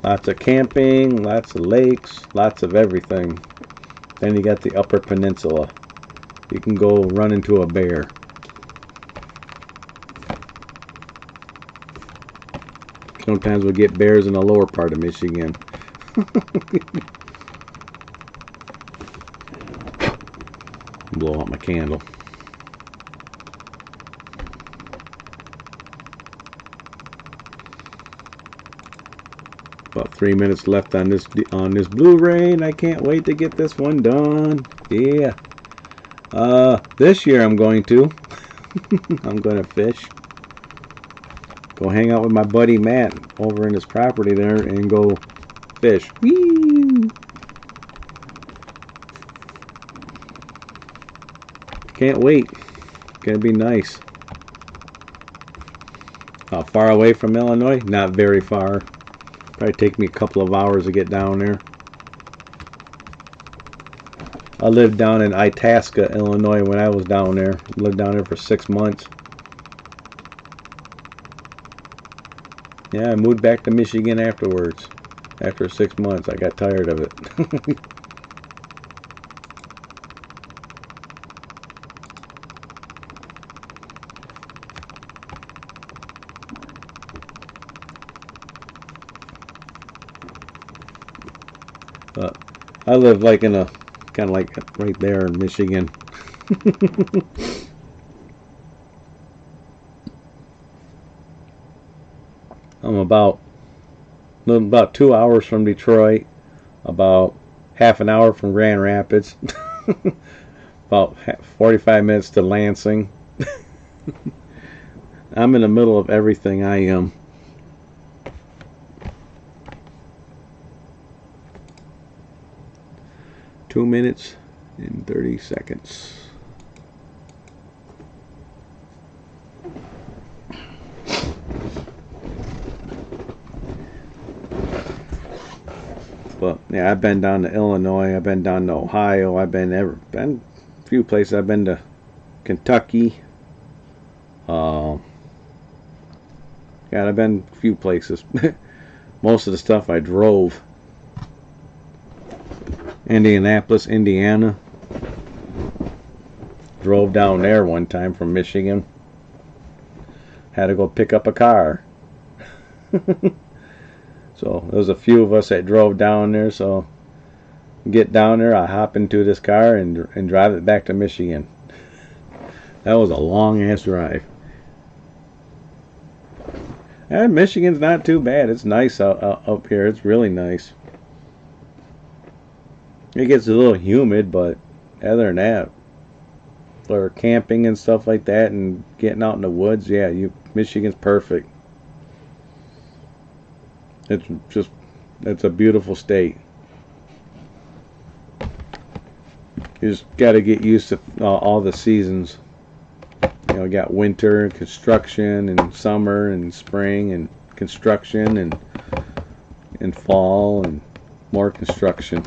Speaker 1: Lots of camping, lots of lakes, lots of everything. Then you got the Upper Peninsula. You can go run into a bear. Sometimes we get bears in the lower part of Michigan. Blow out my candle. About 3 minutes left on this Blu-ray, and I can't wait to get this one done. Yeah. This year I'm going to. I'm going to fish. Go hang out with my buddy Matt over in his property there and go fish. Whee! Can't wait. Gonna be nice. Far away from Illinois? Not very far. Probably take me a couple of hours to get down there. I lived down in Itasca, Illinois when I was down there. Lived down there for 6 months. Yeah, I moved back to Michigan afterwards. After 6 months, I got tired of it. I live like in a kind of like right there in Michigan. I'm about 2 hours from Detroit, about half an hour from Grand Rapids, about 45 minutes to Lansing. I'm in the middle of everything. I am. Two minutes and 30 seconds. But yeah, I've been down to Illinois. I've been down to Ohio. I've been a few places. I've been to Kentucky. God, I've been a few places. Most of the stuff I drove. Indianapolis, Indiana. drove down there one time from Michigan. Had to go pick up a car. So there was a few of us that drove down there. So get down there, I hop into this car and drive it back to Michigan. That was a long ass drive. And Michigan's not too bad. It's nice up here. It's really nice. It gets a little humid, but other than that, for camping and stuff like that and getting out in the woods, yeah, Michigan's perfect. It's a beautiful state. You just got to get used to all the seasons. You know, got winter, construction, and summer, and spring, and construction, and fall, and more construction.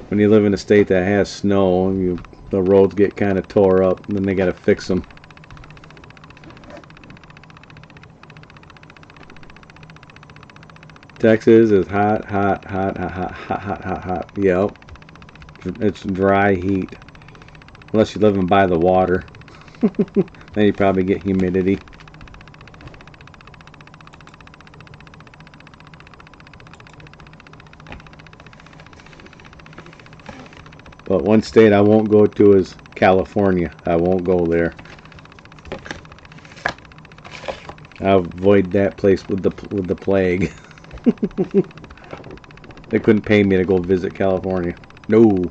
Speaker 1: When you live in a state that has snow, the roads get kind of tore up, and then they got to fix them. Texas is hot. Yep. It's dry heat. Unless you're living by the water. Then you probably get humidity. But one state I won't go to is California. I won't go there. I avoid that place with the plague. They couldn't pay me to go visit California. No.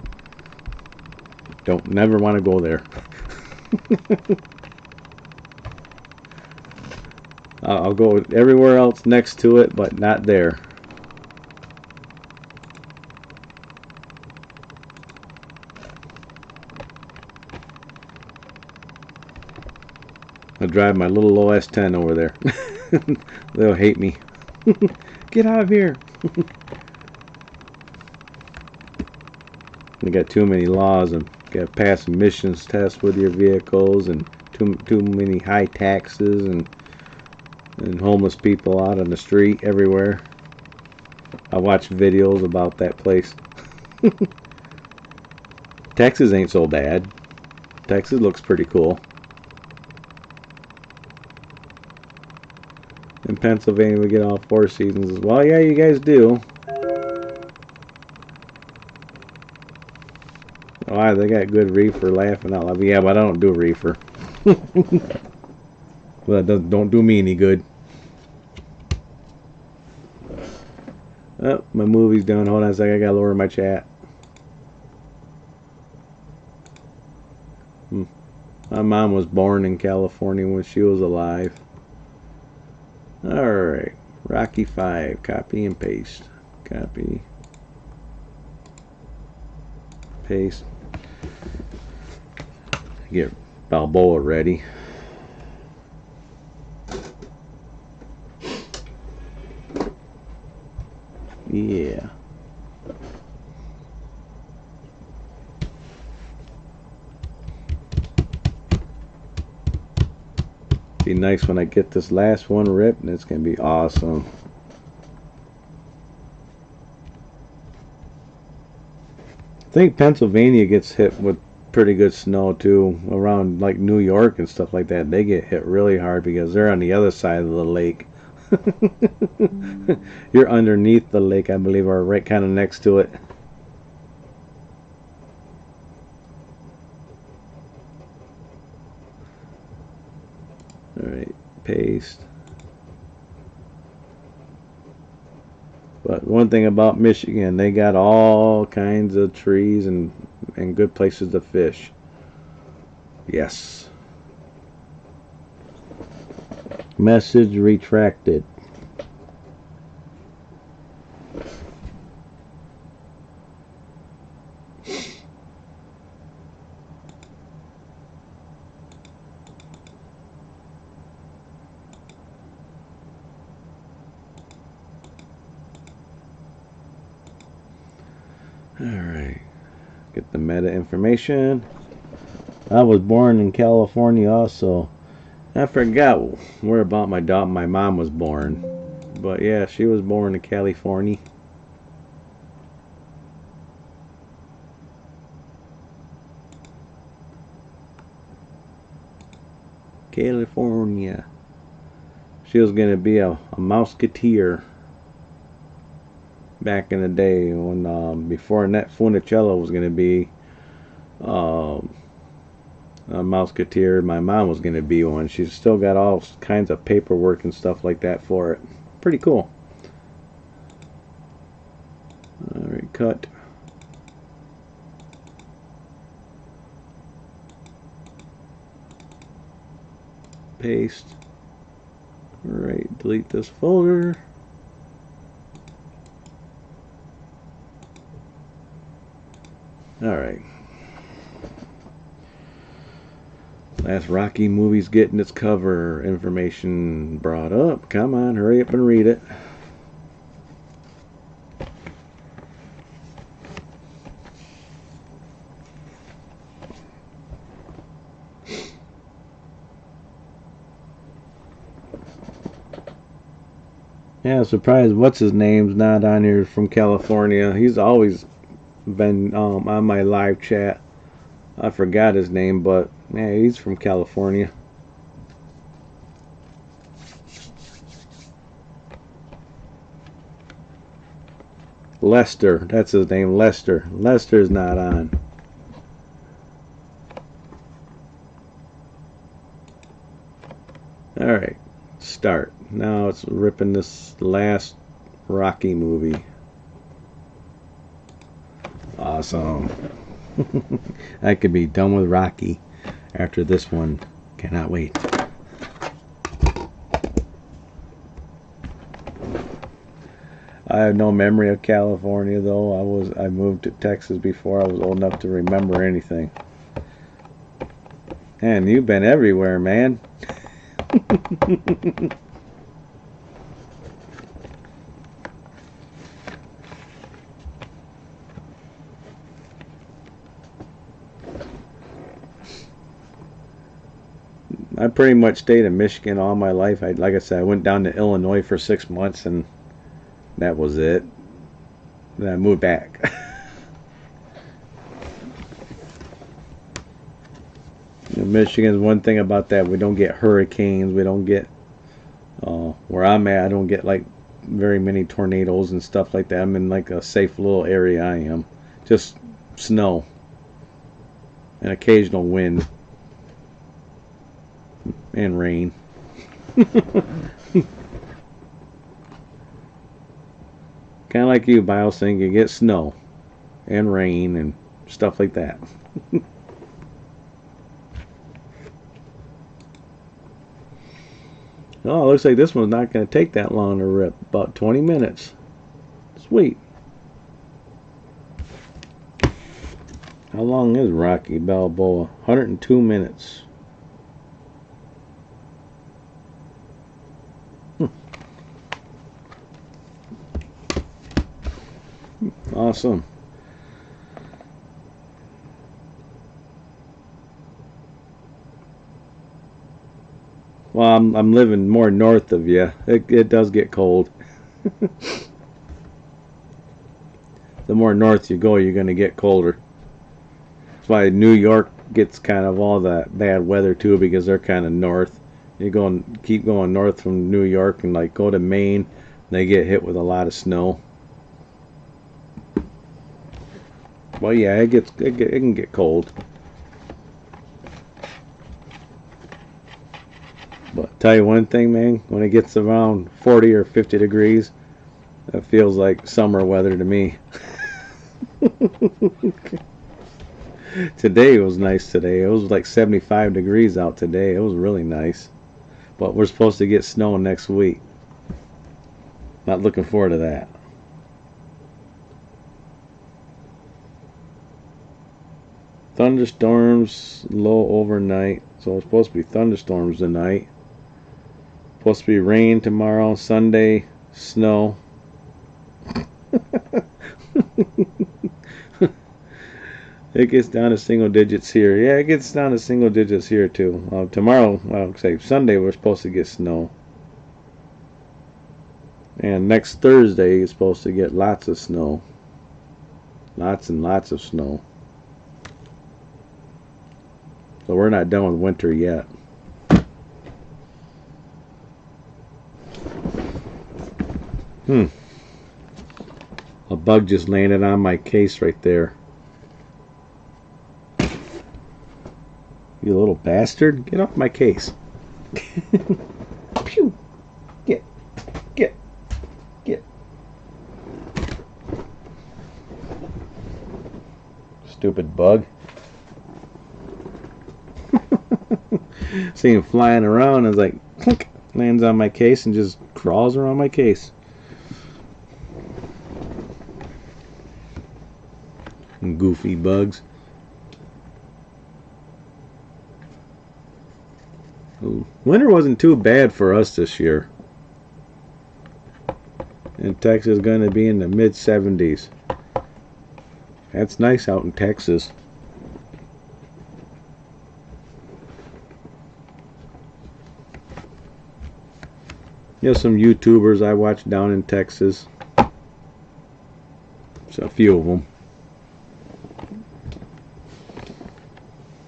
Speaker 1: Don't never want to go there. I'll go everywhere else next to it, but not there. I'll drive my little OS 10 over there. They'll hate me. Get out of here. They got too many laws and got to pass emissions tests with your vehicles and too many high taxes and homeless people out on the street everywhere. I watch videos about that place. Texas ain't so bad. Texas looks pretty cool. In Pennsylvania, we get all 4 seasons as well. Yeah, you guys do. Oh, they got good reefer, laughing out loud. Yeah, but I don't do reefer. Well, that don't do me any good. Oh, my movie's done. Hold on a second. I gotta lower my chat. My mom was born in California when she was alive. Alright, Rocky 5, copy and paste. Copy, paste. Get Balboa ready. Yeah. Be nice when I get this last one ripped, and it's gonna be awesome. I think Pennsylvania gets hit with pretty good snow too, around like New York and stuff like that. They get hit really hard because they're on the other side of the lake. You're underneath the lake, I believe, or right kind of next to it. Alright, paste. But one thing about Michigan, they got all kinds of trees and good places to fish. Yes. Message retracted. Alright, get the meta information. I was born in California also. I forgot where about my mom was born. But yeah, she was born in California. California. She was going to be a Mouseketeer back in the day when before Annette Funicello was going to be a Mouseketeer. My mom was going to be one. She's still got all kinds of paperwork and stuff like that for it. Pretty cool. Alright, cut. Paste. Alright, delete this folder. Alright. Last Rocky movie's getting its cover information brought up. Come on, hurry up and read it. Yeah, surprised what's his name's not on here from California. He's always been on my live chat. I forgot his name, but yeah, he's from California. Lester, that's his name, Lester. Lester's not on. Alright, start. Now it's ripping this last Rocky movie. Awesome. I could be done with Rocky after this one. Cannot wait. I have no memory of California though. I moved to Texas before I was old enough to remember anything. And you've been everywhere, man. I pretty much stayed in Michigan all my life. Like I said, I went down to Illinois for 6 months and that was it. Then I moved back. Michigan's one thing about that. We don't get hurricanes. We don't get, where I'm at, I don't get like very many tornadoes and stuff like that. I'm in like a safe little area. I am. Just snow and occasional wind. And rain. Kind of like you, Biosync, you get snow and rain and stuff like that. Oh, it looks like this one's not going to take that long to rip. About 20 minutes. Sweet. How long is Rocky Balboa? 102 minutes. Awesome. Well, I'm living more north of you. It does get cold. The more north you go, you're going to get colder. That's why New York gets kind of all that bad weather too, because they're kind of north. You keep going north from New York and like go to Maine, they get hit with a lot of snow. Well, yeah, it can get cold. But tell you one thing, man, when it gets around 40 or 50 degrees, it feels like summer weather to me. Today was nice today. It was like 75 degrees out today. It was really nice. But we're supposed to get snow next week. Not looking forward to that. Thunderstorms low overnight. So it's supposed to be thunderstorms tonight. Supposed to be rain tomorrow, Sunday, snow. It gets down to single digits here. Yeah, it gets down to single digits here too. Tomorrow, I'll say Sunday, we're supposed to get snow. And next Thursday, it's supposed to get lots of snow. Lots and lots of snow. So we're not done with winter yet. A bug just landed on my case right there. You little bastard. Get off my case. Pew. Get. Stupid bug. See him flying around and it's like, clink, lands on my case and just crawls around my case. Goofy bugs. Winter wasn't too bad for us this year. And Texas is going to be in the mid 70s. That's nice out in Texas. There's some YouTubers I watch down in Texas. So a few of them.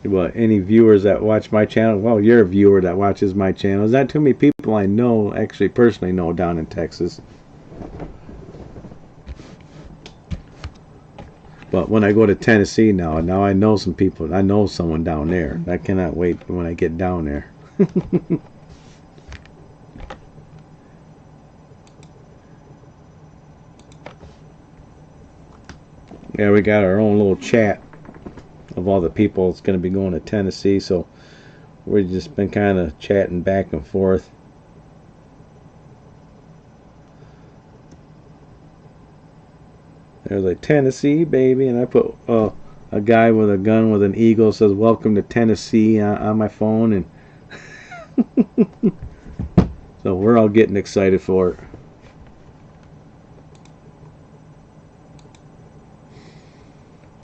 Speaker 1: Well, any viewers that watch my channel, well, you're a viewer that watches my channel. There's not too many people I know, actually personally know, down in Texas. But when I go to Tennessee now I know some people. I know someone down there. I cannot wait when I get down there. Yeah, we got our own little chat of all the people that's going to be going to Tennessee, so we've just been kind of chatting back and forth. There's like Tennessee, baby, and I put a guy with a gun with an eagle says "Welcome to Tennessee" on my phone, and so we're all getting excited for it.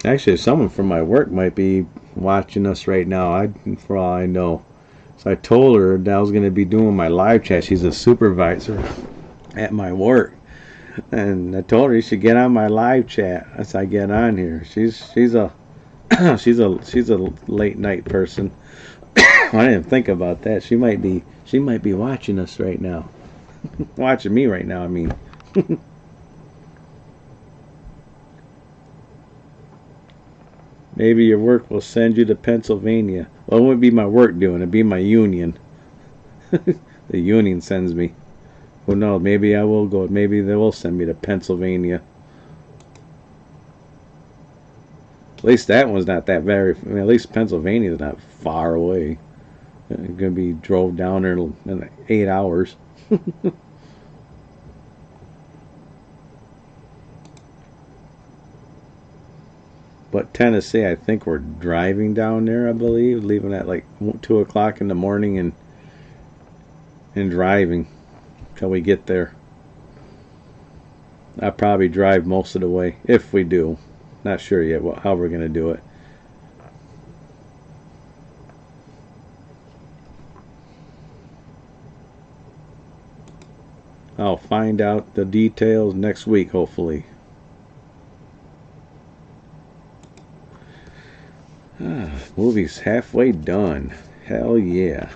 Speaker 1: Actually, someone from my work might be watching us right now, for all I know. So I told her that I was going to be doing my live chat. She's a supervisor at my work. And I told her you should get on my live chat as I get on here. She's a she's a late night person. I didn't think about that. She might be watching us right now. Watching me right now, I mean. Maybe your work will send you to Pennsylvania. Well, it wouldn't be my work doing it. It'd be my union. The union sends me. Well, no, maybe I will go. Maybe they will send me to Pennsylvania. At least that one's not that very... I mean, at least Pennsylvania's not far away. It's going to be drove down there in 8 hours. But Tennessee, I think we're driving down there, I believe. Leaving at like 2 o'clock in the morning and driving till we get there. I'll probably drive most of the way, if we do. Not sure yet how we're going to do it. I'll find out the details next week, hopefully. Movie's halfway done. Hell yeah.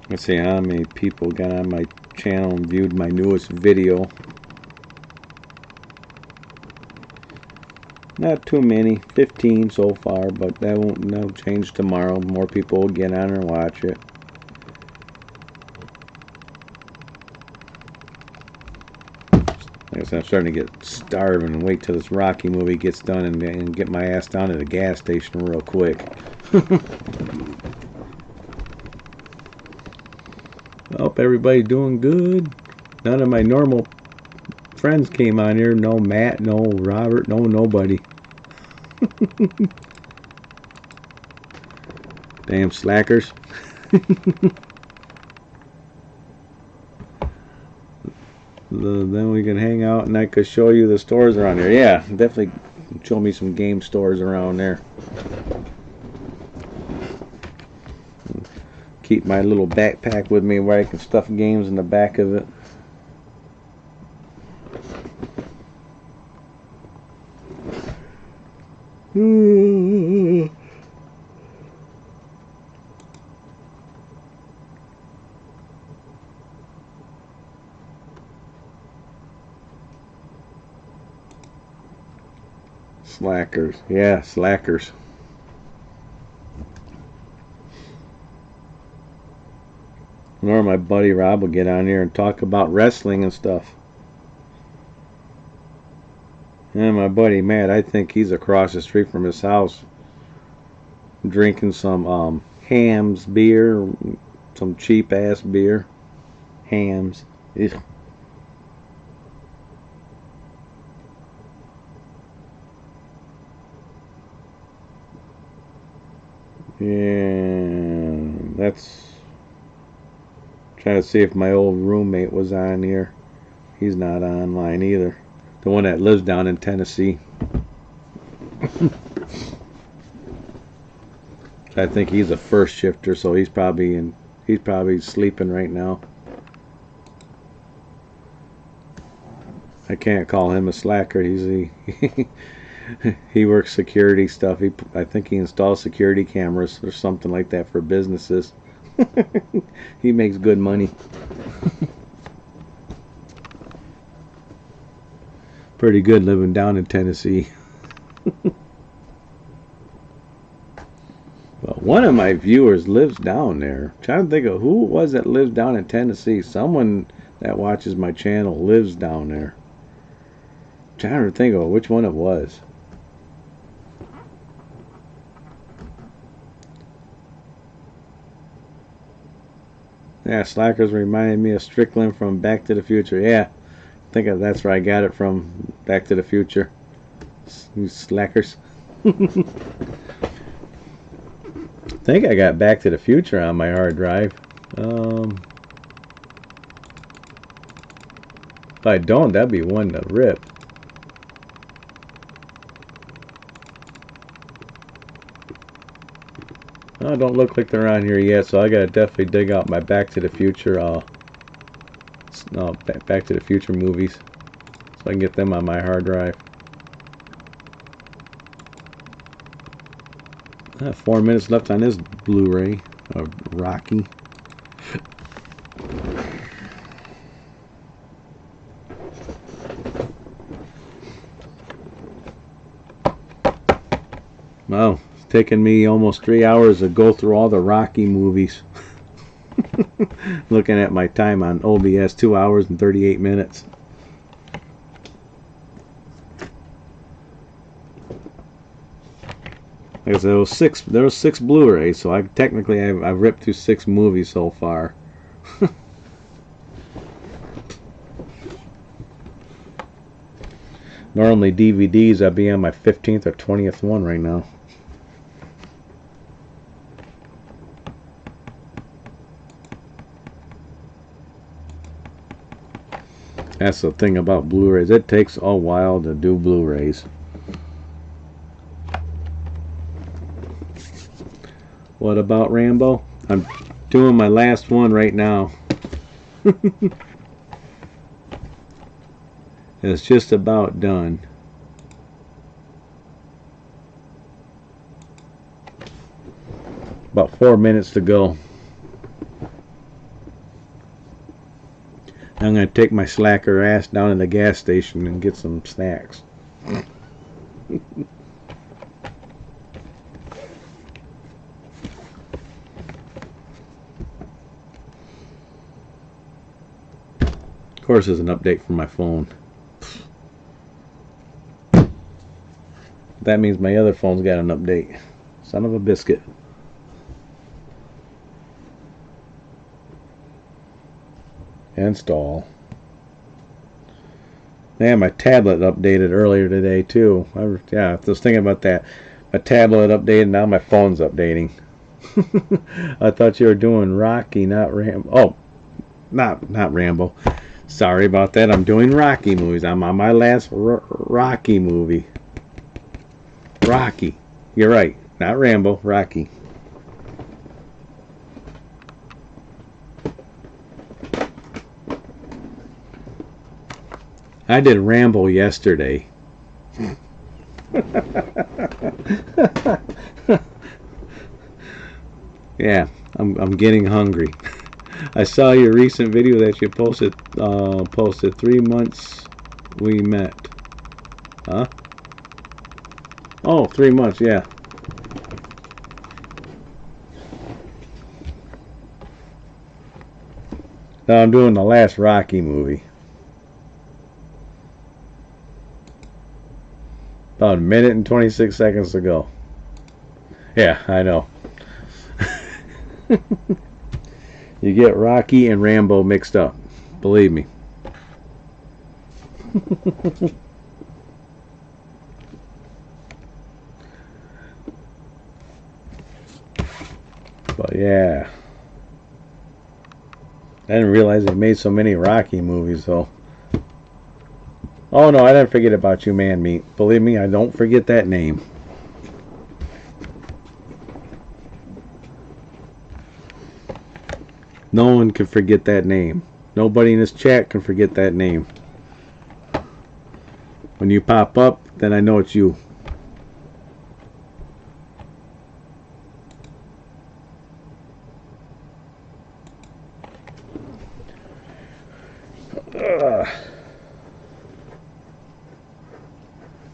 Speaker 1: Let's see how many people got on my channel and viewed my newest video. Not too many, 15 so far, but that'll change tomorrow. More people will get on and watch it. I'm starting to get starving and wait till this Rocky movie gets done and get my ass down to the gas station real quick. Hope everybody doing good. None of my normal friends came on here. No Matt, no Robert, no nobody. Damn slackers. Then we can hang out and I could show you the stores around here. Yeah, definitely show me some game stores around there. Keep my little backpack with me where I can stuff games in the back of it. Slackers. Yeah, slackers. Nor my buddy Rob will get on here and talk about wrestling and stuff. And my buddy Matt, I think he's across the street from his house drinking some Hamm's beer, some cheap ass beer. Hamm's. Ugh. Yeah, that's trying to see if my old roommate was on here. He's not online either. The one that lives down in Tennessee. I think he's a first shifter, so he's probably sleeping right now. I can't call him a slacker. He works security stuff. I think he installs security cameras or something like that for businesses. He makes good money. Pretty good living down in Tennessee. Well, one of my viewers lives down there. I'm trying to think of who it was that lives down in Tennessee. Someone that watches my channel lives down there. I'm trying to think of which one it was. Yeah, slackers reminded me of Strickland from Back to the Future. Yeah, I think that's where I got it from, Back to the Future. You slackers. I think I got Back to the Future on my hard drive. If I don't, that'd be one to rip. Oh, don't look like they're on here yet, so I gotta definitely dig out my Back to the Future, Back to the Future movies, so I can get them on my hard drive. 4 minutes left on this Blu-ray of Rocky. Wow, it's taken me almost 3 hours to go through all the Rocky movies. Looking at my time on OBS, 2 hours and 38 minutes. Like I said, there was six Blu-rays, so I've ripped through 6 movies so far. Normally DVDs, I'd be on my 15th or 20th one right now. That's the thing about Blu-rays. It takes a while to do Blu-rays. What about Rambo? I'm doing my last one right now. It's just about done. About 4 minutes to go. I'm going to take my slacker ass down to the gas station and get some snacks. Of course, there's an update for my phone. That means my other phone's got an update. Son of a biscuit. Install. Yeah, my tablet updated earlier today too. I was thinking about that. My tablet updated, now my phone's updating. I thought you were doing Rocky, not Rambo. Oh, not Rambo. Sorry about that. I'm doing Rocky movies. I'm on my last Rocky movie. Rocky. You're right. Not Rambo. Rocky. I did Rambo yesterday. Yeah, I'm getting hungry. I saw your recent video that you posted. Posted 3 months we met. Huh? Oh, 3 months, yeah. Now I'm doing the last Rocky movie. About a minute and 26 seconds to go. Yeah, I know. You get Rocky and Rambo mixed up. Believe me. But yeah. I didn't realize they made so many Rocky movies though. Oh no, I didn't forget about you, Man Meat. Believe me, I don't forget that name. No one can forget that name. Nobody in this chat can forget that name. When you pop up, then I know it's you. Ugh.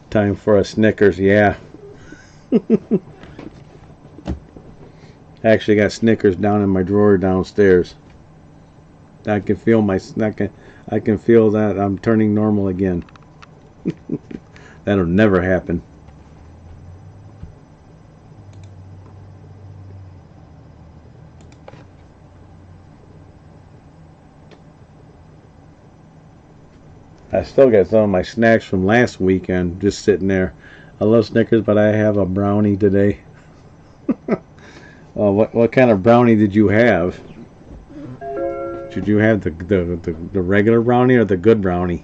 Speaker 1: Time for a Snickers, yeah. I actually got Snickers down in my drawer downstairs. I can feel I can feel that I'm turning normal again. That'll never happen. I still got some of my snacks from last weekend just sitting there. I love Snickers, but I have a brownie today. What kind of brownie did you have? Did you have the regular brownie or the good brownie?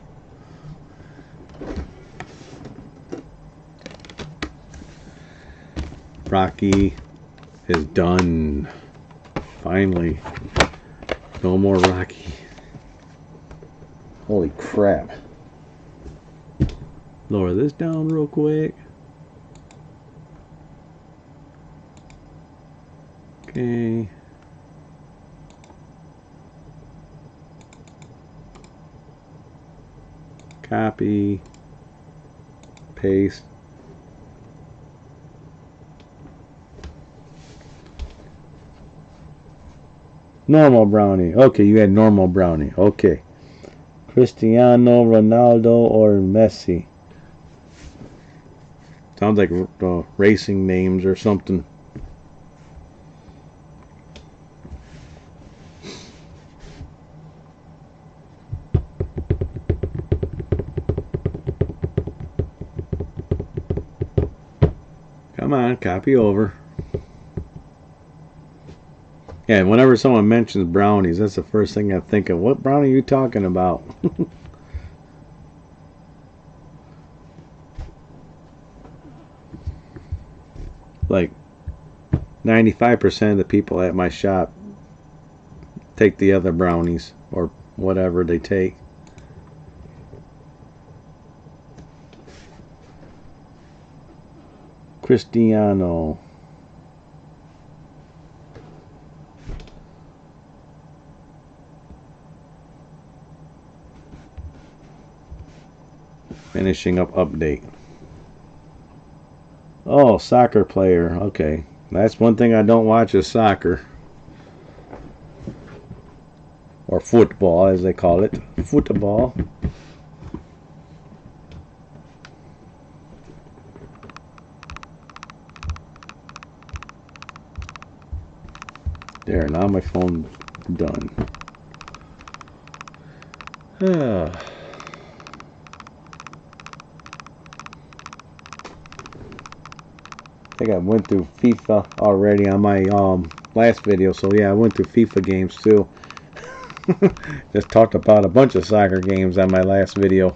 Speaker 1: Rocky is done. Finally. No more Rocky. Holy crap. Lower this down real quick. Okay. Copy. Paste. Normal brownie. Okay, you had normal brownie. Okay. Cristiano Ronaldo or Messi. Sounds like racing names or something. Come on, copy over. Yeah, whenever someone mentions brownies, that's the first thing I think of. What brownie are you talking about? Like 95% of the people at my shop take the other brownies or whatever they take. Cristiano. Finishing up update. Oh, soccer player. Okay. That's one thing I don't watch is soccer. Or football, as they call it. Football. There, now my phone's done. I think I went through FIFA already on my last video, so yeah, I went through FIFA games too. Just talked about a bunch of soccer games on my last video.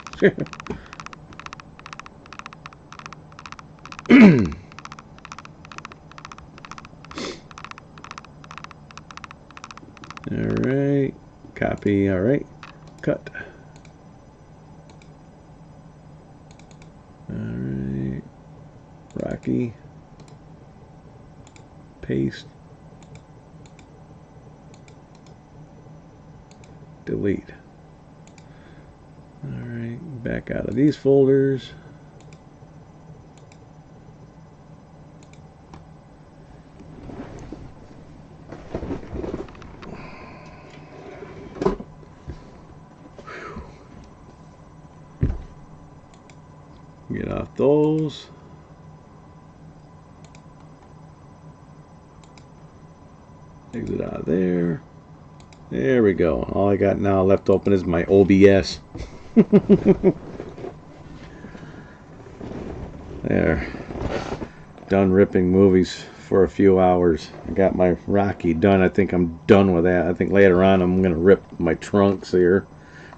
Speaker 1: Alright, copy, alright, cut. Alright, Rocky. Paste, delete. Alright, back out of these folders. Get off those. Exit out of there. There we go. All I got now left open is my OBS. There. Done ripping movies for a few hours. I got my Rocky done. I think I'm done with that. I think later on I'm going to rip my trunks here.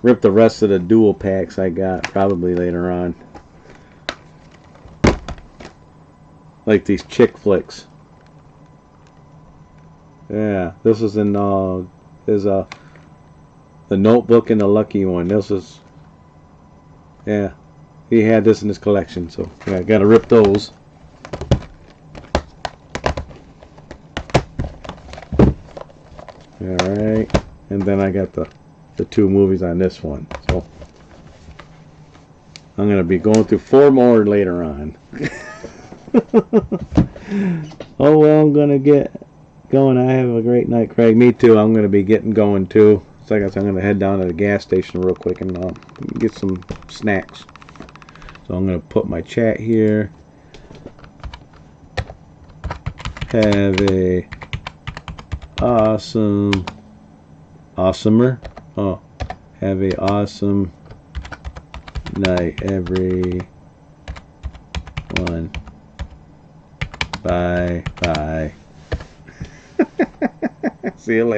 Speaker 1: Rip the rest of the dual packs I got probably later on. Like these chick flicks. Yeah, this is in The Notebook and the Lucky One. This is, yeah, he had this in his collection, so yeah, I gotta rip those. Alright, and then I got the two movies on this one, so I'm gonna be going through 4 more later on. Oh well, I'm gonna get going. I have a great night, Craig. Me too. I'm gonna be getting going too. So I guess I'm gonna head down to the gas station real quick and get some snacks. So I'm gonna put my chat here. Have a awesomer. Oh, have a awesome night, everyone. Bye. See you later.